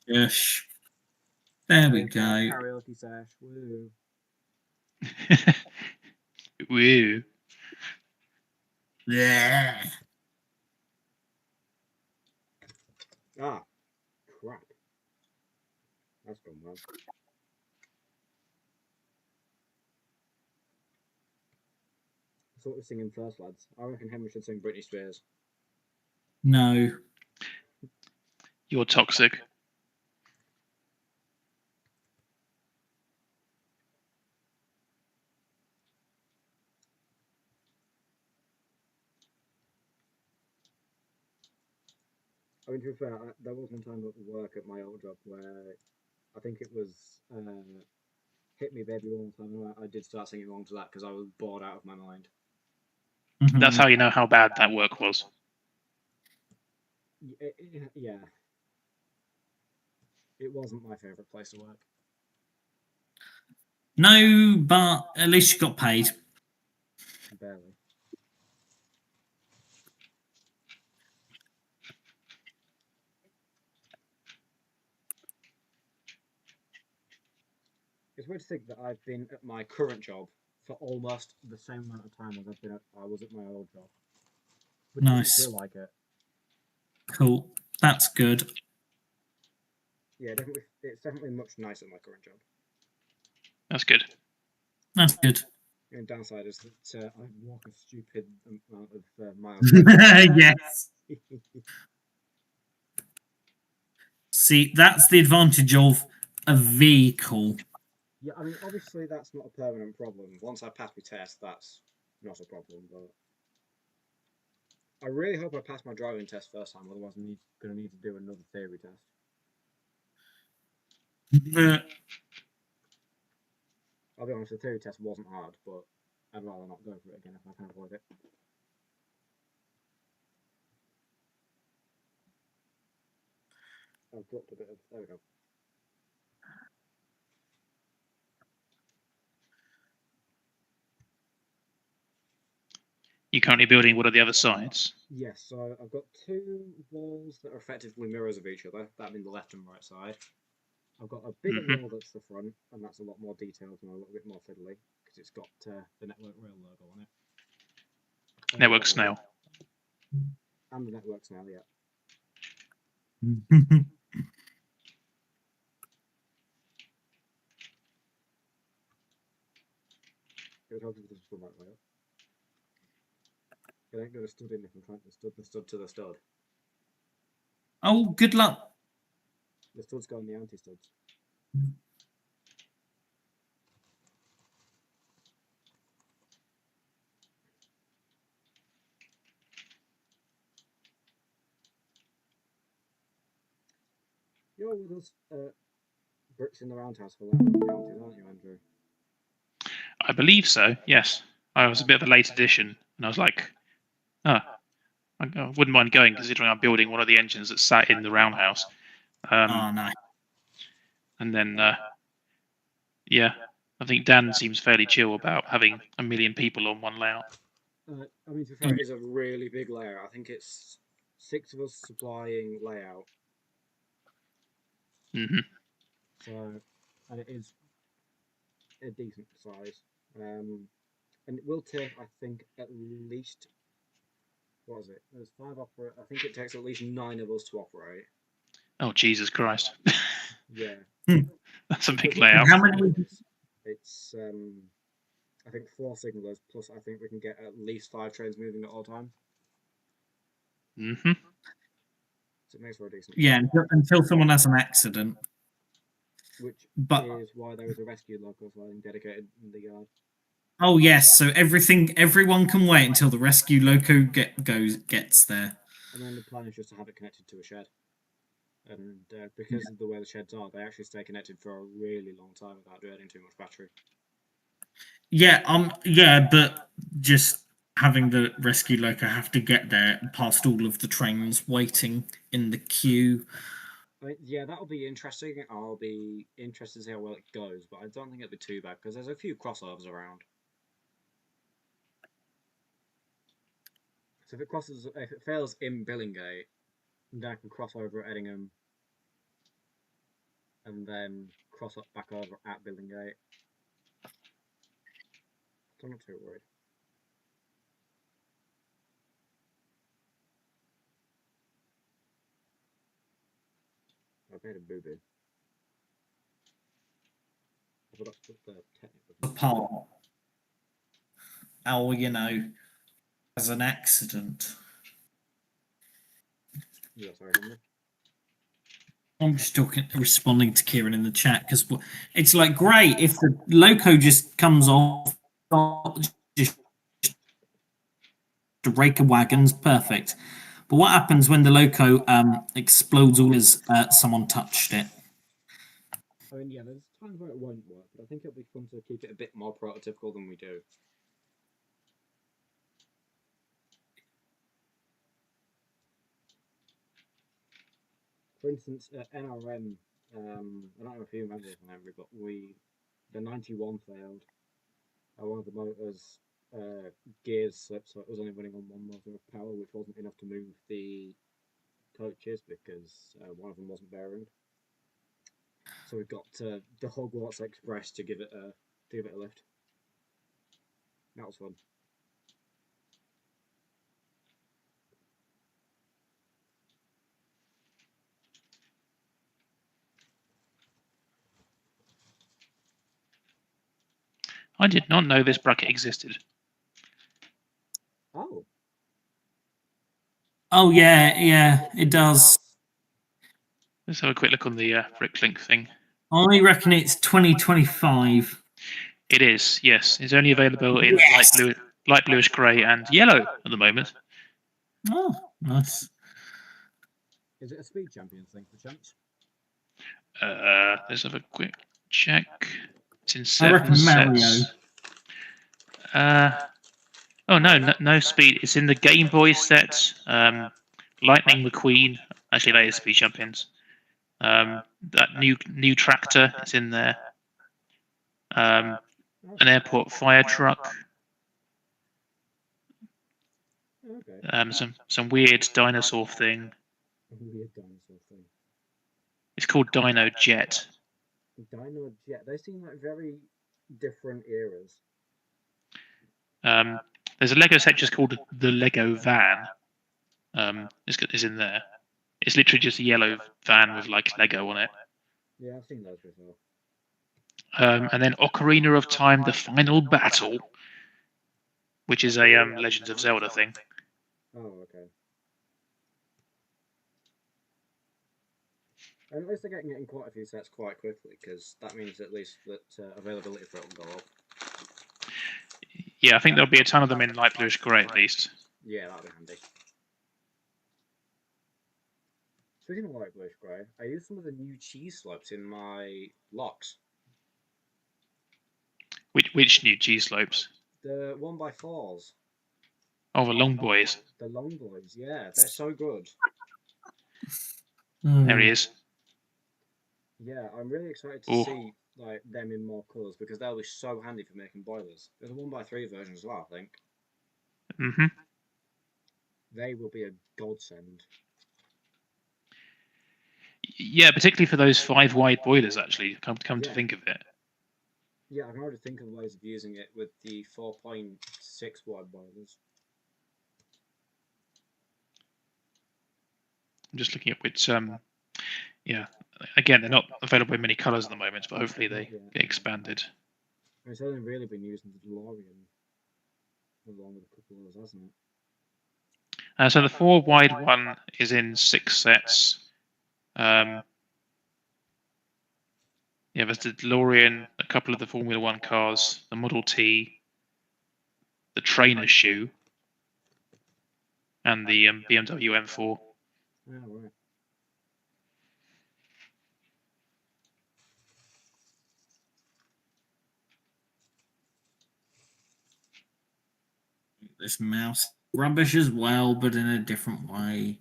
Shush. There we go. Karaoke sesh. Woo. Woo. Yeah. Ah, crap. That's gone well. So what we're singing first, lads? I reckon Henry should sing Britney Spears. No. You're toxic. I mean, to be fair, there was one time at work at my old job where I think it was Hit Me Baby One More Time. I did start singing along to that because I was bored out of my mind. Mhm. That's how you know how bad that work was. Yeah. It wasn't my favourite place to work. No, but at least you got paid. Barely. It's weird to think that I've been at my current job for almost the same amount of time as I was at my old job. But it Nice. doesn't feel like it. Cool. That's good. Yeah, definitely. It's definitely much nicer than my current job. That's good. That's good. The only downside is that I walk a stupid amount of miles. Yes. See, that's the advantage of a vehicle. Yeah, I mean, obviously that's not a permanent problem. Once I pass my test, that's not a problem. But I really hope I pass my driving test first time. Otherwise, I'm going to need to do another theory test. I'll be honest, the theory test wasn't hard, but I'd rather not go for it again if I can avoid it. I've dropped a bit of. There we go. You're currently building what are the other sides? Yes, so I've got two walls that are effectively mirrors of each other. That being the left and right side. I've got a bigger wall that's the front, and that's a lot more detailed and a little bit more fiddly because it's got the Network Rail logo on it. Network snail. And the Network snail, yeah. It would help if this was the right way up. It ain't going to stud in if I'm trying to stud the stud to the stud. Oh, good luck. The studs go in the anti-studs. You're with us Bricks in the Roundhouse for Lateral Counties, aren't you, Andrew? I believe so, yes. I was a bit of a late addition, and I was like, I wouldn't mind going considering I'm building one of the engines that sat in the roundhouse. Oh, no. And then, yeah, I think Dan seems fairly chill about having a million people on one layout. I mean, to be fair, it is a really big layout. I think it's 6 of us supplying layout. Mm-hmm. So, and it is a decent size. And it will take, I think, at least, what is it? There's 5 operate. I think it takes at least 9 of us to operate. Oh, Jesus Christ. Yeah. That's a big layout. How many? It's I think 4 signalers, plus I think we can get at least 5 trains moving at all times. Mm-hmm. So it makes for a decent. Yeah, until someone has an accident. Which But is why there is a rescue local flying dedicated in the yard. oh yes, so everyone can wait until the rescue loco gets there. And then the plan is just to have it connected to a shed. And because of the way the sheds are, they actually stay connected for a really long time without draining too much battery. Yeah, but just having the rescue loco have to get there past all of the trains waiting in the queue. I mean, yeah, that'll be interesting. I'll be interested to see how well it goes, but I don't think it'll be too bad because there's a few crossovers around. So if it fails in Billinggate, then I can cross over at Edingham and then cross up back over at Billinggate. So I'm not too worried. I've made a boo-boo. I forgot to put the technical. Apart. Oh, you know, as an accident. Yeah, sorry, Henry. I'm just responding to Kieran in the chat because it's like great if the loco just comes off, just to rake a wagon's perfect. But what happens when the loco explodes all as someone touched it? I mean, yeah, there's times where it won't work, but I think it'll be fun to keep it a bit more prototypical than we do. For instance, at NRM, I don't know if you remember this one, Henry, but the 91 failed. One of the motors gears slipped, so it was only running on one motor of power, which wasn't enough to move the coaches because one of them wasn't bearing. So we've got the Hogwarts Express to give it a lift. That was fun. I did not know this bracket existed. Oh. Oh yeah, it does. Let's have a quick look on the Bricklink thing. I reckon it's 2025. It is, yes. It's only available in light bluish grey and yellow at the moment. Oh, nice. Is it a speed champion thing, perchance? Let's have a quick check. It's in I 7 reckon Mario. sets. Oh no speed. It's in the Game Boy set. Lightning McQueen. Actually, that is speed champions. That new tractor is in there. An airport fire truck. Okay. Some weird dinosaur thing. A weird dinosaur thing. It's called Dino Jet. Dino Jet. They seem like very different eras. There's a Lego set just called the Lego Van. Is in there. It's literally just a yellow van with like Lego on it. Yeah, I've seen those before. And then Ocarina of Time: The Final Battle, which is a Legends of Zelda thing. Oh, okay. And at least they're getting it in quite a few sets quite quickly, because that means at least that availability for it will go up. Yeah, I think there'll be a ton of them in light bluish grey at least. Yeah, that'll be handy. Speaking of light bluish grey, I used some of the new cheese slopes in my locks. Which new cheese slopes? The 1x4s. Oh, the long boys. The long boys, yeah, they're so good. There he is. Yeah, I'm really excited to see like them in more colours because they'll be so handy for making boilers. There's a 1x3 version as well, I think. Mhm. They will be a godsend. Yeah, particularly for those 5 wide boilers. Actually, come to think of it. Yeah, I can already think of ways of using it with the 4.6 wide boilers. I'm just looking at which. Yeah, again, they're not available in many colours at the moment, but hopefully they get expanded. It's only really been using the DeLorean along with a couple of others, hasn't it? So the 4 wide one is in 6 sets. Yeah, there's the DeLorean, a couple of the Formula One cars, the Model T, the trainer shoe, and the BMW M4. Yeah, right. This mouse rubbish as well, but in a different way.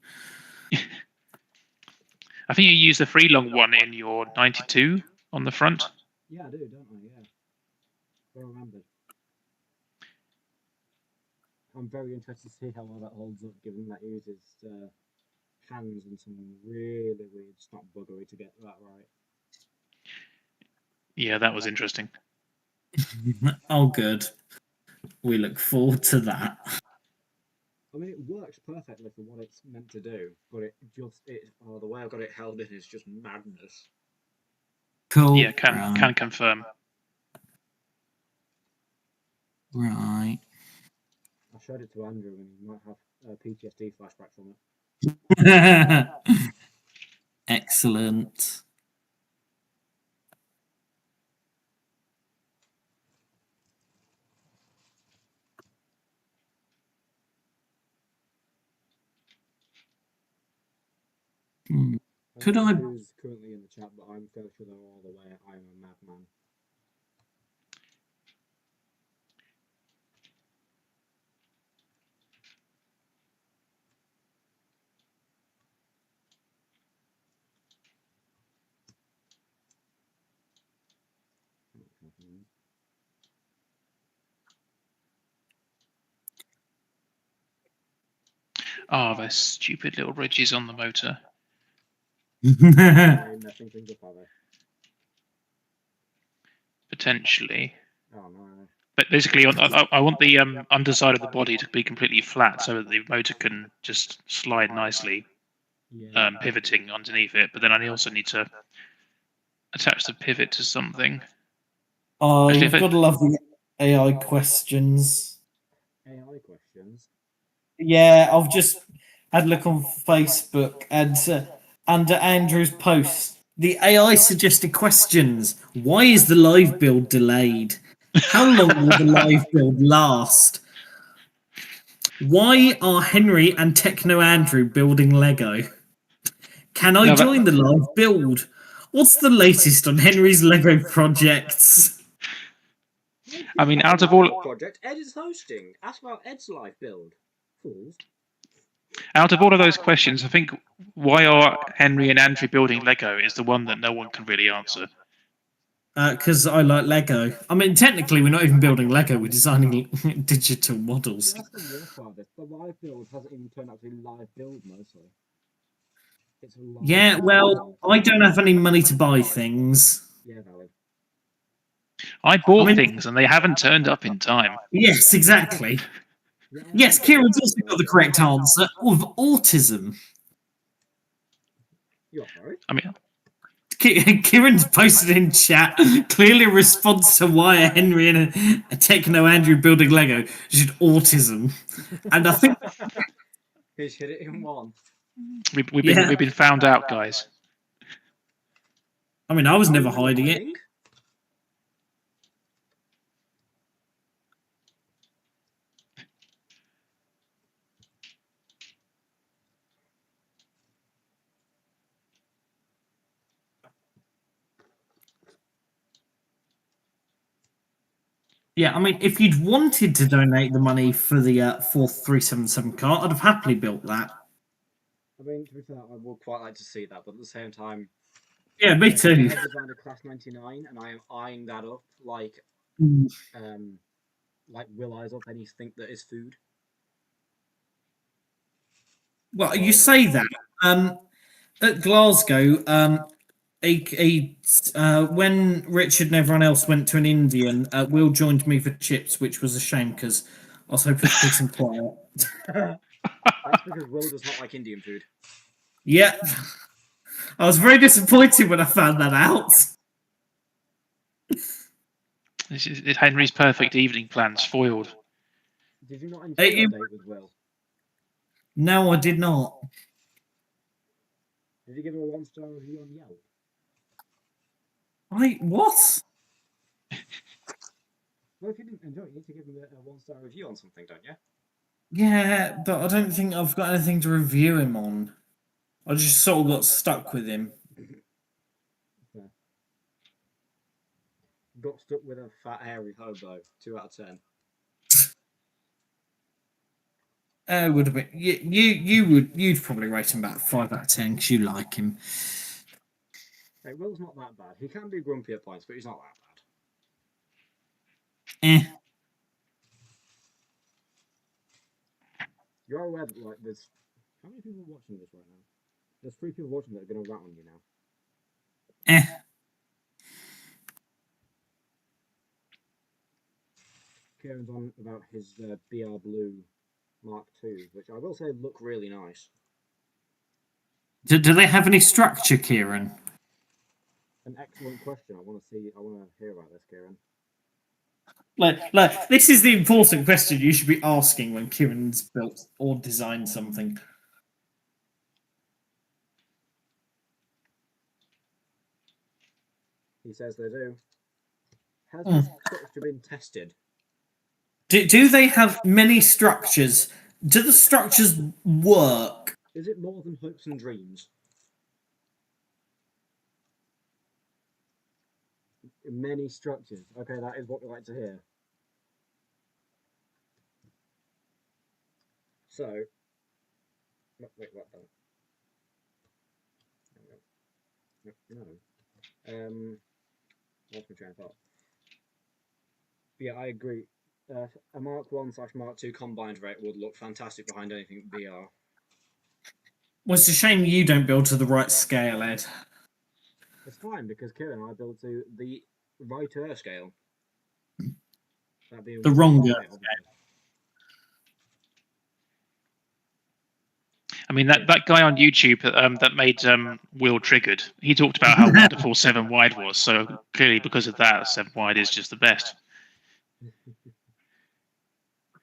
I think you use the Freelong one in your 92 on the front. Yeah, I do, don't I? Yeah. Well remembered. I'm very interested to see how well that holds up, given that uses hands and some really weird snot buggery to get that right. Yeah, that was interesting. Oh, good. We look forward to that. I mean, it works perfectly for what it's meant to do, but the way I've got it held in is just madness. Cool. Yeah, can confirm. Right. I showed it to Andrew, and he might have a PTSD flashback from it. Excellent. Could I? Who's currently in the chat, but I'm fairly sure they're all the way. I'm a madman. Oh, those stupid little ridges on the motor. Messing things up, are they? potentially. Oh no. But basically, I want the underside of the body to be completely flat so that the motor can just slide nicely, Yeah. pivoting underneath it. But then I also need to attach the pivot to something. Oh, Actually, you've got to love the AI questions. AI questions. Yeah, I've just had a look on Facebook and under Andrew's post, the AI suggested questions. Why is the live build delayed? How long will the live build last? Why are Henry and Techno Andrew building Lego? Can I No, that- join the live build? What's the latest on Henry's Lego projects? I mean, out of Live all project, Ed is hosting. Ask about Ed's live build. Fools. of those questions, I think why are Henry and Andrew building Lego is the one that no one can really answer. Because I like Lego. I mean, technically, we're not even building Lego, we're designing digital models. That's the worst part of this. The live build hasn't even turned out to be live build mostly. It's a live Yeah, build. well, I don't have any money to buy things. Yeah, valid. I bought I mean- things and they haven't turned up in time. Yes, exactly. Yeah, Yes, Kieran's also got the correct answer of autism. You're sorry. I mean, Kieran's posted in chat clearly a response to why are Henry and a Techno Andrew building Lego just autism, and I think He's hit it in one. we've been found out, guys. I mean I was Are never you hiding it. lying? Yeah, I mean if you'd wanted to donate the money for the fourth 377 car, I'd have happily built that. I mean, to be fair, I would quite like to see that, but at the same time, Yeah, me too. I designed a Class 99, and I am eyeing that up like Will eyes up anything that is food. Well, you say that. At Glasgow, when Richard and everyone else went to an Indian, Will joined me for chips, which was a shame because I was hoping for peace and quiet. That's because Will does not like Indian food. Yeah, I was very disappointed when I found that out. This is Henry's perfect evening plan spoiled. Did you not enjoy your date with Will? No, I did not. Did you give him a 1-star review on Yelp? What? Well, if you didn't enjoy it, you need to give him a 1-star review on something, don't you? Yeah, but I don't think I've got anything to review him on. I just sort of got stuck with him. Yeah. Got stuck with a fat, hairy hobo. 2 out of 10. It would have been you'd probably rate him about 5 out of 10 because you like him. Hey, Will's not that bad. He can be grumpy at points, but he's not that bad. Eh. You're aware that there's how many people are watching this right now? There's 3 people watching that are going to rat on you now. Eh. Kieran's on about his BR Blue Mark II, which I will say look really nice. Do they have any structure, Kieran? An excellent question. I want to hear about this, Kieran. Like this is the important question you should be asking when Kieran's built or designed something. He says they do. Has this structure been tested? Do they have many structures? Do the structures work? Is it more than hopes and dreams? Many structures. Okay, that is what we like to hear. So, wait, what? No. What's my train of thought? But yeah, I agree. A Mark 1/Mark 2 combined rate would look fantastic behind anything BR. Well, it's a shame you don't build to the right scale, Ed. It's fine because Kieran and I build to the Righter scale. That'd be The wrong scale. I mean, that guy on YouTube that made Will Triggered, he talked about how wonderful 7 wide was. So clearly, because of that, 7 wide is just the best.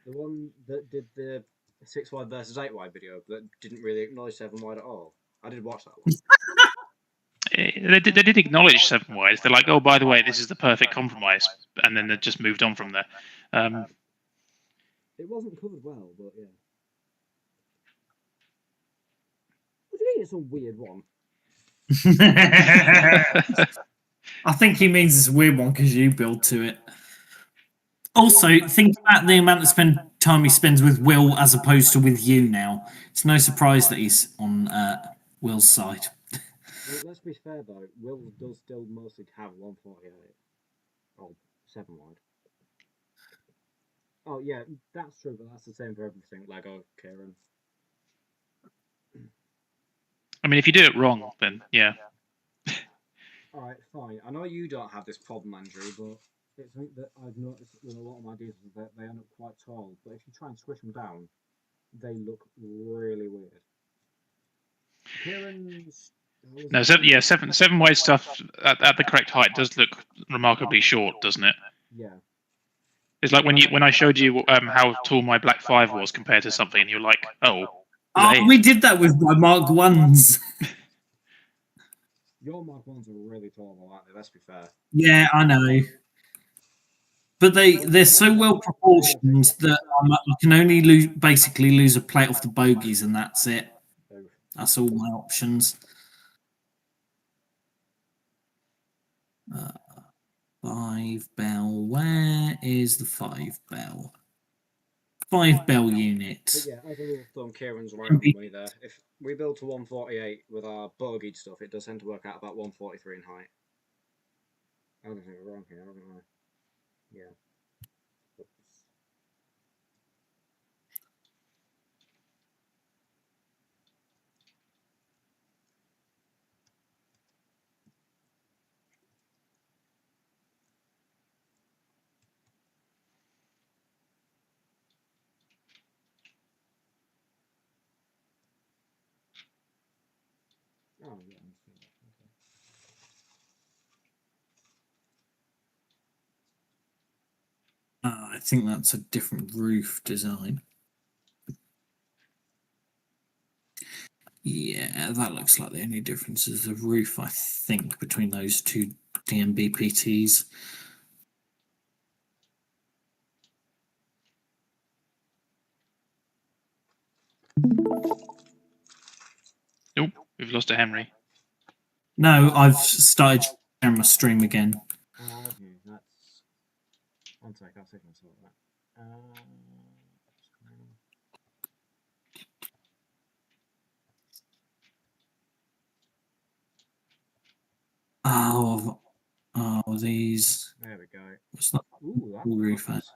The one that did the 6 wide versus 8 wide video that didn't really acknowledge 7 wide at all. I did watch that one. They did acknowledge 7 wide. They're like, oh, by the way, this is the perfect compromise, and then they just moved on from there. It wasn't covered well, but yeah. What do you mean it's a weird one? I think he means it's a weird one because you build to it. Also, think about the amount of time he spends with Will as opposed to with you now. It's no surprise that he's on Will's side. Well, let's be fair though, Will does still mostly have 148. Oh, 7 wide. Oh yeah, that's true, but that's the same for everything. Lego, Kieran. I mean, if you do it wrong, then yeah. Alright, fine. I know you don't have this problem, Andrew, but it's something that I've noticed with a lot of my deals is that they end up quite tall. But if you try and squish them down, they look really weird. Kieran's... No, 7 wide stuff at the correct height does look remarkably short, doesn't it? Yeah. It's like when I showed you how tall my Black 5 was compared to something, and you're like, oh. We did that with my Mark 1s. Your Mark 1s are really tall, aren't they? Let's be fair. Yeah, I know. But they're so well proportioned that I can only basically lose a plate off the bogies, and that's it. That's all my options. 5 bell. Where is the 5 bell? 5 bell unit. But yeah, as a rule of thumb, Kieran's right on the way there. If we build to 148 with our bogied stuff, it does tend to work out about 143 in height. I don't think we're wrong here, haven't I? Yeah. Oh, yeah, I'm seeing that. Okay. I think that's a different roof design. Yeah, that looks like the only difference is the roof, I think, between those two DMBPTs. Nope, we've lost a Henry. No, I've started camera stream again. Oh, okay, that's... One sec, I'll see if I can sort that. These. There we go. What's that? Ooh, that's Roof. nice.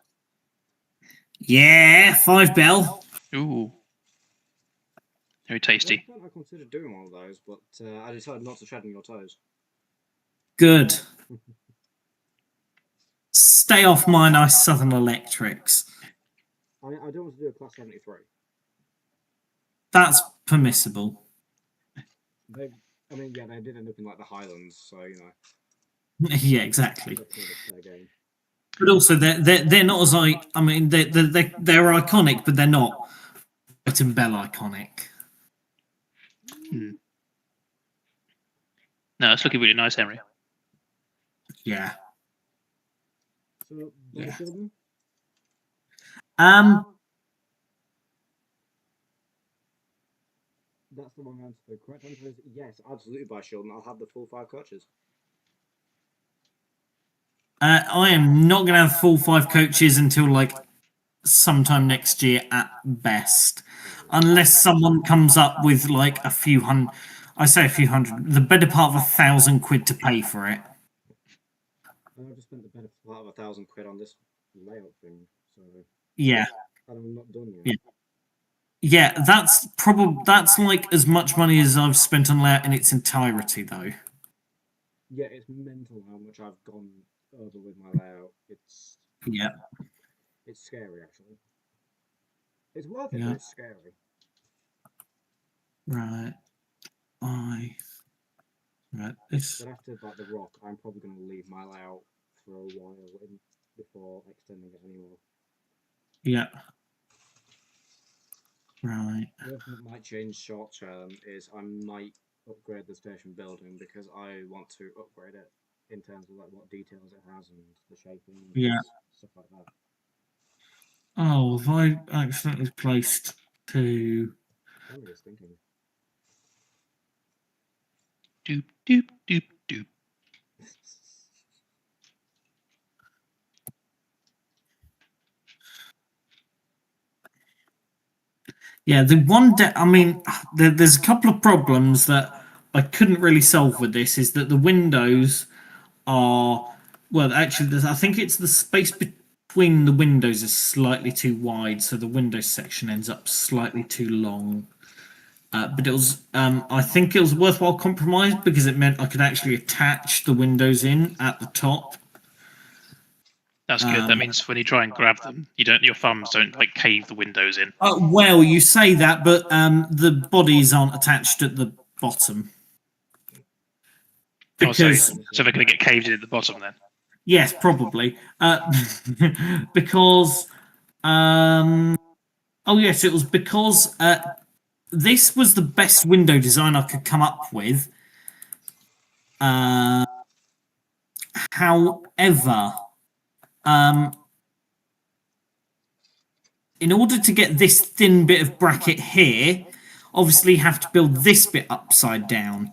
Yeah, 5 bell. Ooh. Very tasty. I considered doing one of those, but I decided not to tread on your toes. Good. Stay off my nice Southern Electrics. I don't want to do a class 73. That's permissible. They did end up in like the Highlands, so you know. Yeah, exactly. Fair game. But also, they're not as I mean they're iconic, but they're not White and Bell iconic. No, it's looking really nice, Henry. Yeah. So, Yeah. Sheldon? That's the wrong answer. The correct answer is yes, absolutely by Sheldon. I'll have the full 5 coaches. I am not going to have full 5 coaches until like sometime next year at best, unless someone comes up with like a few hundred. I say a few hundred, the better part of £1,000 to pay for it. I just spent the better part of £1,000 on this layout thing, so yeah, I'm not done yet. Yeah, that's like as much money as I've spent on layout in its entirety, though. Yeah, it's mental how much I've gone over with my layout. Yeah. It's scary actually. It's worth it, Yeah. but it's scary. Right. Right. This. But after like the rock, I'm probably going to leave my layout for a while before extending it anymore. Yeah. Right. The other thing that might change short term is I might upgrade the station building because I want to upgrade it in terms of like what details it has and the shaping and Yeah. stuff like that. Oh, have I accidentally placed two? Henry is thinking. Doop doop doop doop. Yeah, the one. I mean, there's a couple of problems that I couldn't really solve with this. Is that the windows are well, actually, I think it's the space between the windows is slightly too wide, so the windows section ends up slightly too long. But it was, I think it was a worthwhile compromise because it meant I could actually attach the windows in at the top. That's good. That means when you try and grab them, your thumbs don't like cave the windows in. Well, you say that, but the bodies aren't attached at the bottom. Because so they're going to get caved in at the bottom then. Yes, probably. Because oh yes, it was because this was the best window design I could come up with. However, in order to get this thin bit of bracket here, obviously you have to build this bit upside down.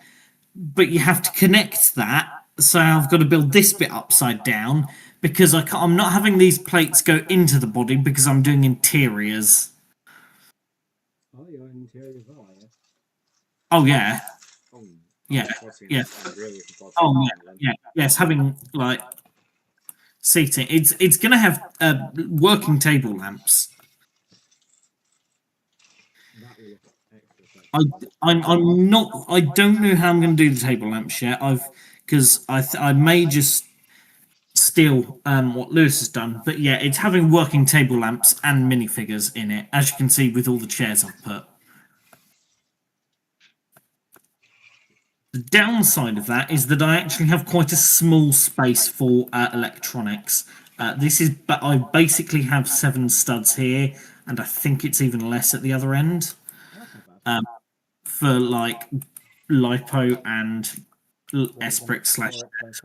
But you have to connect that, so I've got to build this bit upside down because I'm not having these plates go into the body because I'm doing interiors. Oh, you're in interiors, are you? Oh yeah. Oh, Yeah. Yeah. Really Oh yeah. Yes, having like seating. It's gonna have working table lamps. That will look extra. I'm not. I don't know how I'm going to do the table lamps yet. Because I may just steal what Lewis has done, but yeah, it's having working table lamps and minifigures in it, as you can see with all the chairs I've put. The downside of that is that I actually have quite a small space for electronics. But I basically have 7 studs here, and I think it's even less at the other end. For like lipo and Esprick /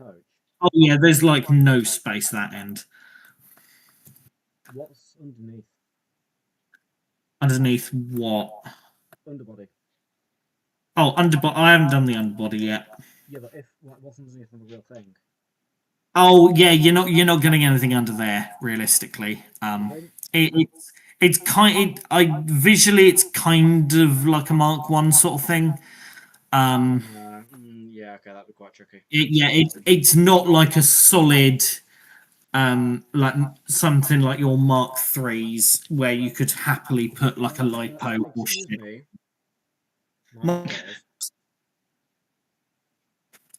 Oh yeah, there's like no space that end. What's underneath? Underneath what? Underbody. Oh, underbody. I haven't done the underbody yet. Yeah, but what's underneath the real thing? Oh yeah, you're not getting anything under there realistically. It's visually it's kind of like a Mark 1 sort of thing. Yeah, okay, that'd be quite tricky. It's not like a solid like something like your Mark 3s where you could happily put like a lipo or shit.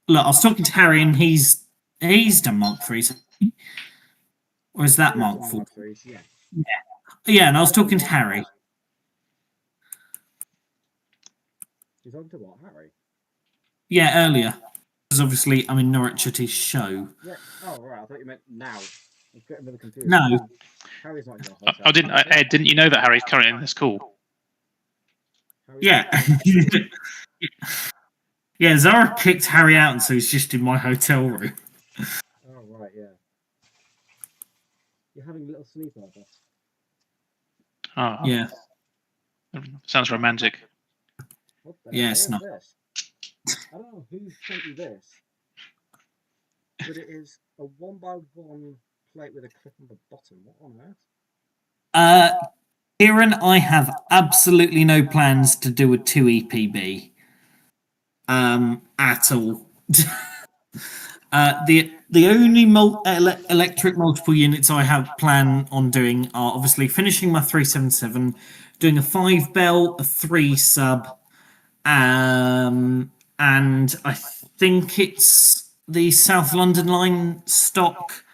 Look, I was talking to Harry and he's done Mark 3s. Or is that Mark 4? Yeah. Yeah, and I was talking to Harry. You're talking to what, Harry? Yeah, earlier. Because obviously I'm in Norwich at his show. Yeah. Oh, right. I thought you meant now. I'm getting really confused. No. Harry's not in your hotel. Ed, didn't you know that Harry's currently in this call? Yeah. Yeah, Zara kicked Harry out, and so he's just in my hotel room. Oh, right, yeah. You're having a little sleepover. Oh. Yeah. Sounds romantic. What the Yeah, hell it's is not. this? I don't know who sent you this, but it is a 1x1 plate with a clip on the bottom. What on earth? Kieran, I have absolutely no plans to do a 2 EPB. At all. The only electric multiple units I have plan on doing are obviously finishing my 377, doing a 5 bell, a 3 sub, and I think it's the South London line stock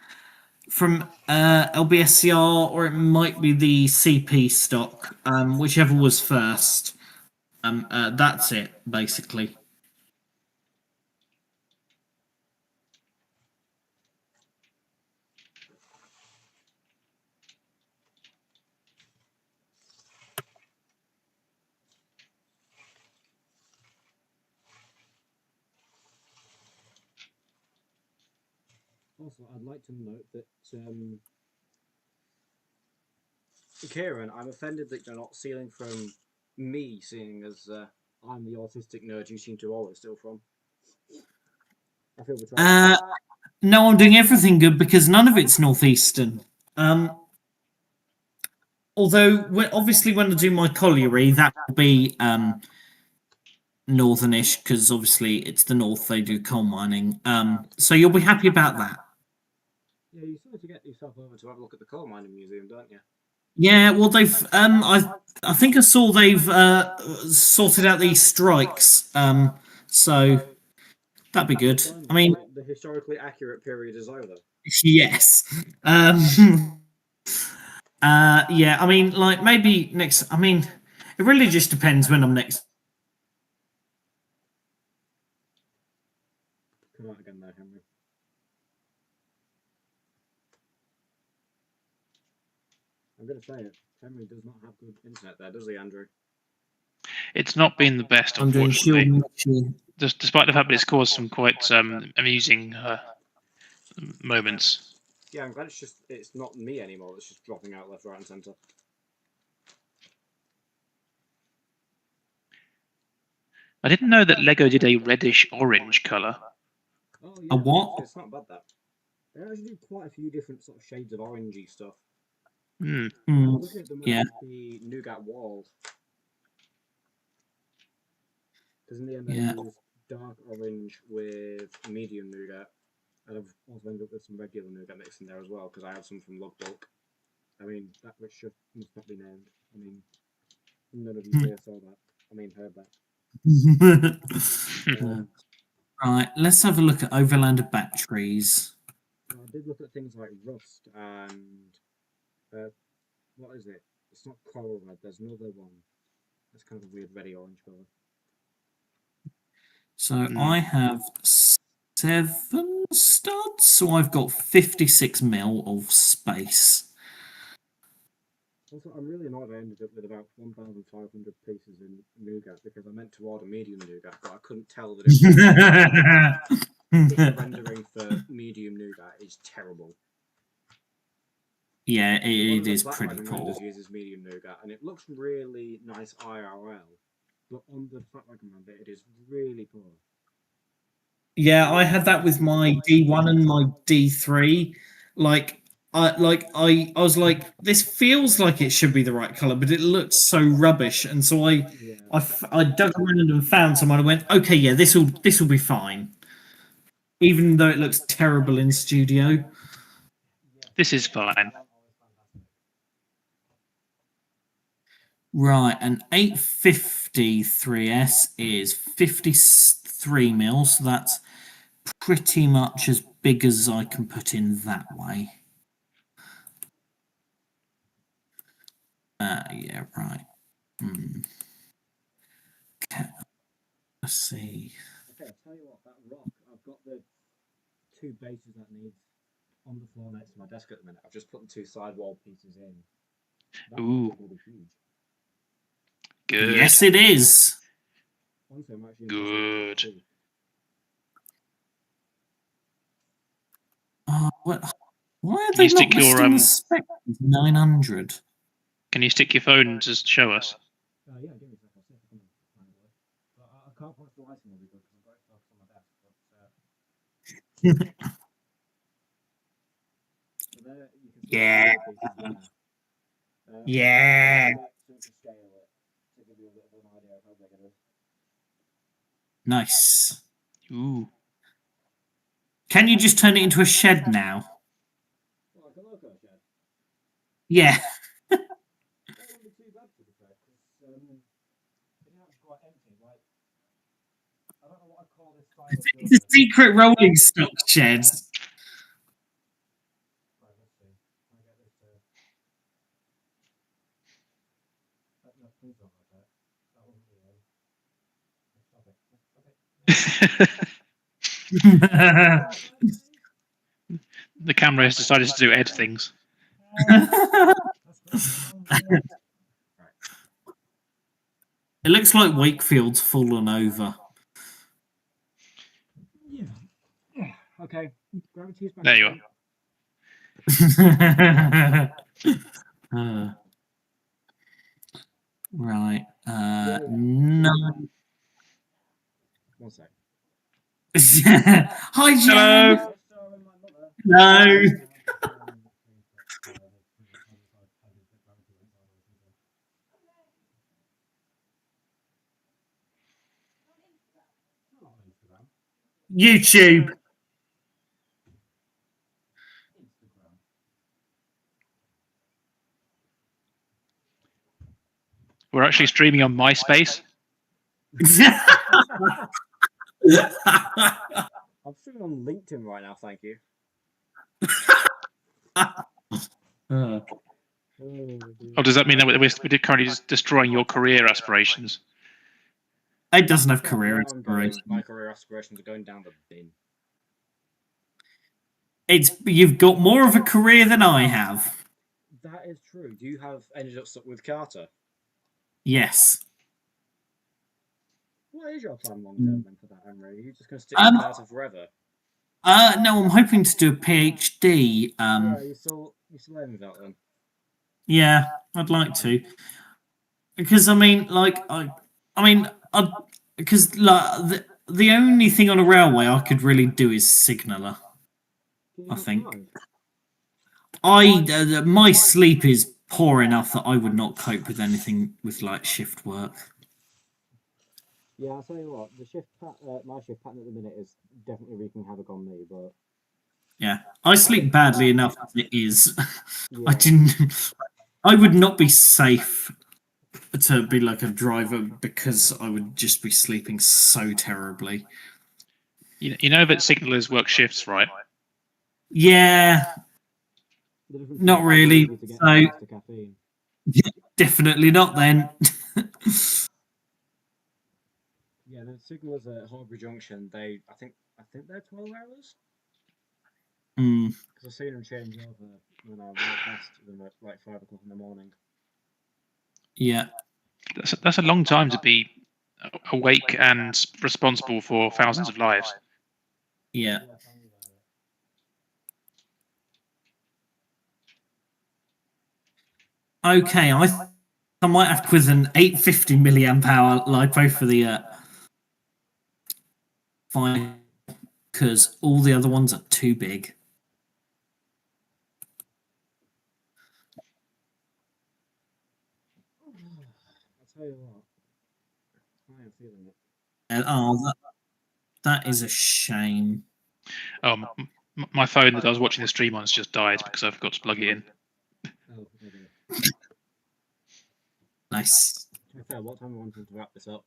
from LBSCR, or it might be the CP stock, whichever was first. That's it, basically. Also, I'd like to note that Kieran, I'm offended that you're not stealing from me, seeing as I'm the autistic nerd you seem to always steal from. I feel betrayed. No, I'm doing everything good because none of it's northeastern. Although, obviously, when I do my colliery, that will be northernish because obviously it's the north. They do coal mining. So you'll be happy about that. Yeah, you still need to get yourself over to have a look at the coal mining museum, don't you? Yeah, well, they've. I think I saw they've sorted out these strikes. So that'd be good. Finally, I mean, the historically accurate period is over. yes. Yeah. I mean, like maybe next. I mean, it really just depends when I'm next. Come out again there, Henry. I'm going to say it. Henry does not have good internet there, does he, Andrew? It's not been the best, I'm doing unfortunately. shield. Despite the fact that it's caused some quite amusing moments. Yeah, I'm glad it's not me anymore. It's just dropping out left, right, and centre. I didn't know that Lego did a reddish orange colour. Oh, A what? It's not bad, that. They actually do quite a few different sort of shades of orangey stuff. Hmm. I'm looking at them with Yeah. the nougat wall. Because in the end, Yeah. I used dark orange with medium nougat. And I've also ended up with some regular nougat mixed in there as well, because I had some from Lug Bulk. I mean, that which should must not be named. I mean, none of you here saw that. I mean, heard that. Right, let's have a look at Overlander batteries. I did look at things like rust and what is it? It's not coral red. There's another one. That's kind of a weird reddy orange colour. So I have 7 studs, so I've got 56 mil of space. Also, I'm really annoyed I ended up with about 1,500 pieces in nougat because I meant to order medium nougat, but I couldn't tell that it was. The rendering for medium nougat is terrible. Yeah, it is Flat pretty wagon poor. renders uses medium nougat, and it looks really nice IRL, but on the flat wagon render, it is really poor. Yeah, I had that with my D1 and my D3. I was like, this feels like it should be the right color, but it looks so rubbish. And so I dug around and found someone. I went, okay, yeah, this will be fine, even though it looks terrible in studio. This is fine. Right, an 853S is 53 mils, so that's pretty much as big as I can put in that way. Yeah, right. Okay. Let's see. Okay, I'll tell you what, that rock, I've got the 2 bases that needs on the floor next to my desk at the minute. I've just put the 2 sidewall pieces in. That Ooh. will be huge. Good. Yes, it is. Honestly, I'm actually Good. Why are Can they you not stick your, listing the spec? 900. Can you stick your phone to show us? Yeah, give me a second. I'll see if I can find a way. But I can't watch the lighting will be good because I've got it focused on my desk. But so there you can see Yeah. the pieces there. Yeah. To scale it to give you a bit of an idea of how big it is. Nice. Ooh. Can you just turn it into a shed now? Well, like a loco shed. Yeah. That wouldn't be too bad to be fair, because it's actually quite empty. Like I don't know what I call this style of It's a building. secret rolling stock shed. Right, let's see. Can I get this to... No, please don't like that. That wasn't the aim. Stop it. The camera has decided to do Ed things. It looks like Wakefield's fallen over. Yeah. Okay. Gravity's back. There you are. Right. No. One sec. Hi, Jen. Hello. No. YouTube. We're actually streaming on MySpace. I'm streaming on LinkedIn right now, thank you. Oh, does that mean that we're currently destroying your career aspirations? It doesn't have career I'm going, aspirations. my career aspirations are going down the bin. You've got more of a career than I have. That is true. You have ended up stuck with Carter. Yes. What is your plan long term then for that, Henry? Are you just going to stick with Carter forever? No, I'm hoping to do a PhD. Yeah, you still aiming with that then? Yeah, I'd like to, because I mean, because like the only thing on a railway I could really do is signaller. I think my sleep is poor enough that I would not cope with anything with like shift work. Yeah, I'll tell you what. The my shift pattern at the minute is definitely wreaking havoc on me. But yeah, I sleep badly enough as it is. yeah. I would not be safe to be like a driver because I would just be sleeping so terribly. You know that signalers work shifts, right? Yeah, not really. So definitely not then. Yeah, the signalers at Horbury Junction, I think they're 12 hours. Because I've seen them change over when I walk past them at like 5 o'clock in the morning. Yeah, that's a long time to be awake and responsible for thousands of lives. Yeah. Okay, I might have to quiz an 850 milliamp hour lipo for the fine, because all the other ones are too big. I'll tell you what, I am feeling it. And that is a shame. My phone that I was watching the stream on has just died because I forgot to plug it in. Oh, okay. Nice. To be fair, what time are we wanting to wrap this up?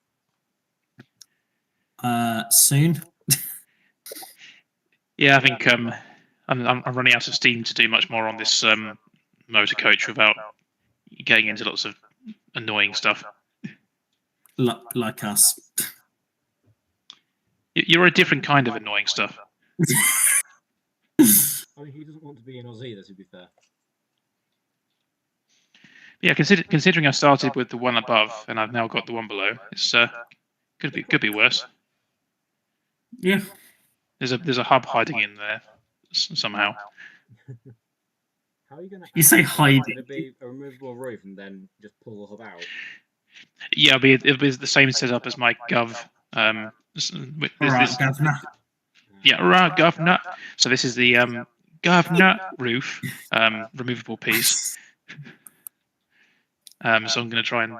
Soon. Yeah, I think I'm running out of steam to do much more on this motor coach without getting into lots of annoying stuff. Like us. You're a different kind of annoying stuff. I mean, he doesn't want to be in Oz either, to be fair. Yeah, considering I started with the one above and I've now got the one below, it's could be worse. Yeah. There's a hub hiding in there somehow. How are you going to? You say hiding? Going to be a removable roof and then just pull the hub out? Yeah, it'll be the same setup as my Gov. Governor. Yeah, right, Governor. So this is the Governor roof, removable piece. So I'm going to try and.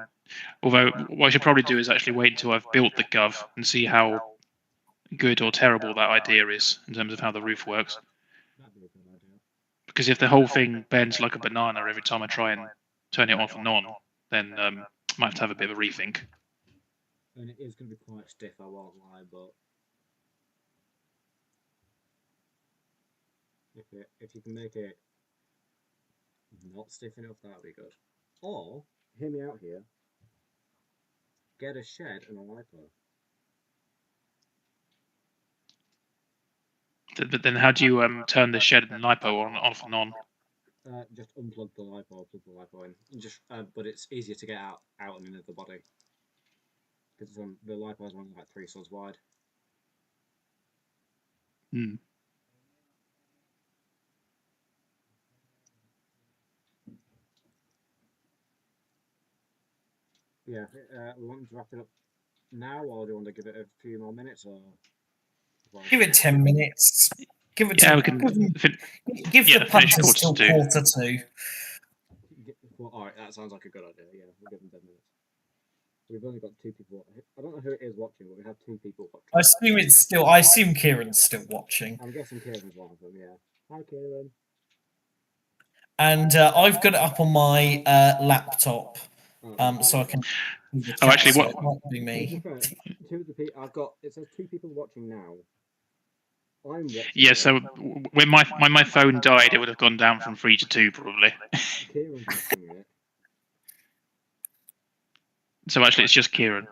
Although what I should probably do is actually wait until I've built the Gov and see how good or terrible that idea is in terms of how the roof works. Because if the whole thing bends like a banana every time I try and turn it off and on, then I might have to have a bit of a rethink. And it is going to be quite stiff, I won't lie, but if you can make it not stiff enough, that would be good. Or, hear me out here, get a shed and a lipo. But then how do you turn the shed and lipo on, off and on? Just unplug the lipo, plug the lipo in. And just, but it's easier to get out and into the body. Because the lipo is only like 3 sods wide. Hmm. Yeah, we want to wrap it up now, or do you want to give it a few more minutes, or Give it 10 minutes. Give it. Yeah, 10, we can. give Yeah, the finish punters till 1:45. quarter to. Well, all right, that sounds like a good idea. Yeah, we'll give them 10 minutes. We've only got 2 people. I don't know who it is watching, but we have 2 people watching. I assume Kieran's still watching. I'm guessing Kieran's one of them. Yeah. Hi, Kieran. And I've got it up on my laptop, so I can. Oh, actually, so what? it might be To be me. fair, 2 of the people I've got. It says 2 people watching now. I'm watching. Yeah. it. So when my phone died, it would have gone down from 3 to 2 probably. Kieran's watching it. So actually, it's just Kieran.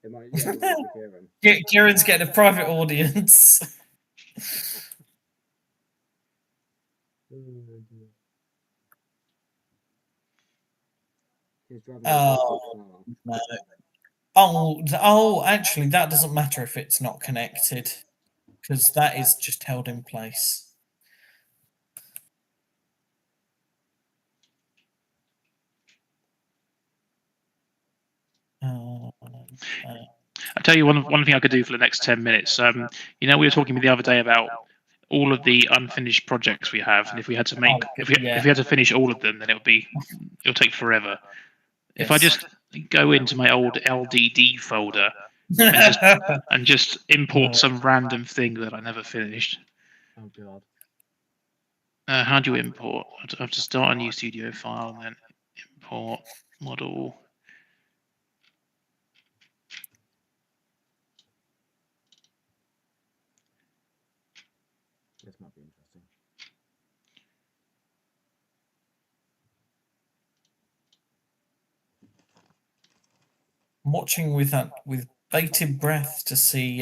It might just be Kieran. Kieran's getting a private audience. He's driving Oh, no. Oh, actually, that doesn't matter if it's not connected, because that is just held in place. I tell you one thing I could do for the next 10 minutes. We were talking the other day about all of the unfinished projects we have, and if we had to make if we had to finish all of them, then it'll take forever. If I just go into my old LDD folder and just import some random thing that I never finished. Oh god. How do you import? I have to start a new studio file and then import model. This might be interesting. I'm watching with bated breath to see.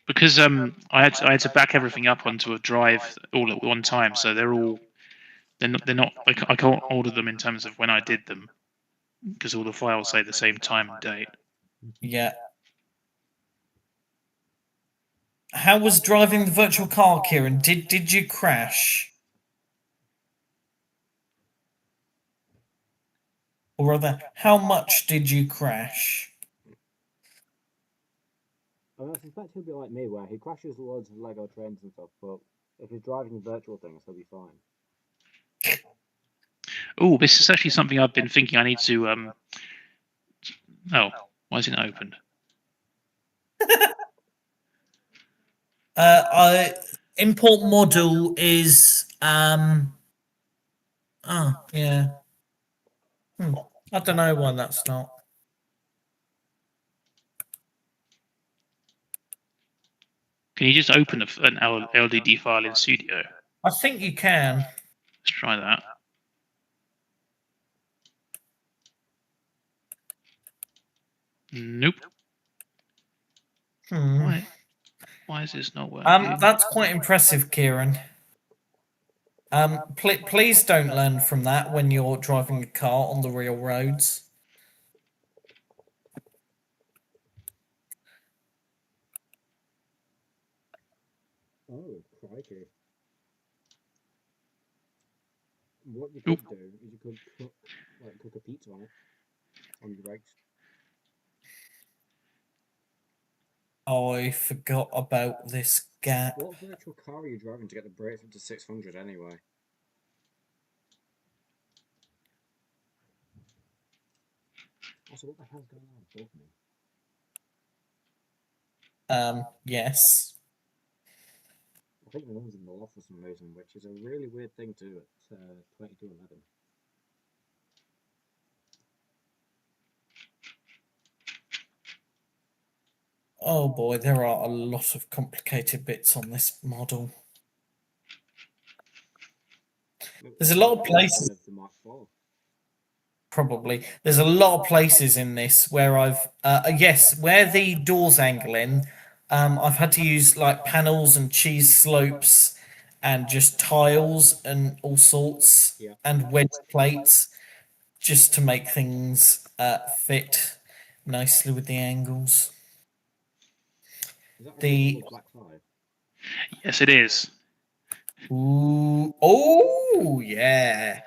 Because I had to back everything up onto a drive all at one time, so they're not I can't order them in terms of when I did them because all the files say the same time and date. Yeah. How was driving the virtual car, Kieran? Did you crash? Or rather, how much did you crash? I suspect he'll be like me, where he crashes loads of Lego trains and stuff, but if he's driving virtual things, he'll be fine. Oh, this is actually something I've been thinking I need to. Oh, why isn't it opened? Import model is oh yeah. I don't know why that's not. Can you just open an LDD file in Studio? I think you can. Let's try that. Nope. Why is this not working? That's quite impressive, Kieran. Please don't learn from that when you're driving a car on the real roads. Oh, crikey. What you could do is you could cook a pizza on it, on your brakes. I forgot about this gap. What virtual car are you driving to get the brakes up to 600 anyway? Also, what the hell's going on above me? Yes. I think the one's in the loft for some reason, which is a really weird thing to do at 2211. Oh boy, there are a lot of complicated bits on this model. There's a lot of places. Of the Mark IV. Probably there's a lot of places in this where I've yes, where the doors angle in, I've had to use like panels and cheese slopes and just tiles and all sorts Yeah. and wedge plates just to make things fit nicely with the angles. Is that The Black 5? Yes, it is. ooh, oh yeah.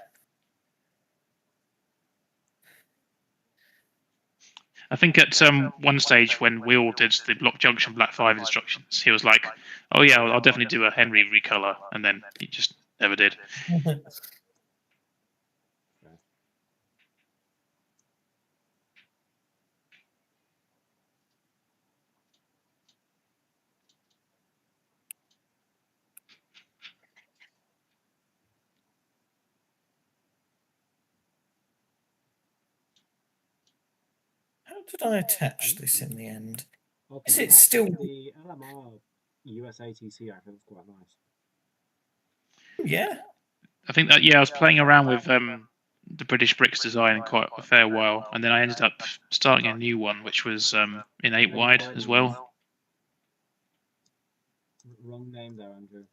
I think at one stage when Will did the Block Junction Black 5 instructions, he was like, "Oh yeah, I'll definitely do a Henry recolor," and then he just never did. How did I attach this in the end? Okay, Is it still? the LMR USATC? I think it's quite nice. Yeah. I think that, yeah, I was playing around with the British Bricks design quite a fair while, and then I ended up starting a new one, which was in 8 wide as well. Wrong name there, Andrew.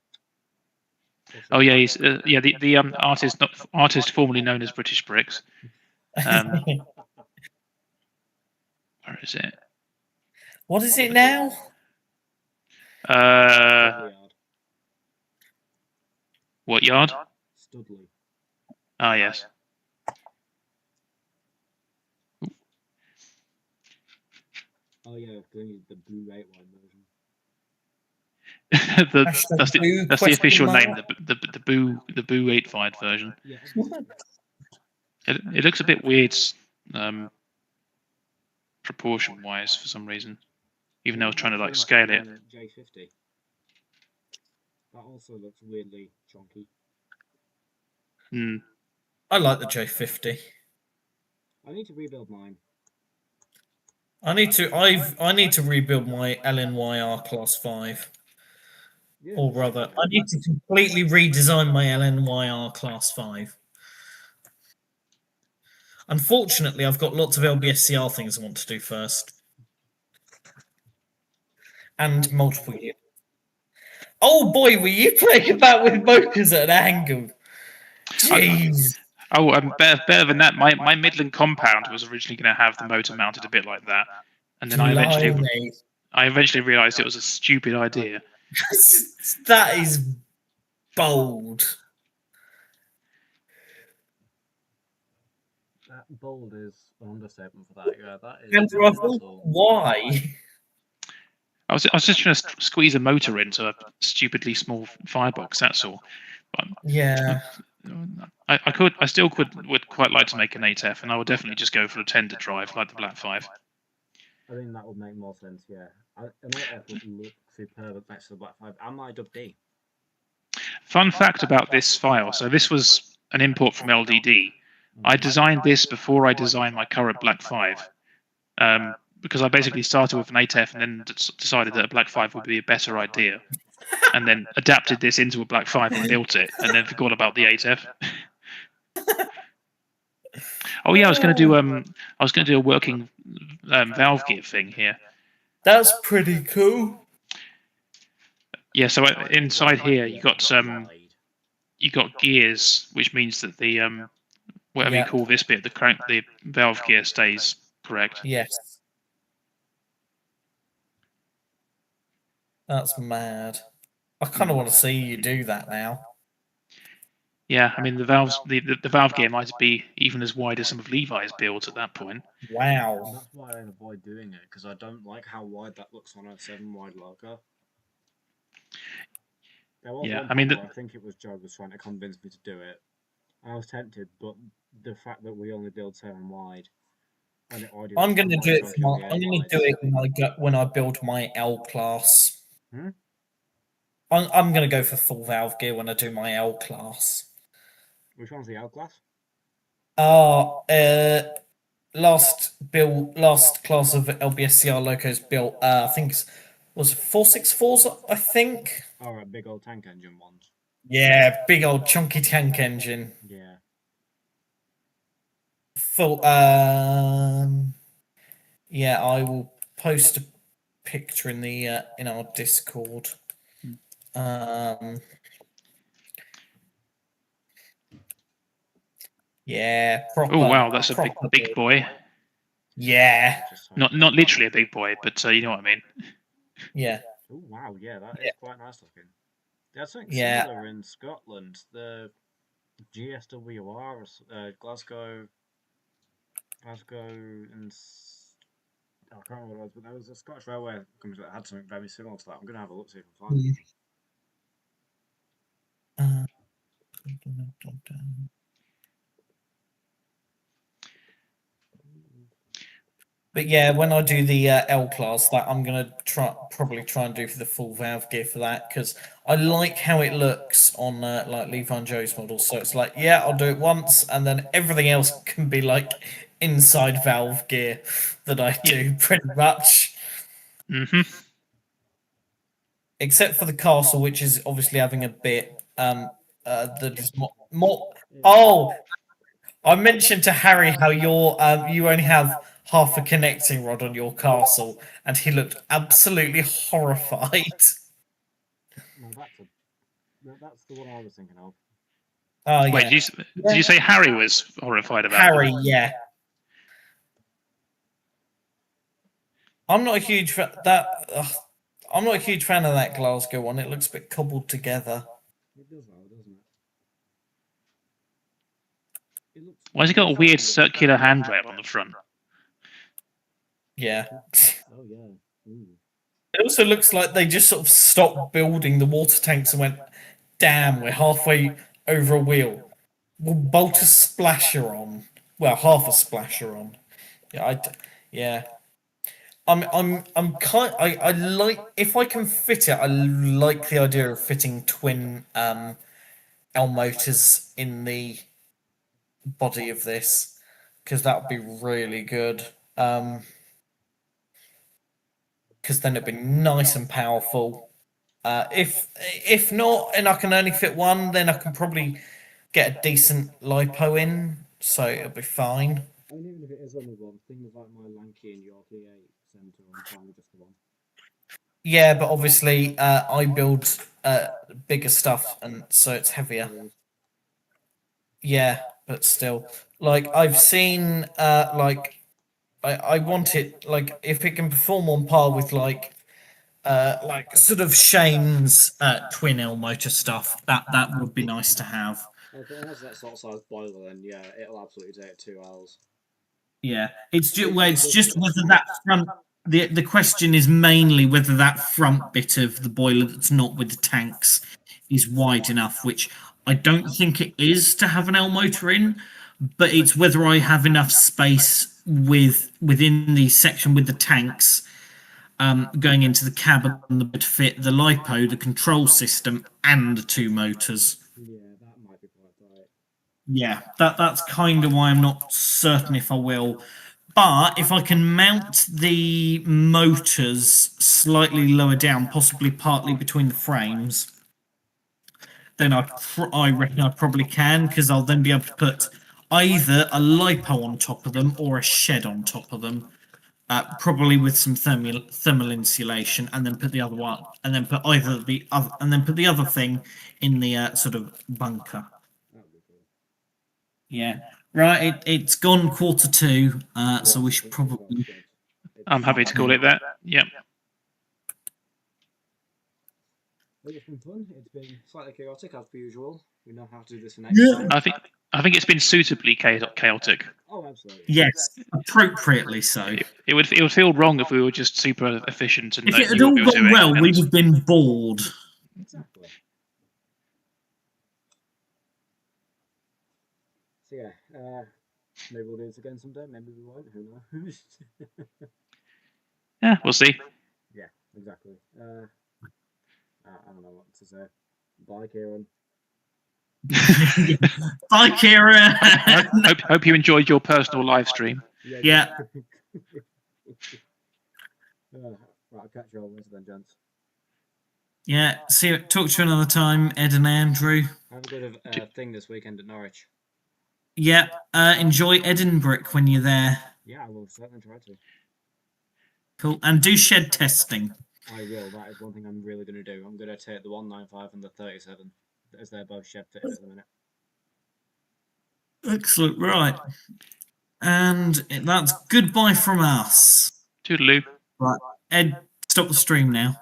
Oh yeah, he's yeah the artist, not artist formerly known as British Bricks. Where is it? What is it now? What yard? Studley. Ah, yes. Oh yeah, the blue 8 wide version. That's the official name, the Boo 8 wide version. Yeah. It looks a bit weird, proportion wise for some reason. Even though I was trying to like scale it. J50. That also looks weirdly chunky. Hmm. I like the J50. I need to rebuild mine. I need to rebuild my LNYR Class 5. Yeah, Or rather, I need to completely redesign my LNYR Class 5. Unfortunately, I've got lots of LBSCR things I want to do first. And multiple years. Oh boy, were you playing about with motors at an angle? Jeez. Better than that. My Midland compound was originally going to have the motor mounted a bit like that, and then I eventually realised it was a stupid idea. That is bold. That bold is an understatement for that. Yeah, that is. Andrew, I thought, why? I was just trying to squeeze a motor into a stupidly small firebox. That's all. But, yeah. I still would quite like to make an 8F, and I would definitely just go for a tender drive like the Black 5. I think that would make more sense. Yeah, an 8F would look superb next to the Black 5 and my Dub D. Fun fact about this file: so this was an import from LDD. I designed this before I designed my current Black 5. Because I basically started with an 8F and then decided that a Black 5 would be a better idea, and then adapted this into a Black 5 and built it, and then forgot about the 8F. Oh yeah, I was going to do a working valve gear thing here. That's pretty cool. Yeah, so inside here you got gears, which means that the whatever you call this bit, the valve gear stays correct. Yes. That's mad. I kind of want to see you do that now. Yeah, I mean the valve gear might be even as wide as some of Levi's builds at that point. Wow. That's why I avoid doing it, because I don't like how wide that looks on a 7 wide logo. There was one point where I think it was Joe was trying to convince me to do it. I was tempted, but the fact that we only build 7 wide. I'm going to do it. I'm going to do it when I build my L class. I'm going to go for full valve gear when I do my L class. Which one's the L class? last class of LBSCR locos built. I think was 464s. I think. All right, big old tank engine ones. Yeah, big old chunky tank engine. Yeah. Full. Yeah, I will post a picture in the in our Discord. Yeah, proper. Oh wow, that's a proper big boy. Yeah. Not literally a big boy, but you know what I mean. Yeah. Oh wow, yeah, that is quite nice looking. There's something Yeah. similar in Scotland. The GSWR, Glasgow, and I can't remember what it was, but there was a Scottish railway company that had something very similar to that. I'm going to have a look, see if I can find it. But yeah, when I do the L class, that I'm gonna probably try and do for the full valve gear for that, because I like how it looks on like Levi and Joe's models. So it's like, yeah, I'll do it once, and then everything else can be like inside valve gear that I do pretty much. Except for the castle, which is obviously having a bit that is more. Oh, I mentioned to Harry how you only have half a connecting rod on your castle, and he looked absolutely horrified. No, that's the one I was thinking of. Oh, Wait, yeah. did you say Harry was horrified about Harry? them? Yeah. I'm not a huge fan I'm not a huge fan of that Glasgow one. It looks a bit cobbled together. It does, though, doesn't it? Why has it got a weird circular handrail on the front? Yeah. Oh yeah. Ooh. It also looks like they just sort of stopped building the water tanks and went, damn, we're halfway over a wheel. We'll bolt a splasher on. Well, half a splasher on. Yeah, yeah. I'm kind. I like, if I can fit it. I like the idea of fitting twin L motors in the body of this, because that would be really good. Because then it'd be nice and powerful. If not, and I can only fit one, then I can probably get a decent lipo in, so it'll be fine. I mean, even if it is only one, things like my Lanky and Yorkie 8 Centre, I'm fine with just the one. Yeah, but obviously I build bigger stuff, and so it's heavier. Yeah, but still, like I've seen, like I want it, like if it can perform on par with like sort of Shane's twin L motor stuff, that would be nice to have. If it has that sort of size boiler, then yeah, it'll absolutely take 2 L's. Yeah, it's just whether that front. The question is mainly whether that front bit of the boiler that's not with the tanks is wide enough, which I don't think it is to have an L motor in, but it's whether I have enough space within the section with the tanks going into the cabin to fit the lipo, the control system, and the 2 motors. Yeah, that might be quite tight. Yeah, that's kind of why I'm not certain if I will. But if I can mount the motors slightly lower down, possibly partly between the frames, then I reckon I probably can, because I'll then be able to put either a lipo on top of them or a shed on top of them, probably with some thermal insulation, and then put the other one, and then put the other thing in the sort of bunker. Yeah. Right, it's gone 1:45, so we should probably. I'm happy to call it that. Yep. It's been fun. It's been slightly chaotic as per usual. We know how to do this for next time. I think it's been suitably chaotic. Oh, absolutely. Yes, appropriately so. It would feel wrong if we were just super efficient and if it had all gone well, we'd have been bored. Exactly. So yeah, maybe we'll do this again someday. Maybe we won't. Who knows? Yeah, we'll see. Yeah, exactly. I don't know what to say. Bye, Kieran. Bye, Kieran. Hope you enjoyed your personal live stream. Yeah. Right, I'll catch you all later then, gents. Yeah. See you. Talk to you another time, Ed and Andrew. Have a good thing this weekend at Norwich. Yeah. Enjoy Edinburgh when you're there. Yeah, I will certainly try to. Cool. And do shed testing. I will. That is one thing I'm really going to do. I'm going to take the 195 and the 37 as they're both shed fitted at the minute. Excellent. Right. And that's goodbye from us. Toodaloo. Right. Ed, stop the stream now.